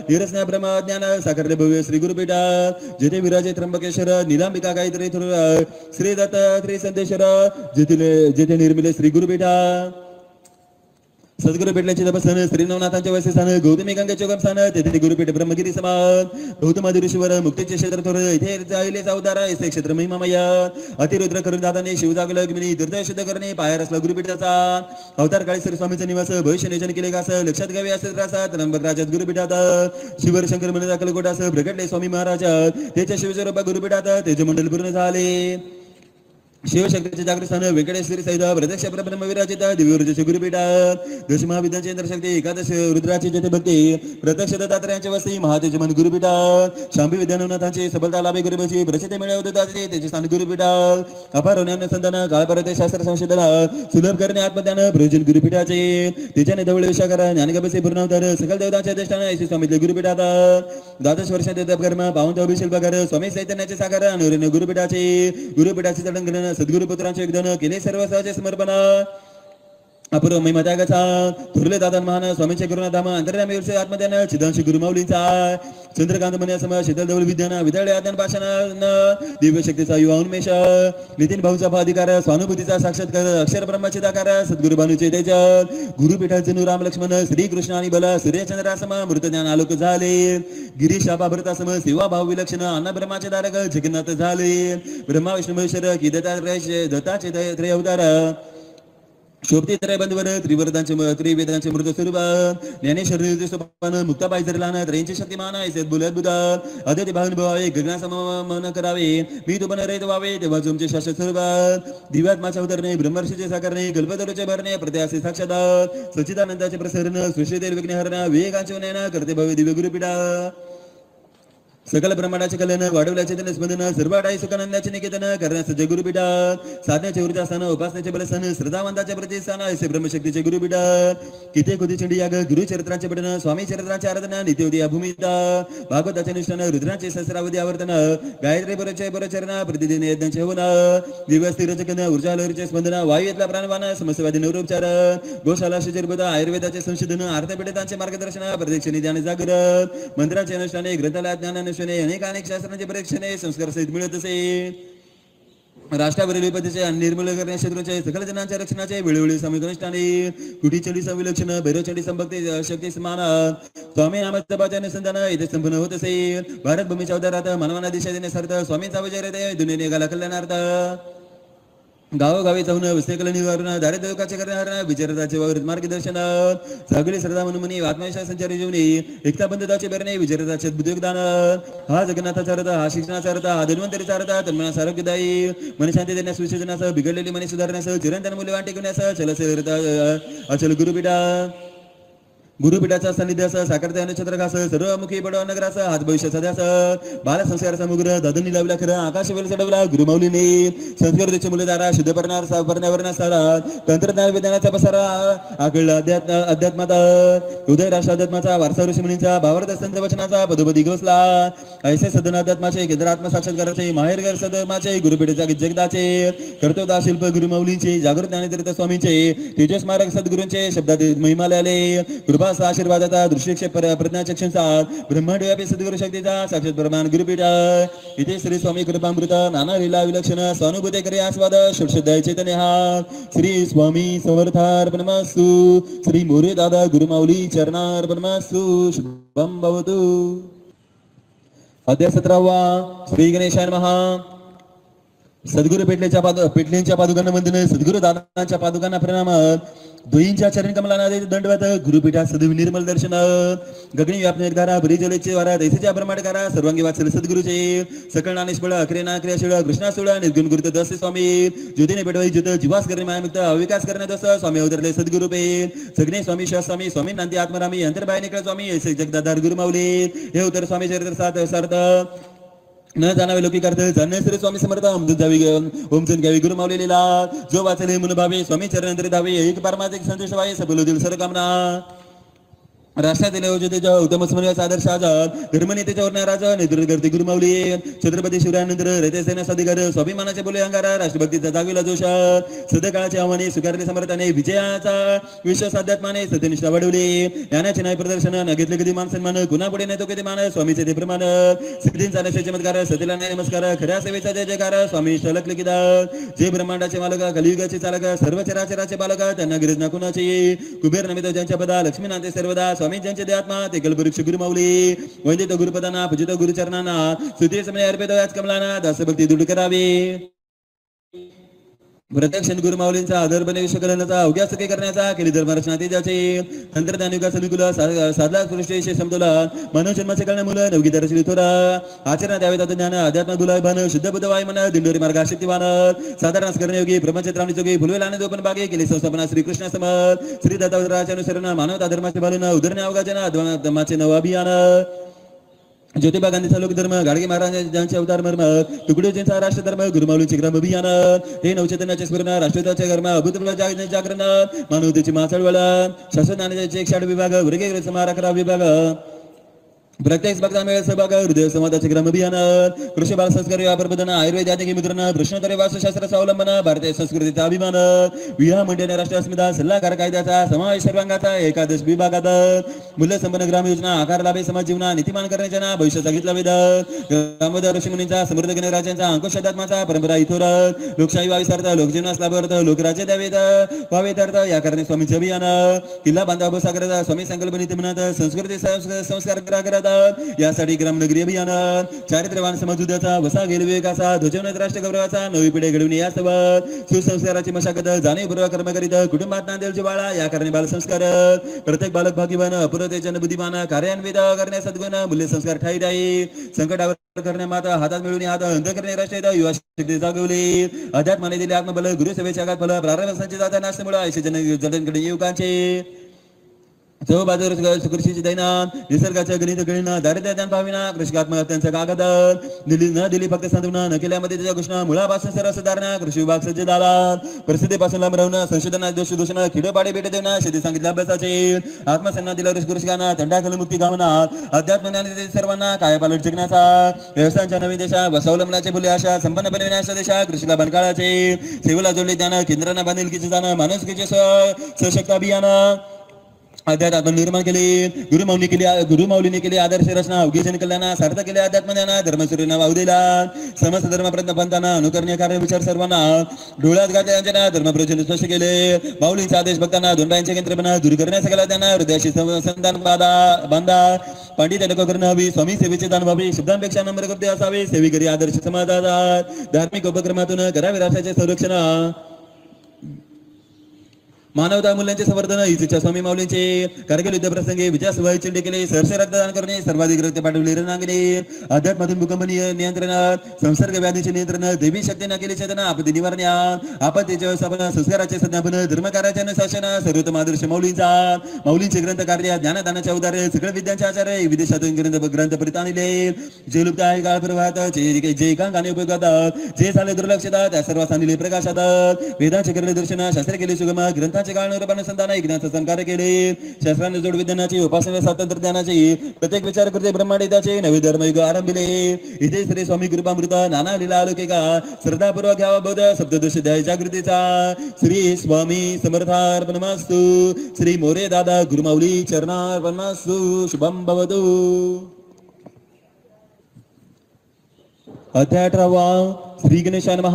निरसना ब्रह्मज्ञान साकारले भव्य श्री गुरुपीठा जेथे विराजे त्र्यंबकेश्वर निलांबिका गायत्री श्री दत्त श्री संदेश्वर जेथे निर्मिले श्री गुरुपीठा सद्गुरु पेटल्याचे तपस्थान श्री नवनाथांच्या वसस्थान गौतमी गंगेचे गमस्थान तेथे गुरुपीठ ब्रह्मगिरी समान गौतम ऋषीवर मुक्तीचे क्षेत्र थोर इथे जाईले अवतार ऐसे क्षेत्र महिमामय अतिरुद्र करून दादाने शिवजागल अग्नी दुर्दय शुद्ध करणे पाया रचला गुरुपीठाचा अवतार काळी श्री स्वामीचा निवास भविष्य नियोजन केले कास लक्षात घ्यावे असे त्रासात त्र्यंबक राजात गुरुपीठात शिवर शंकर मन कलकोटास प्रगटले स्वामी महाराज त्याच्या शिवस्वरूपा गुरुपीठात तेज मंडल पूर्ण झाले शिवशक्तीचे जागृत स्थान व्यंकटेश्वरी सहित प्रत्यक्ष परब्रह्म विराजित दिव्यऊर्जेचे गुरुपीठात दश महाविद्यांचे इंद्रशक्ती एकादश रुद्राची जेथे भक्ती प्रत्यक्ष दत्तात्रयांचे वस्ती महातेज मन गुरुपीठात शांभी विद्यानवनाथांची सबलता लाभे गुरुपीठाची प्रसिद्धी मिळवू दत्ताचे त्याचे स्थान गुरुपीठात अपार ज्ञानसंधान काळपरते शास्त्र संशोधन सुलभ करणे आत्मज्ञान प्रयोजन गुरुपीठाचे त्याच्याने धवळ विशाखर ज्ञानगभसे पूर्णावतार सकल देवतांचे अधिष्ठान ऐसे स्वामीतले गुरुपीठात द्वादश वर्ष देवकर्म पावन अभिषेक स्वामी चैतन्याचे सागर अनुरण गुरुपीठाचे गुरुपीठाचे जडंगण सद्गुरु पुत्रांचे योगदान केले सर्व सहज समर्पण अपूर्व महिमा त्यागाचा थोरले दादा महान स्वामींचे करुणाधाम अंतर्यामी वर्ष आत्मध्यान चिदांशी गुरुमाऊलींचा चंद्रकांत मन्या सम शीतल देवळ विद्यान विदळे आज्ञान भाषण दिव्य शक्तीचा युवा उन्मेष नितीन भाऊचा अधिकार स्वानुभूतीचा साक्षात्कार अक्षर ब्रह्माचे दाकार सद्गुरु भानुचे तेज गुरुपीठाचे राम लक्ष्मण श्रीकृष्ण आणि बल सूर्यचंद्रासम मृत ज्ञान आलोक झाले गिरीश भरतासम सेवा भाव विलक्षण अन्न ब्रह्माचे दारक जगन्नाथ झाले ब्रह्मा विष्णू महेश्वर की दत्ताचे त्रय अवतार शोभते त्रय बंधवर त्रिवरदांचे त्रिवेदांचे मृत स्वरूप ज्ञानेश्वर सोपान मुक्ताबाई जरलान त्रयींचे शक्तिमान ऐसे बोलत बुधा अद्वैत भावन भावे गगना मन करावे मी तो रहित व्हावे तेव्हा तुमचे शाश्वत स्वरूप दिव्यात्माच्या उतरणे ब्रह्मर्षीचे साकारणे कल्पतरूचे भरणे प्रत्यासे साक्षात सच्चिदानंदाचे प्रसरण सृष्टीतील विघ्नहरण विवेकांचे उन्नयन करते भव्य दिव्य गुरुपीठा सकल ब्रह्मांडाचे कल्याण वाढवल्याचे त्याने स्पंदन सर्वाडाई सुखानंदाचे निकेतन करण्यास जय गुरुपीठात साधण्याचे ऊर्जा स्थान उपासनेचे बलस्थान श्रद्धावंताचे प्रतिष्ठान ऐसे ब्रह्मशक्तीचे गुरुपीठात किती खुदी चंडी याग गुरुचरित्रांचे पठन स्वामी चरित्रांचे आराधना नित्योदी भूमिता भागवताचे अनुष्ठान रुद्रांचे सहस्रावधी आवर्तन गायत्री परचरण प्रतिदिन यज्ञांचे हवन दिवस तिरचकन ऊर्जा लहरीचे स्पंदन वायूतला प्राणवान समस्यवादी नवरोपचार गोशाला शिजरबुध आयुर्वेदाचे संशोधन अर्थपीडितांचे मार्गदर्शन प्रदक्षिणी ध्यान जागृत मंत्रांचे अनुष्ठाने ग्रंथालयात ज्ञान अनेक शास्त्रांचे परीक्षणे संस्कार सहित मिळत असे राष्ट्रावरील विपत्तीचे आणि निर्मूल करणे शत्रूंचे सकल जनांच्या रक्षणाचे वेळोवेळी सामूहिक अनुष्ठाने कुटी चंडी संविलक्षण भैरवचंडी संभक्ती शक्ती समान स्वामी नामाच्या बाच्या अनुसंधान इथे संपन्न होत असे भारत भूमीच्या उदारात मानवांना दिशा देण्यासार्थ स्वामींचा विजय रहते दुनिया निघाला कल्याणार्थ गावोगावी जाऊन वस्तेकल निवारण दारिद्र्यकाचे करणाऱ्या विचारताचे मार्गदर्शन सगळे श्रद्धा मनमुनी आत्मविश्वास संचारी जीवनी एकता बंधताचे बेरणे विचारताचे बुद्धियोगदान हा जगन्नाथाचा अर्थ हा शिक्षणाचा अर्थ हा धन्वंतरीचा अर्थ तन्मनास आरोग्यदायी मनशांती देण्यास विसर्जनास बिघडलेली मनी सुधारण्यास चिरंतन मूल्यवान टिकवण्यास अचल गुरुपीठा गुरुपीठाचा सान्निध्यास साकारते अनुछत्रकास सर्वमुखी पडवा नगरास हात भविष्याचा ध्यास बाल संस्काराचा मुग्र दादनी लावला खरं आकाश वेळ चढवला गुरुमाऊलीने संस्कृतीचे मूलधारा शुद्ध पर्यावरणासारा तंत्रज्ञान विज्ञानाचा पसारा आकळला अध्यात्माचा उदय राष्ट्र अध्यात्माचा वारसा ऋषी मुनींचा भावार्थ संत वचनाचा पदोपदी घोसला ऐसे सदन अध्यात्माचे केंद्र आत्मसाक्षात्काराचे माहेरघर सदमाचे गुरुपीठाच्या जगदाचे कर्तव्यदा शिल्प गुरुमाऊलींचे जागृत ज्ञानेतीर्थ स्वामींचे तेजस स्मारक सद्गुरूंचे शब्दात महिमालयाले कृपा आशीर्वादाचा दृष्टिक्षेप प्रज्ञाचक्षणचा ब्रह्मांड व्यापी सद्गुरु शक्तीचा साक्षात प्रमाण गुरुपीठ इथे श्री स्वामी कृपामृत नाना लीला विलक्षण स्वानुभूती करे आस्वाद शुभशुद्धाय चैतन्य हा श्री स्वामी समर्थार्पणमस्तु श्री मोरे दादा गुरुमाऊली चरणार्पणमस्तु शुभम भवतु अध्याय 17 श्री गणेशाय नमः सद्गुरु पेटलेंच्या पादुकांना वंदन सद्गुरु दादांच्या पादुकांना प्रणाम दोईंच्या चरण कमलाना दंडवत गुरुपीठात सदैव निर्मल दर्शन गगनी व्याप निर्धारा बरी जलेचे वारा दैसेच्या ब्रह्मांडकारा सर्वांगी वात्सल सद्गुरुचे सकळ निष्फळ अक्रेना क्रियाशीळ कृष्णासुळ निर्गुण गुरुत दस स्वामी ज्योतीने पेटवाई ज्योत जीवास करणे मायामुक्त अविकास करणे दस स्वामी अवतरले सद्गुरुपे सगळे स्वामी स्वामी स्वामी नांदी आत्मरामी अंतर्बाय निकळ स्वामी ऐसे जगदाधार गुरुमाऊली हे उतर स्वामी चरित्र सात सार्थ न जाणावे लौकिक अर्थ जाणणे श्री स्वामी समर्थ अमृत जावी ओमचंद घ्यावी गुरु माऊलीला जो वाचले मन भावे स्वामी चरण धावे एक परमात्मिक संदेश वाये सबलोदील सरकामना राष्ट्रातील योजनेच्या उत्तम स्मरणीय आदर्श आजाद धर्मनेतेच्या राजा नेतृत्व गुरुमाऊली छत्रपती शिवरायानंतर रयतेसेना अधिकार स्वाभिमानाचे बोले अंगार राष्ट्रभक्तीचा जागविला जोश सदकाळाचे आव्हाने स्वीकारले समर्थाने विजयाचा विश्वास अध्यात्माने सत्यनिष्ठा वाढवली ज्ञानाचे न्याय प्रदर्शन न घेतले कधी मान सन्मान कुणा पुढे नाही तो कधी मान स्वामीचे ते प्रमाण सिद्धींचा नशे चमत्कार सतीला नमस्कार खऱ्या सेवेचा जय जयकार स्वामी शलक लिखित जे ब्रह्मांडाचे मालक कलियुगाचे चालक सर्व चराचराचे बालक त्यांना गिरज ना कुणाची कुबेर नमित ज्यांच्या पदा लक्ष्मी नांदे सर्वदा स्वामी ज्यांचे देहात्मा ते कल्पवृक्ष गुरुमाऊली वंदित गुरुपदांना पूजित गुरुचरणांना स्तुती समय अर्पित याच कमलाना दासभक्ती दृढ करावी प्रत्यक्ष गुरुमाऊलींचा आदरपणे विश्वकलनाचा अवघ्या सखी करण्याचा केली धर्मरचना तेजाचे तंत्रज्ञान युगास अनुकूल साधला सृष्टीशी समतोलन मानव जन्माचे कळणे मुलं नवगी दर्शनी थोरा आचरण द्यावे तत्व ज्ञान अध्यात्म दुलाय भान शुद्ध बुद्ध वाय मन दिंडोरी मार्ग शक्तिवान साधारण करण्यायोगी प्रपंचत्रावणी जोगी फुलवेल आनंद ओपन बागे केली संस्थापना श्रीकृष्ण समत श्री दत्तावताराच्या अनुसरण मानवता धर्माचे पालन उदरणे अवघाचना धर्माचे नव अभियान ज्योतिबा गांधीचा लोकधर्म गाडगे महाराजांचे अवतार मर्म तुकडोजींचा राष्ट्रधर्म गुरुमाऊलींचे ग्राम अभियान हे नवचैतन्याचे स्मरण राष्ट्रहिताचे कर्म अभूतपूर्व जागरण मानवतेची माचळवळ शास्त्रज्ञानाचे 108 विभाग वर्गीय समार 11 विभाग प्रत्येक भक्तांमेळ सहभाग हृदय समाजाचे ग्राम अभियान कृषी बाल संस्कार व्यापार बंधन आयुर्वेद आदी मुद्रण प्रश्नोत्तरे वास्तुशास्त्र स्वावलंबन भारतीय संस्कृतीचा अभिमान विवाह मंडळ राष्ट्रीय अस्मिता सल्लागार कायद्याचा समावेश सर्वांगाचा एकादश विभागात मूल्य संपन्न ग्राम योजना आकार लाभे समाज जीवना नीतिमान करण्याच्या भविष्य सांगितला वेद ग्रामोदय ऋषीमुनींचा समृद्ध गणराज्यांचा अंकुश अध्यात्माचा परंपरा इथोरत लोकशाही वाविसार्थ लोकजीवनास लाभार्थ लोकराज्य द्यावेत व्हावेत या कारणे स्वामींचे अभियान किल्ला बांधा बसागरता स्वामी संकल्प नीती म्हणत संस्कृती संस्कार करत यासाठी ग्रामनगरी अभियान चारित्र्यवान समाज उद्याचा वसा गेल विवेकाचा ध्वजवनत राष्ट्र गौरवाचा नवी पिढी घडवून यासोबत सुसंस्काराची मशागत जाणीवपूर्वक कर्म करीत कुटुंबात नांदेल जिव्हाळा या कारणे बालसंस्कार प्रत्येक बालक भाग्यवान अपूर्वतेजन बुद्धिमान कार्यान्वित करण्यास सद्गुण मूल्य संस्कार ठाई राही संकटावर करण्या माता हातात मिळून हात अंत करणे राष्ट्रीय युवा शक्ती जागवली अध्यात्माने दिले आत्मबल गुरुसेवेच्या आघात फल प्रारंभ संचित जाता नाशमुळे ऐशी जनांकडे युवकांचे चौ बाजूर कृषीची दैना निसर्गाच्या गणित गणना दारिद्र्य ज्ञान भाविना कृषी आत्महत्यांचा कागद दिली फक्त सांत्वना न केल्यामध्ये त्याच्या घोषणा मुळापासून सर्व सुधारणा कृषी विभाग सज्ज झाला प्रसिद्धीपासून लांब राहणं संशोधना दोष दूषण खिडपाडे भेट देणं शेती सांगितल्या अभ्यासाचे आत्मसन्ना दिला कृषिकांना थंडाखल मुक्ती गावना अध्यात्म ज्ञान सर्वांना कायापालट जगण्याचा व्यवसायांच्या नवीन देशा स्वावलंबनाचे बोले आशा संपन्न बनविण्याच्या देशा कृषीला बनकाळाचे सेवेला जोडले ज्ञान केंद्रांना बांधिलकीचे जाणं माणुसकीचे सशक्त अभियान अध्यात्म निर्माण केले गुरुमाऊलीने केली आदर्श रचना उगेजन कल्याणा सार्थ केले अध्यात्म ज्ञान धर्मसूर्यना वाहू दिला समस्त धर्म प्रयत्न पंथांना अनुकरणीय कार्य विचार सर्वांना डोळ्यात घातले यांच्या धर्म प्रवचन स्पष्ट केले माऊलींचा आदेश भक्तांना दोन बायांचे केंद्रपणा दूर करण्याचा केला त्यांना हृदयाशी संधान बांधा पंडित लोक करणं हवी स्वामी सेवेचे दान व्हावे शब्दांपेक्षा नम्र करते असावे सेवेकरी आदर्श समाजाचा धार्मिक उपक्रमातून करावे राष्ट्राचे संरक्षण मानवता मूल्यांचे संवर्धन इच्छा स्वामी माऊलींचे कारगिल युद्ध प्रसंगी विजयासह चिंडे केले सरसे रक्तदान करणे सर्वाधिक रक्त पाठवले रणांगणे अध्यात्मातून भूकंप नियंत्रण संसर्ग व्याधीचे नियंत्रण देवी शक्तीने केले चेतना आपत्ती निवारण आपत्तीचे व्यवस्थापन संस्काराचे संज्ञापन धर्मकार्याचे अनुशासन सर्वोत्तम आदर्श माऊलींचे ग्रंथ कार्य ज्ञानदानाच्या उदारे सकळ विद्यांचे आचार्य विदेशातून ग्रंथ परित आणले जे लुप्त आहे काळ प्रवाहात जे एकांकाने उपयोगात जे झाले दुर्लक्षितात त्या सर्व सांगितले प्रकाशात वेदांचे करणे दर्शन शास्त्र केले सुगम ग्रंथ काळानुरूपानुसंधान यज्ञाचा संकार केले शास्त्राने जोड विज्ञानाची उपासना तंत्रज्ञानाची प्रत्येक विचार करते ब्रह्मांडाचे नवे धर्मयुग आरंभिले इथे श्री स्वामी कृपामृत नाना लीला अलौकिका श्रद्धापूर्वक घ्यावा बोध सप्तदश ध्याय जागृतीचा श्री स्वामी समर्थार्पणमस्तु श्री मोरे दादा गुरुमाऊली चरणार्पणमस्तु शुभम भवतु अध्याय 18 श्री गणेशाय नमः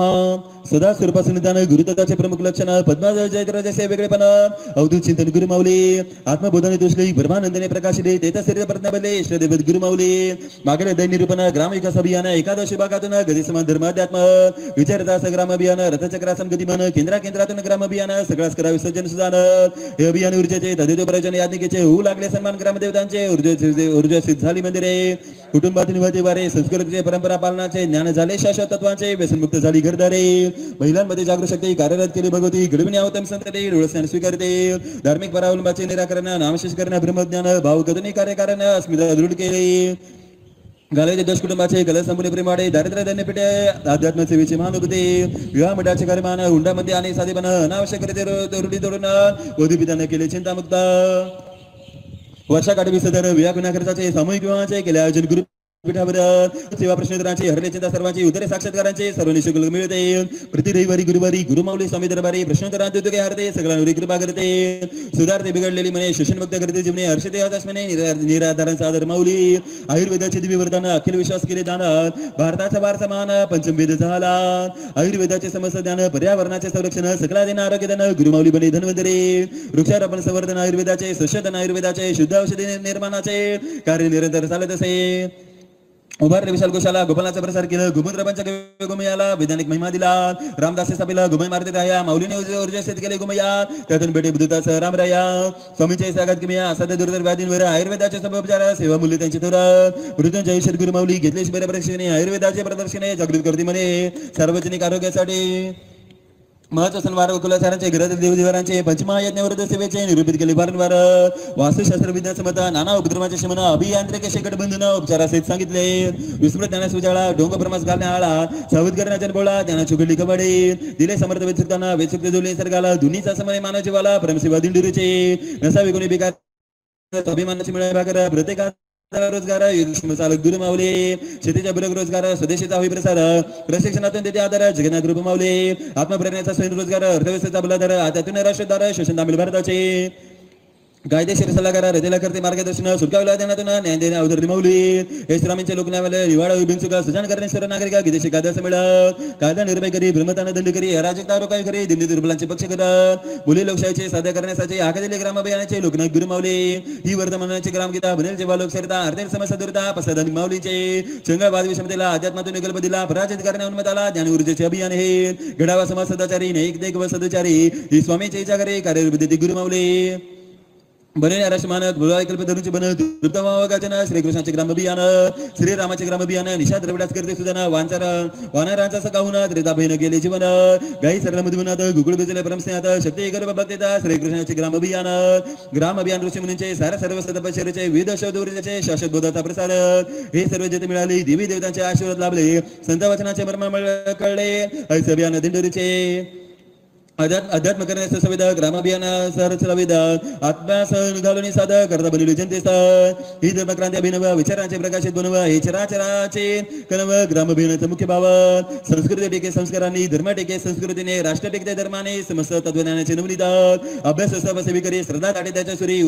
सदा स्वरूपासून निदान गुरुतत्वाचे प्रमुख लक्षण पद्माज जयद्राजाचे वेगळेपण अवधूत चिंतन गुरुमाऊली आत्मबोधने दोषली ब्रह्मानंदने प्रकाशिले तेता शरीर प्रज्ञाबले इष्टदेवत गुरुमाऊली मागेले दै निरूपण ग्राम विकास अभियान एकादश विभागातून गदी समान धर्म अध्यात्म विचारदास ग्राम अभियान रथचक्रासन गतिमान केंद्रातून ग्राम अभियान सगळ्याच करा विसर्जन सुधान हे अभियान ऊर्जेचे तदेतो प्रयोजन याज्ञिकेचे होऊ लागले सन्मान ग्रामदेवतांचे ऊर्जा सिद्ध झाली मंदिरे कुटुंबातील वारे संस्कृतीचे परंपरा पालनाचे ज्ञान झाले शाश्वत तत्वांचे व्यसनमुक्त झाली घरदारे महिलांमध्ये जागृत शक्ती कार्यरत केली भगवती घडविणे अवतम संतते डोळस्नान स्वीकारते धार्मिक परावलंबाचे निराकरण नामशेष करणे ब्रह्मज्ञान भावगतनी कार्यकारण अस्मिता दृढ केले घालायचे दश कुटुंबाचे कलश संपूर्ण प्रेमाडे दारिद्र्य दैन्य पेटे अध्यात्म सेवेचे महानुभूते विवाह मंडळाचे कार्यमान हुंडामध्ये आणि साधेपण अनावश्यक रूढी तोडून वधू पिताने केले चिंतामुक्त वर्षाकाठी विसर्जन व्याकुना खर्चाचे सामूहिक विवाहाचे केले आयोजन गुरु पीठावर सेवा प्रश्नोत्तरांची हरले चिंता सर्वांची उत्तरे साक्षात्कारांचे सर्व निशुल्क मिळते. प्रति रविवारी गुरुवारी गुरुमाऊली स्वामी दरबारी प्रश्नोत्तरांचे उद्योगे हरते सगळ्यांवर कृपा करते. सुधारते बिघडलेली मने शोषणमुक्त करते जीवने हर्षते आत्मने निराधारांचा आदर माऊली. आयुर्वेदाचे दिव्य वरदान अखिल विश्वास केले दान भारताचा वारसा मान पंचमवेद झाला. आयुर्वेदाचे समस्त ज्ञान पर्यावरणाचे संरक्षण सकला देण आरोग्य दान गुरुमाऊली बने धन्वंतरी. वृक्षारोपण संवर्धन आयुर्वेदाचे संशोधन आयुर्वेदाचे शुद्ध औषधी निर्माणाचे कार्य निरंतर चालत असे. उभारले विशाल गोशाला गोपालाचा प्रसार केला. गोमूत्रपांच्या गोमयाला वैज्ञानिक महिमा दिला. रामदास सापीला गोमय मारते राया माऊलीने ऊर्जा शेत केले गोमया त्यातून बेटे बुद्धतास रामराया स्वामीचे स्वागत किमया असाध्य दुर्धर व्याधींवर आयुर्वेदाचे उपचार सेवा मूल्य त्यांचे थोर मृत्यूंजय ईश्वर गुरु माऊली घेतले बऱ्या परीक्षेने आयुर्वेदाचे प्रदर्शने जागृत करते म्हणे सार्वजनिक आरोग्यासाठी. महत्व सणवार कुलाचारांचे घरातील देवदेवारांचे पंचमहायज्ञ सेवेचे निरूपित केले वारंवार. वास्तुशास्त्र विज्ञान समत नाना उपद्रवाचे शमन अभियांत्रिक शेकट बंधन उपचारासहित सांगितले. विस्मृत ज्ञानास उजाळा डोंग ब्रह्मास घालण्या आळा सावध करण्याच्या बोळा त्यांना चुकली कबडे दिले समर्थ वेदसुक्तांना वेदसुक्त जोडले निसर्गाला दुनीचा समय मानव जीवाला परमसेवा दिंडीरूचे नसावे कोणी बेकार अभिमानाची मिळावी भाकर प्रत्येका रोजगार चालक गुरु माऊले शेतीच्या बुरक रोजगार स्वदेशीचा होई प्रसार प्रशिक्षणातून देते आधार जगन्नाथ रूप माऊले आत्मप्रेरणेचा स्वयंरोजगार अर्थव्यवस्थेचा बलाधार आत्यातून राष्ट्रधार शोषण तामिळ भारताचे कायदेशीर सल्लागार रजेला करते मार्गदर्शन सुटकावला देण्यातून न्याय देणे अवधर माऊली हे श्रामींचे लोकन्यायालय निवाडा बिनचुका सुजान करणे सर्व नागरिका विदेशी कायदा मिळत कायदा निर्भय करी भ्रमताना दंड करी अराजकता रोखाई करी दिल्ली दुर्बलांचे पक्ष करत बोली लोकशाहीचे साध्य करण्यासाठी आखादिले ग्राम अभियानाचे लोकनायक गुरु माऊली ही वर्तमानाची ग्रामगीता बनेल जेव्हा लोकसरिता अर्धेर समस्या दुरता पसदानिक माऊलीचे चंगळवाद विषमतेला अध्यात्मातून निकल्प दिला पराजित करणे उन्मताला ज्ञान ऊर्जेचे अभियान हे घडावा समाज सदाचारी नैक देख व सदाचारी ही स्वामीचे इच्छा करे कार्य गुरु माऊली बने राष्ट्रमानक कल्प धरूंचे बनत वृत्तवाचन श्रीकृष्णाचे ग्राम अभियान श्रीरामाचे ग्राम अभियान निषाद द्रविडास करते सुजना वानरांचा सकाहून त्रेता बहिण गेले जीवन गाई सरला मधुनाथ गुकुळ बेजले परमस्नेहात शक्ती गर्भ भक्तीता श्रीकृष्णाचे ग्राम अभियान ऋषी मुनींचे सारा सर्व सदपशरीचे विविध शोधूर्जेचे शाश्वत बोधाचा प्रसार हे सर्व जेथे मिळाले देवी देवतांचे आशीर्वाद लाभले संत वचनाचे मर्म कळले ऐसे अभियान दिंडोरीचे अध्यात्म करण्याचा संवेद ग्रामाभियान सहरवेद आत्म्यास घालून साध करता बनवली जनतेस ही धर्मक्रांती अभिनव विचारांचे प्रकाशित बनव हे चराचराचे कनव ग्रामाभियानाचा मुख्य भाव संस्कृती टेके संस्कारांनी धर्म टेके संस्कृतीने राष्ट्र टेकते धर्माने समस्त तत्वज्ञानाचे नवनीत अभ्यास सेवी करे श्रद्धा ताटे त्याच्या सुरी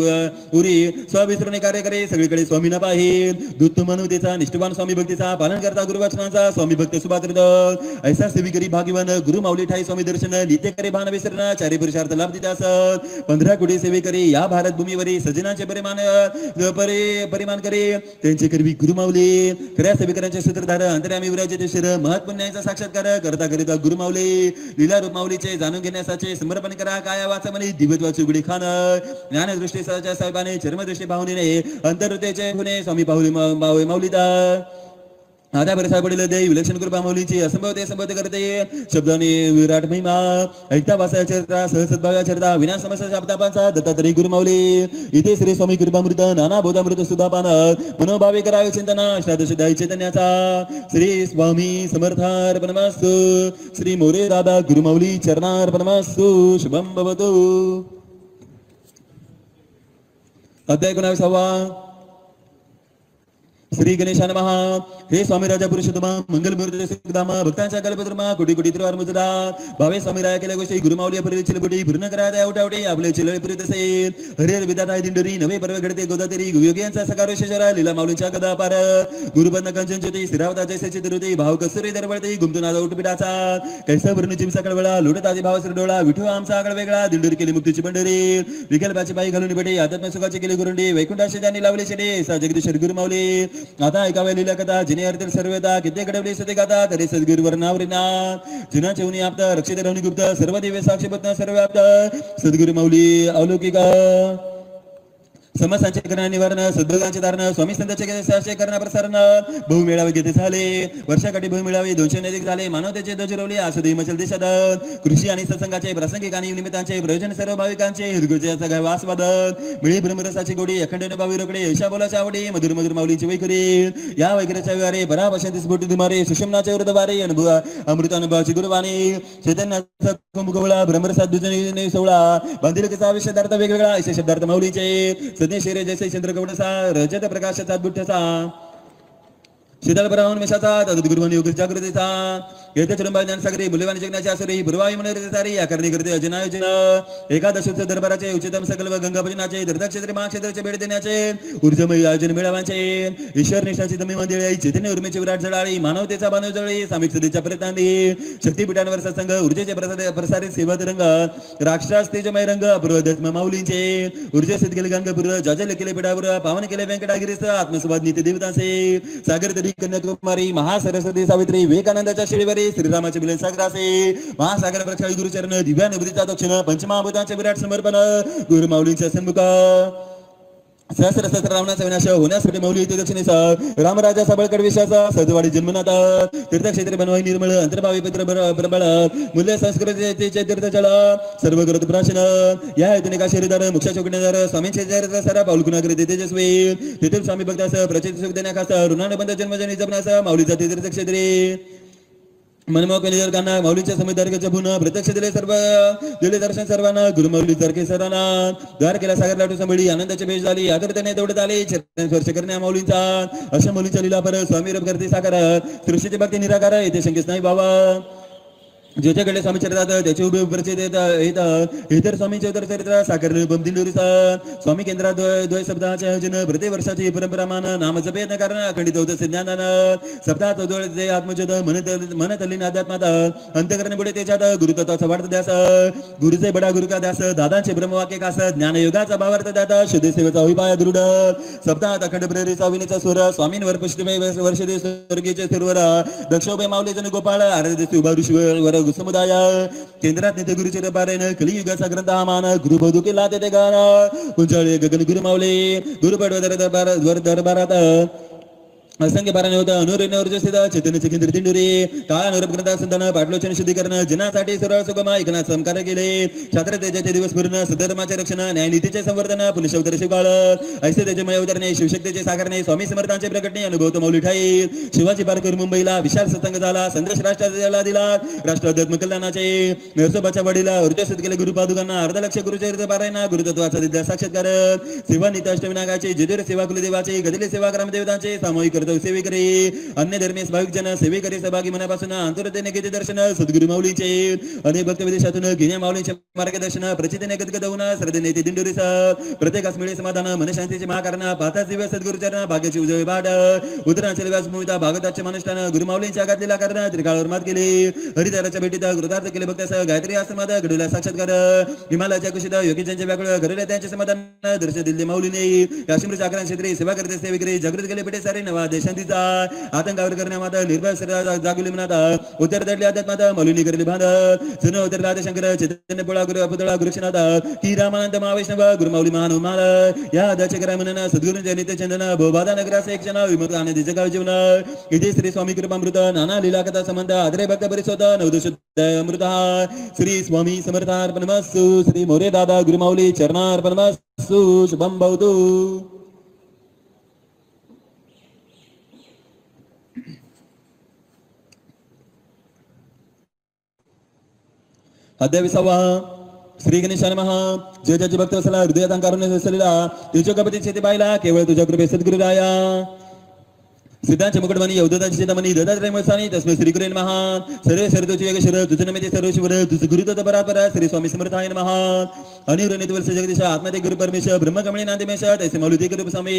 उरी स्वविसरूने कार्य करे सगळीकडे स्वामीना पाहि दूत मानवतेचा निष्ठवान स्वामी भक्तीचा पालन करता गुरुवचनाचा स्वामी भक्त सुपात्र ऐसा सेवी करी भाग्यवान गुरु माऊली ठाई स्वामी दर्शन नित्य करे विसरणा चारी पुरुषार्थ लाभ देत असत 15 कोटी सेवेकरी या भारत भूमीवरील सज्जनांचे परिमान करे त्यांचे करवी गुरु माऊली खऱ्या सेवेकरांचे सूत्रधार अंतर्यामी विराजित शिर महत्पुण्याचा साक्षात्कार करता करिता गुरु माऊली लीला रूप माऊलीचे जाणून घेण्यासाठी समर्पण करा काय वाचमनी दिव्यत्वाची उघडी खान ज्ञान दृष्टी साहेबाने चर्मदृष्टी पाहुणे अंतर्हृदयाचे गुणे स्वामी पाहुली माऊलीदा आधा बरसा पडलेलं देव विलक्षण कृपा माऊलीची असंभवते संभवते करते शब्दाने विराट महिमा ऐकता वाचा चरित्रा सहसद्भाव्या चरिता विना समस्या शब्दापांचा दत्तात्रय गुरु माऊली इथे श्री स्वामी कृपामृत नाना बोधामृत सुधापान मनोभावे करावे चिंतना श्राद्धशुद्धाई चैतन्याचा श्री स्वामी समर्थार्पणमस्तु श्री मोरे दादा गुरु माऊली चरणार्पणमस्तु शुभम भवतु. अध्याय 19 श्री गणेशा नमः. हे स्वामी राजा पुरुषोत्तमा मंगल मूर्ती सुखधामा भक्तांच्या कल्पद्रुमा कोटी कोटी त्रिवार मुजदा भावे स्वामी राया केल्या गोष्टी गुरु माऊली अपरी चिलबुटी पूर्ण करायला आवटावटे आपले चिलळे पुरीत असेल हरिहर विधाता दिंडोरी नवे पर्व घडते गोदातेरी योगियांचा सकार विशेषरा लीला माऊलींच्या कदा पार गुरुपद्न कंचन ज्योती श्रीरावता जैसे चित्रुती भाव कसुरी दरवळते गुमतून आजा उठपिटाचा कैसा भरून चिमसा कळवळा लोटत आधी भाव श्रीडोळा विठू आमचा आगळ वेगळा दिंडोरी केली मुक्तीची पंढरी विकल्पाची बाई घालून बेटे आध्यात्म सुखाची केली गुरुंडी वैकुंठाशी त्यांनी लावले शेडे सा जगदीश्वर गुरु माऊली आता ऐकावे लिहिल्या कथा जिने अर्थ सर्वता किती कडवली सते गाता तरी सद्गुरुवर नावरिना जिना चेवणी आपत रक्षित रवणी गुप्त सर्व दिव्य साक्षीपत्न सर्व व्याप्त सद्गुरु माऊली अवलौकिक समस्यांचे करणं निवारण सद्भोगांचे धारण स्वामी संतांचे करणं प्रसारण बहुमेळावे घेते झाले वर्षाकाठी बहुमेळावे 200 अधिक झाले मानवतेचे ध्वज रोवले आसुदी हिमाचल देशात कृषी आणि सत्संगाचे प्रासंगिक आणि निमित्तांचे प्रयोजन सर्व भाविकांचे हृदयाचा वासवादन मिळी ब्रह्मरसाची गोडी अखंड भावी रोकडे ऐशा बोलाच्या आवडी मधुर मधुर माऊलीची वैखरी या वैखरीच्या विहारे पराभाषांती स्फोटी दुमारे सुषमनाचे वृद्धवारे अनुभव अमृतानुभवाची गुरुवाणी चैतन्याचा मुखवळा ब्रह्मरसात दुजने सोहळा बांधिलकीचा विषयार्थ वेगवेगळा ऐसे शब्दार्थ माऊलीचे सज्ञ शेरे जैसे चंद्रगौडसा रजत प्रकाशाचा बुद्धसा शीतल ब्राह्मण मेषाचा तद् गुरुवन योग जागृतीचा येथे चरंबा ज्ञानसागरी मूल्यवान जगण्याचे आसुरी भुरवाई मनोरथ सारी आकारणी करते अजनायोजन एकादश दरबाराचे उच्चतम सकल व गंगा भजनाचे दर्दक्षेत्र महाक्षेत्राचे भेट देण्याचे ऊर्जमय आयोजन मेळाव्याचे ईश्वर निष्ठाची तमी मंदिर चैतन्य उर्मेची विराट जळाळी मानवतेचा बांधव जळी सामिक सदेच्या प्रयत्नांनी शक्तीपीठांवर सत्संग ऊर्जेचे प्रसारित सेवा रंग राक्षस तेजमय रंग अपूर्व माऊलींचे ऊर्जेसित केले गंगापूर जाजल केले पिठापूर पावन केले व्यंकटागिरीस आत्मस्वाद नित्य देवतांचे सागर तरी कन्याकुमारी महासरस्वती सावित्री विवेकानंदाच्या शिळीवरी श्रीरामाचे मिलन सागरासे महासागर प्रक्षाळी गुरुचरण दिव्यानुभूतीचा दक्षिण पंचमहाभूतांचे विराट समर्पण गुरु माऊलींच्या सन्मुख सहस्र सहस्र रावणाचा विनाश होण्यासाठी माऊली येथे दक्षिणेचा रामराजा सबळकड विश्वासा सजवाडी जन्मनाथ तीर्थक्षेत्र बनवाई निर्मळ अंतर्भावी पत्र प्रबळ मूल्य संस्कृतीचे तीर्थजळ सर्व गरज प्राचीन या हेतूने का शरीरदार मुक्षा चौकण्यादार स्वामींचे चरित्र सरा पाऊलकुणाकरी तेजस्वी तेथील स्वामी भक्तास प्रचित सुख देण्याखास ऋणानुबंध जन्मजनी जपण्यास माऊलीचा तीर्थक्षेत्री मनमोहक निसर्गांना माऊलीच्या समुदार्गाच्या पुन्हा प्रत्यक्ष दिले सर्व दिले दर्शन सर्वांना गुरुमाऊली सारखे सरांना द्वार केला सागर लाटू संभळी आनंदाची भेट झाली आदरतेने तेवढे आले चरण स्पर्श करण्या माऊलींचा अशा माऊलीच्या लीला पर स्वामी रब करते साकार सृष्टीची भक्ती निराकार येथे शंकेच नाही बाबा ज्याच्याकडे स्वामी चरित्रात त्याचे उभे परिचय येतात इतर स्वामींचे उतर चरित्र साकार दिंडोरीचा स्वामी केंद्रात द्वय सप्ताहाचे आयोजन प्रत्येक वर्षाची परंपरामान नाम जपेन कारण अखंडित होत ज्ञानान सप्ताहात उद्वळ आत्मचोद मन तल्लीन अध्यात्मात अंतकरण पुढे त्याच्यात गुरुतत्वाचा वाढत द्यास गुरुचे बडा गुरु का द्यास दादांचे ब्रह्मवाक्य कास ज्ञानयोगाचा भावार्थ दाता शुद्ध सेवेचा उपाय दृढ सप्ताहात अखंड प्रेरीचा विनीचा स्वर स्वामींवर पुष्टमय वर्षदे स्वर्गीचे सर्वर दक्षोभय माऊली जन गोपाळ आराध्य उभा ऋषीवर समुदाय केंद्रात नेते गुरुचर पारायण कलियुगाचा ग्रंथ हा मान गुरुबोधू केला ते गाण कुंचाळे गगन गुरु माऊले गुरुपड दरबारात असंख्य पारायण होता अनुरेणवर्जसित चैतन्याचे केंद्र दिंडोरी काळा अनुरूप ग्रंथ संतान पाठलोचन शुद्धीकरण जनासाठी सरळ सुगम ऐकण्यात संकार केले छात्र तेजाचे दिवस पूर्ण सधर्माचे रक्षण न्यायनीतीचे संवर्धन पुनशवतर शिवकाळ ऐसे तेजमय अवतरणे शिवशक्तीचे साकारणे स्वामी समर्थांचे प्रकटणे अनुभवतो मौली ठाई शिवाजी पारकर मुंबईला विशाल सत्संग झाला संदेश राष्ट्राला दिला राष्ट्र अध्यात्म कल्याणाचे नरसोबाच्या वाडीला ऊर्जसित केले गुरुपादुकांना अर्ध लक्ष गुरुचरित्र पारायण गुरुतत्वाचा दिद्या साक्षात्कार सेवा निताष्टविनागाचे जिजुर सेवा कुलदेवाचे गदिले सेवा ग्रामदेवतांचे सामूहिक सेवेकरी अन्य धर्मीय भाविक जन सेवेकरी सहभागी मनापासून अंतरतेने घेते दर्शन सद्गुरु माऊलींचे अनेक भक्त विदेशातून घेण्या माऊलींचे मार्गदर्शन प्रचितीने गदगद होऊन श्रद्धेने ते दिंडोरीस प्रत्येकास मिळे समाधान मनशांतीचे महाकारण पाच दिवस सद्गुरुचरण भाग्याची उजवी बाट उत्तरांचल व्यास भूमिता भागवताचे अनुष्ठान गुरु माऊलींच्या घातलेला कारण त्रिकाळावर मात केली हरिहराच्या भेटीत कृतार्थ केले भक्तास गायत्री आश्रमात घडवला साक्षात्कार हिमालयाच्या कुशीत योगीजांचे व्याकुळ घडवले त्यांचे समाधान दर्शन दिले माऊलीने काश्मीरच्या आकारांत क्षेत्री सेवा करते सेवेकरी जागृत केले पेटे सारे नवा शांतीचा आतंकावर करण्यात निर्भय जागुली मनात उत्तर दडली अध्यात्मात मौलिनी करली बांध जन उतरला आदिशंकर चैतन्य पोळा गुरु पुतळा गुरुक्षनाथ की रामानंद महावैष्णव गुरुमाऊली महानुमाल या दचकरा मनन सद्गुरूंचे नित्य चंदन भोबादा नगरास एक क्षण विमुक्त आनंदी जगाव जीवन इथे श्री स्वामी कृपामृत नाना लीला कथा संबंध आदरे भक्त परिसोत नवदशुद्ध अमृत श्री स्वामी समर्थार्पणमस्तु श्री मोरे दादा गुरुमाऊली चरणार्पणमस्तु शुभम भवतु. अध्याय 20 श्री गणेशाय नमः. जय जय भक्त वसला हृदयात अंकारून सलिला तुझ्या कपटी शेती पाहिला केवळ तुझ्या कृपे सद्गुरु राया सिद्धांचे मुकुटमणी यवदताची चिंतामणी दत्तात्रय मसानी तस्मै श्री गुरे नमः. सर्व शरदोची योगेश्वर तुझं नमेते सर्व शिवर तुझं गुरुत्व परापर श्री स्वामी समर्थाय नमः. अनिर्वनित वर्ष जगदीश आत्मते गुरु परमेश्वर ब्रह्मकमळे नांदेमेश तैसे माऊली गुरु स्वामी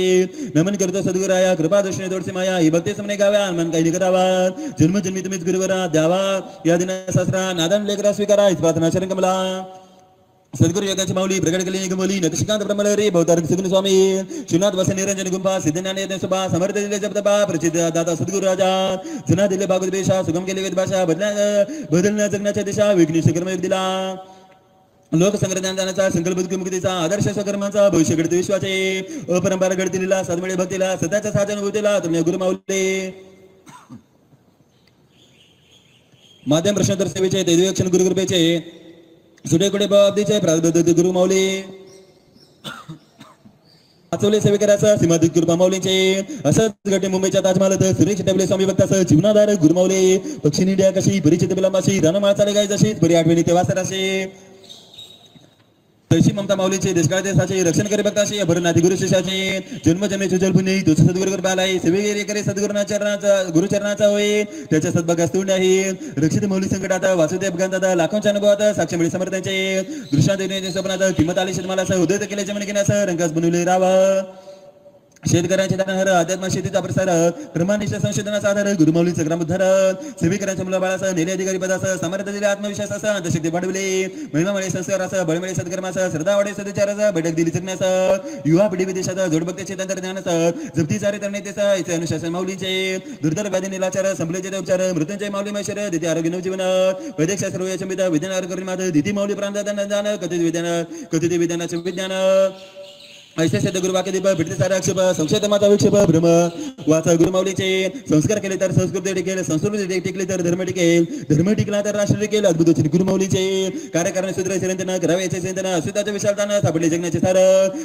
नमन करतो सद्गुराया कृपा दर्शने दोडसे माया ही भक्ती समने गाव्या मन काही करावा जन्म जन्मी तुम्हीच गुरुवरा द्यावा या दिना शास्त्रा नादान लेकरा स्वीकारा इस प्रार्थना शरण कमला. सद्गुरु योगाची माऊली प्रगट केली निगमली नक्षकांत ब्रह्मलहरी भवतारक सगुण स्वामी श्रीनाथ वसन निरंजन गुंफा सिद्धज्ञान सुभा समर्थ दिले जपतपा प्रचित दाता सद्गुरु राजा जना दिले भागवत बेशा सुगम केले वेद भाषा बदलण्या जगण्याच्या दिशा विघ्नेश कर्मयोग दिला लोक संग्रहणाचा संकल्प मुक्तीचा आदर्श स्वकर्माचा भविष्य घडते विश्वाचे अपरंपरा घडतीला सद्मळे भक्तीला सदाच्या साधन होतीला तुम्ही गुरु माऊली माध्यम प्रश्नोत्तर सेवेचे दैवक्षण गुरुकृपेचे सुडे कुडे बाबतीचे प्रारब्ध गुरु माऊली आचवले सेवेकराचा सीमाधिक कृपा माऊलींचे असंच घटे मुंबईच्या ताजमहालात सुरेश टेबले स्वामी भक्तासह जीवनाधार गुरु माऊली पक्षी निड्या कशी परिचित बिलांबाशी रानमाळ चाले गाय जशी बरी आठवणी तेव्हा सराशे तशी ममता माऊलीचे देशकाळ देशाचे रक्षण करे भक्ताचे भरनाथी गुरु शिष्याचे जन्म जन्मेचे जल पुण्य तुझ सद्गुरु कृपालाय सेवे करे सद्गुरुना चरणाचा गुरुचरणाचा होय त्याच्या सद्भागास तोंड आहे रक्षित माऊली संकटात वासुदेव भगवंतात लाखोंच्या अनुभवात साक्ष मिळे समर्थांचे दृष्टांत देण्याचे स्वप्नात किंमत आली शेतमालासह उदय केल्याचे म्हणे घेण्यासह रंगास बनवले राव शेतकऱ्यांचे दानहर अध्यात्म शेतीचा प्रसार प्रमाणित संशोधनाचा आधार गुरुमाऊलीचा ग्रामोद्धार सेविकांच्या मुलाबाळासह नेले अधिकारी पदासह सामर्थ्य दिले आत्मविश्वासासह अंतशक्ती वाढविले महिमामुळे संस्कारासह बळमुळे सत्कर्मासह श्रद्धावाडे सदाचारासह बैठक दिली जगण्यासह युवा पिढी विदेशाचा जोडभक्तीचे तंत्रज्ञानासह जप्ती चारित्रणेतेसह इथे अनुशासन माऊलींचे दुर्धर व्याधी निलाचार संपलेचे उपचार मृत्यूंजय माऊली मैश्वर दिती आरोग्य नवजीवन वैद्यकशास्त्र वयचंबित विज्ञान आरोग्य दिती माऊली प्रांतदान कथित विज्ञानाचे विज्ञान ऐसे सिद्ध गुरुवाक्यदीप भेटते सारे आक्षेप संशयमाचा विक्षेप भ्रम वाचा गुरुमाऊलीचे संस्कार केले तर संस्कृती टिकेल संस्कृती टिकली तर धर्म टिकेल धर्म टिकला तर राष्ट्र टिकेल अद्भुत गुरुमाऊलीचे कार्यकारण सूत्र चिरंतन करावयाचे चिंतन असूताचे विशालताना सापडले जगण्याचे सार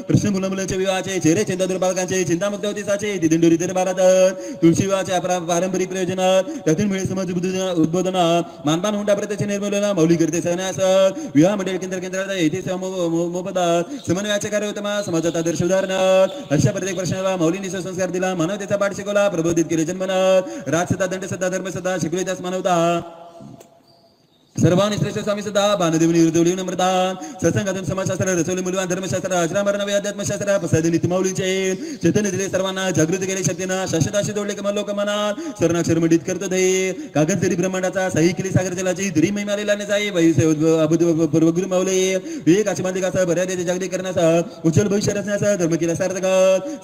प्रश्न मुलामुलांचे विवाहाचे चेहरे चिंता दुर्बालकांचे चिंतामुक्त होतीसाचे दिंडोरी दरबारात तुळशी विवाहाचे पारंपरिक प्रयोजन त्यातून मिळे समाज उद्बोधन मानपान हुंडा प्रत्यक्ष निर्मूलन मौली करते सहन्यास विवाह मंडळ केंद्रात येथे मोफत समन्वयाचे कार्य उत्तम समाजात आदर्श उदाहरण अशा प्रत्येक प्रश्नाला माऊलींनी संस्कार दिला मानवतेचा पाठ शिकवला प्रबोधित केले जन्मनाथ राजसत्ता दंडसत्ता धर्मसत्ता शिकवली त्यास मानवता सर्वांनी श्रेष्ठ स्वामी सदा बाणदेवनी हृदयवली नम्रता सत्संगातून समाजशास्त्र रचवले मूल्यवान धर्मशास्त्र अजरामर नवे अध्यात्मशास्त्र प्रसाद नीती माऊलींचे चैतन्य दिले सर्वांना जागृत केले शक्तीनं शाश्वताशी जोडले कमल लोक मनात सरणाक्षर मंडित करतो दे कागद तरी ब्रह्मांडाचा सही केली सागर जलाची दुरी महिमालेला न जाई पूर्व गुरु माऊली विवेकाची मालिकाचा बऱ्यादेचे जागतिक करण्याचा उज्ज्वल भविष्य रचण्याचा धर्म केला सार्थक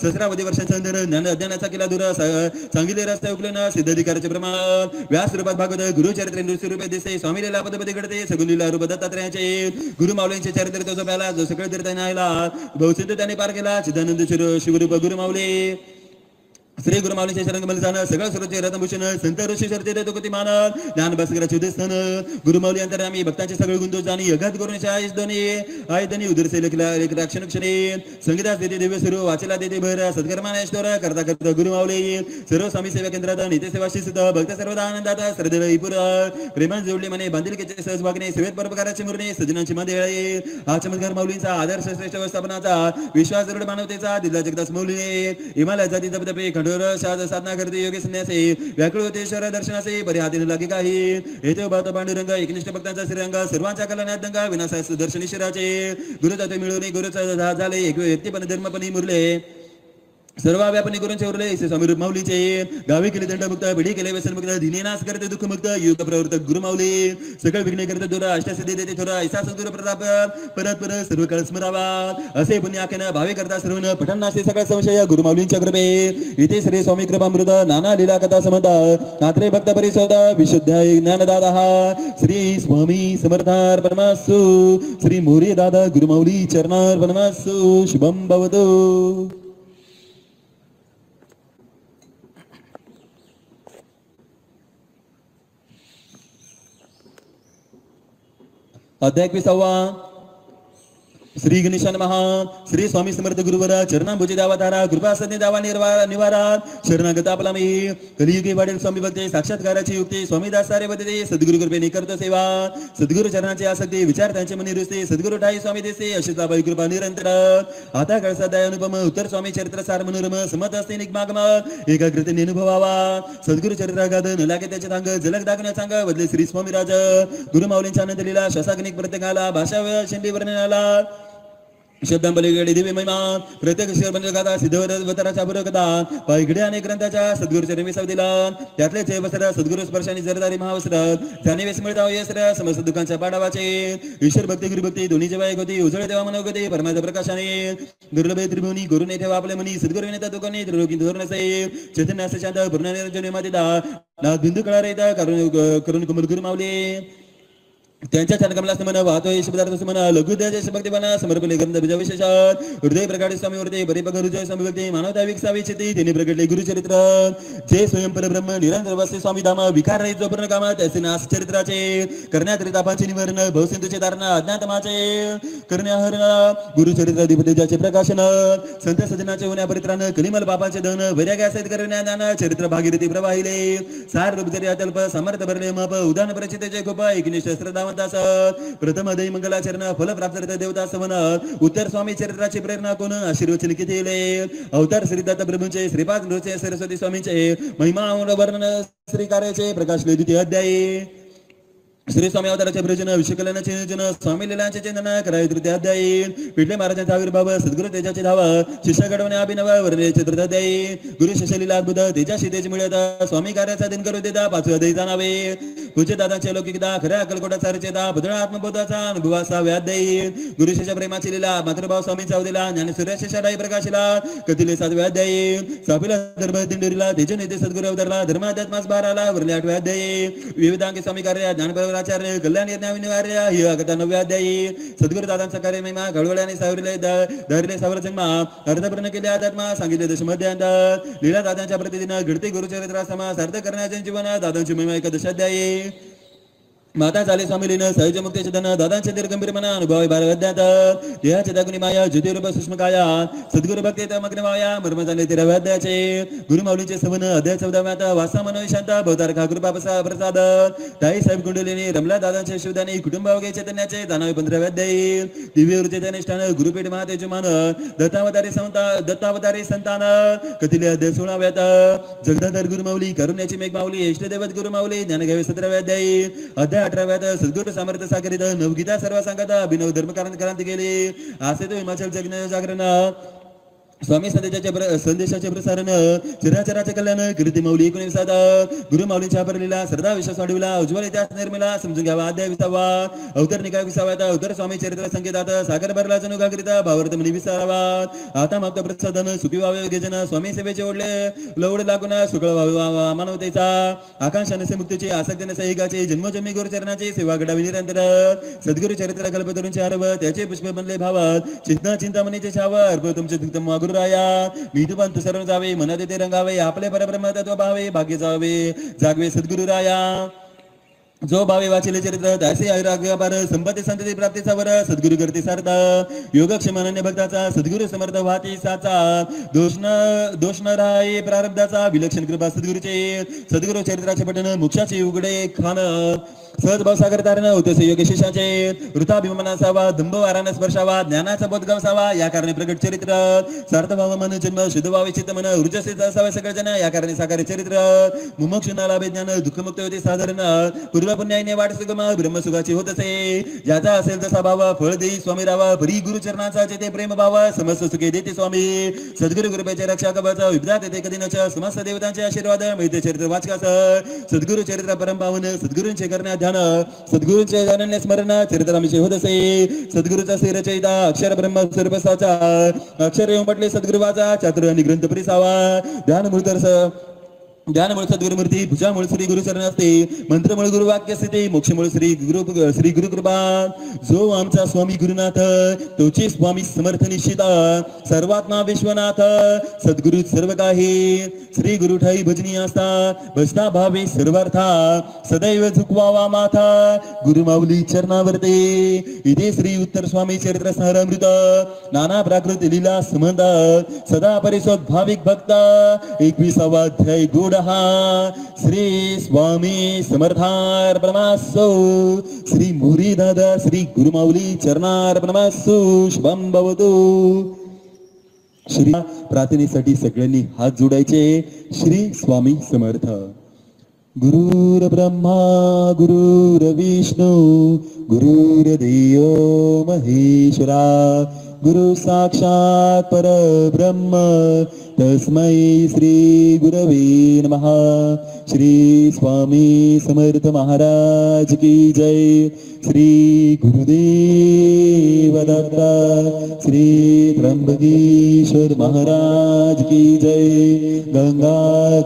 सहस्रावधी वर्षांचा अंतर ज्ञान अज्ञानाचा केला दूर सांगितले रस्ते उकलेना सिद्धाधिकाराचे प्रमाण व्यास रूपात भागवत गुरुचरित्र नृत्य रूपे दिसते स्वामी पदपदी घडते सगुलीला रूप दत्तात्रयाचे गुरु माऊलींचे चरित्र तो जपायला जो सगळे तीर्थाने आला बहुसिद्ध त्याने पार केला चिदानंद शिवरूप गुरु माऊली श्री गुरु माऊलीचे शरणकमल जाणं सगळं सुरचे रत्नभूषण संत ऋषी शरते तुकती मान ज्ञान भास्कराचे उदयस्थान गुरु माऊली अंतर्यामी भक्तांचे सगळे गुंतो जाणी अघात करून आयुष दोन्ही आयुधनी उदरसे राक्षण क्षणे संगीतास देते दिव्य सुरू वाचेला देते भर सत्कर्मानेश्वर करता करता गुरु माऊली सर्व स्वामी सेवा केंद्रात नित्य सेवा शिस्त भक्त सर्वदा आनंदात श्रद्धेला पुर प्रेमान जोडले म्हणे बांधिलकीचे सहज वागणे सेवेत परोपकाराचे मुरणे सजनांची मध्ये हा चमत्कार माऊलींचा आदर्श श्रेष्ठ व्यवस्थापनाचा विश्वास दृढ मानवतेचा दिला जगदास माऊलीने हिमालय जाती तपतपे साधना करते योग्य संन्यासे व्याकुळ होते ईश्वर दर्शनाचे बरे हातीने लागे काही येथे भात पांडुरंग एकनिष्ठ भक्तांचा श्रीरंग सर्वांच्या कल्याणात दंगा विनाशास दर्शनी शिराचे गुरुताते मिळवणे गुरुचा झाले एक व्यक्तीपणे धर्मपणे मुरले सर्व व्यापनी गुरूंचे उरले स्वामी रूप माऊलीचे गावी केले दंडमुक्त भिडी केले व्यसनमुक्त दिनेनाश करते दुःखमुक्त युग प्रवर्तक गुरु माऊली सकळ विघ्ने करते दूर अष्टसिद्धी देते थोडा ऐसा सद्गुरु प्रताप परत परत सर्व काळ स्मरावा असे पुण्य आख्यान भावे करता सर्वण पठणाचे सगळा संशय गुरु माऊलींच्या कृपे इथे श्री स्वामी कृपामृत नाना लीला कथा समता नात्रे भक्त परिशोध विशुद्ध ज्ञानदादा श्री स्वामी समर्थार्पणमस्तु श्री मोरे दादा गुरु माऊली चरणार्पणमस्तु शुभम भवतु अध्याय 21 श्री गणेशान महा श्री स्वामी समर्थ गुरुवर चरणांभुजी दावाधारा कृपा सन्नी दावा निवारा शरणागत आपला मी कलियुगी वाढेल स्वामी भक्ती साक्षात्काराची युक्ती स्वामी दास सारे बदते सद्गुरु कृपेने करतो सेवा सद्गुरु चरणाची आसक्ती विचार त्यांचे मनी रुजते सद्गुरु ठाई स्वामी देसे अशीच बाई कृपा निरंतर आता कळसा दया अनुपम उत्तर स्वामी चरित्र सार मनोरम समत असते निगमागम एकाग्रतेने अनुभवावा सद्गुरु चरित्रागाध न लागे त्याचे थांग जलक दाखवण्या सांग बदले श्री स्वामी राज गुरु माऊलींच्या आनंद लिला शासागनिक प्रत्येकाला भाषा शिंदी वर्णनाला शब्दांपलीकडे दिव्य महिमा प्रत्येक गाथा सिद्धवतराच्या बुरकथा पैगडे अनेक ग्रंथाच्या सद्गुरूच्या रेमेसाव दिला त्यातले चे वस्त्र सद्गुरु स्पर्शाने जरदारी महावस्त्र त्याने वेस मिळता यस्त्र समस्त दुःखांच्या पाडावाचे ईश्वर भक्ती गुरुभक्ती दोन्ही जेव्हा एक होती उजळे तेव्हा मनोगती परमात्मा प्रकाशाने दुर्लभ त्रिभुवनी गुरुने ठेवा आपले मनी सद्गुरू नेता तुकोनी त्रिलोकी धोरण असे चैतन्य असे शांत पूर्ण निरंजन मातिदा ना बिंदू कळा रेता करून कुमल गुरु माऊली त्यांच्या चरणकमलास म्हणा वाहतो यशपदार्थ म्हणा लघुद्याचे भक्ती म्हणा समर्पणे ग्रंथ बीजा विशेषात हृदय प्रकाटे स्वामी वरते बरे बघ हृदय स्वामी भक्ती मानवता विकसावी चिती त्यांनी प्रगटले गुरुचरित्र जे स्वयं परब्रह्म निरंतर वस्ते स्वामी धाम विकार रहित जो पूर्ण कामात त्याचे नाश चरित्राचे करण्यात तापांचे निवारण भवसिंधूचे तारण अज्ञातमाचे करण्याहरण गुरुचरित्राधिपतीचे प्रकाशन संत सजनाचे होण्या परित्रान कलिमल बापाचे धन वैराग्यासहित करण्यादान चरित्र भागीरथी प्रवाहिले सार रूप जरी अतल्प समर्थ भरले मप उदान परिचितेचे खूप एकनिष्ठ श्रद्धावंत समाप्तास प्रथम दही मंगलाचरण फल प्राप्त देवता सवन उत्तर स्वामी चरित्राची प्रेरणा कोण आशीर्वचन किती अवतार श्री दत्त प्रभूंचे श्रीपाद नृचे सरस्वती स्वामींचे महिमा वर्णन श्री कार्याचे प्रकाशले द्वितीय अध्यायी श्री स्वामी अवताराचे प्रयोजन विषयकल्याणाचे नियोजन स्वामी लीलांचे चिंतन करावे तृतीय अध्यायी पिठले महाराजांचा आविर्भाव सद्गुरु तेजाचे धाव शिष्य घडवणे अभिनव वर्णे चतुर्थ अध्यायी गुरु शिष्य लीला अद्भुत तेजाशी तेज मिळत स्वामी कार्याचा दिन करू देता पाचवे अध्यायी जाणावे पूज्य दादांचे लौकिकता खऱ्या अक्कलकोटाचा रचेता भद्रा आत्मबोधाचा अनुभवा सहावे अध्यायी गुरु शिष्य प्रेमाची लीला मातृभाव स्वामींचा उदिला ज्ञानेश्वर शिष्याडाई प्रकाशिला कथिले सातवे अध्यायी सापीला धर्म दिंडोरीला तेज नेते सद्गुरु अवतरला धर्माध्यात्मास बाराला वरले आठवे अध्यायी विविधांगी स्वामी कार्य ज्ञान आचार्य कल्याण निवार्य ही कथा नवव्या अध्यायी सद्गुरु दादांचा कार्य महिमा घडवळ्याने सावरले धरले सावर जन्मा अर्थपूर्ण केले आध्यात्मा सांगितले दशमध्यांत लीला दादांच्या प्रतिदिन घडते गुरुचरित्रा समास अर्थ करण्याचे जीवन दादांची महिमा एकादश अध्यायी माता झाले स्वामीलीन सहज मुक्तेचे धन दादांचे दीर्घंभीर मना अनुभव बारा अध्यात देहाचे दागुनी माया ज्योतिरूप सूक्ष्मकाया सद्गुरु भक्तीत मग्न माया मर्म झाले 13व्या अध्यायाचे गुरुमाऊलींचे सवन अध्याय 14व्यात वासा मनोय शांत भवतार खा कृपा प्रसाद ताई साहेब कुंडलिनी रमला दादांचे शिवदानी कुटुंब वगे चैतन्याचे दानवे 15व्या अध्यायी दिव्य ऊर्जेचे निष्ठान गुरुपीठ महातेज मान दत्तावतारी संतान कथिले अध्याय 16व्यात जगदाधर गुरुमाऊली करुण्याची मेघ माऊली इष्टदेवत गुरुमाऊली ज्ञानगावे 17व्या अध्यायी अध्याय 18व्यात सद्गुरु समर्थ सागरीत नवगीता सर्व सांगत अभिनव धर्म क्रांती केली असे तो हिमाचल जगन जागरण स्वामी संदेशाचे प्रसारण चिराचराचे कल्याण कीर्ती माऊली 19 गुरु माऊलींच्या परलीला श्रद्धा विश्वास वाढविला उज्ज्वल इतिहास निर्मिला समजून घ्यावा अध्याय 20वा अवतर निकाय 20व्यात अवतर स्वामी चरित्र संकेतात सागर भरला जनुगाकरिता भावार्थ म्हणी 20वा आता मागता प्रसादन सुखी व्हावे गेजन स्वामी सेवेचे ओढले लवड लागून सुखळ व्हावा मानवतेचा आकांक्षा नसे मुक्तीची आसक्ती नसे एकाचे जन्मजन्मी गुरुचरणाची सेवा घडावी निरंतर सद्गुरु चरित्र कल्पतरूंचे आरव त्याचे पुष्प बनले भावात चिंतामणीचे छाव अर्प तुमचे उत्तम गुरुराया मी तू पंत सर्व जावे मनात येते रंगावे आपले परब्रह्म तत्व भावे भाग्य जावे जागवे सद्गुरुराया जो भावे वाचिले चरित्र त्याचे आयुराग्यपार संपत्ती संतती प्राप्तीचा वर सद्गुरु करते सार्थ योगक्षेम अनन्य भक्ताचा सद्गुरु समर्थ वाती साचा दोष न राहे प्रारब्धाचा विलक्षण कृपा सद्गुरुचे सद्गुरु चरित्राचे पठण मोक्षाचे उघडे खान सहज भावसागर तारण होते योग्य शिष्याचे वृथाभिमान असावा दंभ वाराने स्पर्शावा ज्ञानाचा बोध गवसावा या कारणे प्रगट चरित्र सार्थ भाव मन जन्म शुद्ध भावे चित्त मन ऊर्जस्थित असावे सगळे जन या कारणे साकार चरित्र मुमुक्षुना लाभे ज्ञान दुःखमुक्त होते साधारण पूर्व पुण्याने वाट सुगम ब्रह्मसुखाची होत असे ज्याचा असेल तसा भाव फळ देई स्वामी रावा परी गुरुचरणाचा जेते प्रेम भाव समस्त सुखे देते स्वामी सद्गुरु कृपेचे रक्षा कवच विद्यात येते कधीनच समस्त देवतांचे आशीर्वाद मिळते चरित्र वाचकास सद्गुरु चरित्र परमपावन सद्गुरूंचे करण्यात ध्यान सद्गुरूंचे अनन्य स्मरण चरित्राविषयी होत असे सद्गुरूचा श्री रचयिता अक्षर ब्रह्म स्वरूपसाचा अक्षर येऊन पटले सद्गुरुवाचा चातुर आणि ग्रंथ परिसावा ध्यानमूळ सद्गुरुमूर्ती भुजामूळ श्री गुरुचरण असते मंत्रमूळ गुरु वाक्य स्थिती मोक्षमूळ श्री गुरु कृपा जो आमचा स्वामी गुरुनाथ तोचे स्वामी समर्थ निश्चित सर्वात्मा विश्वनाथ सद्गुरु सर्व काही श्री गुरु ठाई भजनी असता भजना भावे सर्वार्था सदैव झुकवावा माथा गुरुमाऊली चरणावरते इथे श्री उत्तर स्वामी चरित्र सारामृत नाना प्राकृत लीला संबंध सदा परिसोद भाविक भक्त 21वा अध्याय गोड श्री स्वामी समर्थार्पणमस्तु श्री मुरी दादा श्री गुरुमाऊली चरणार्पणमस्तु शुभम भवतु श्री प्रार्थनेसाठी सगळ्यांनी हात जोडायचे श्री स्वामी समर्थ गुरुर ब्रह्मा गुरुर विष्णू गुरुर्देव महेश्वरा गुरु साक्षात परब्रह्म तस्मै श्री गुरवे नमः श्री स्वामी समर्थ महाराज की जय श्री गुरुदेव दत्ता श्री त्र्यंबकेश्वर महाराज की जय गंगा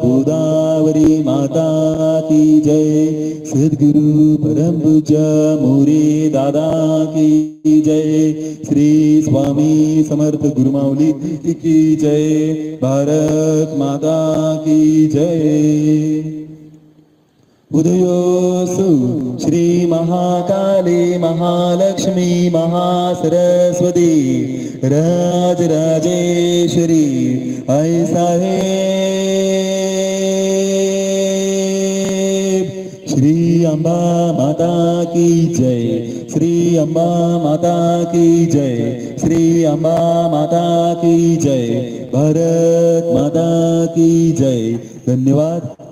गोदावरी माता की जय सद्गुरु परम पूज्य मोरे दादा की जय श्री स्वामी समर्थ गुरुमाऊली की जय भारत माता की जय उदयोसु श्री महाकाली महालक्ष्मी महासरस्वती राजराजेश्वरी आई साहेब श्री अंबा माता की जय, श्री अंबा माता की जय, श्री अंबा माता की जय, भारत माता की जय। धन्यवाद।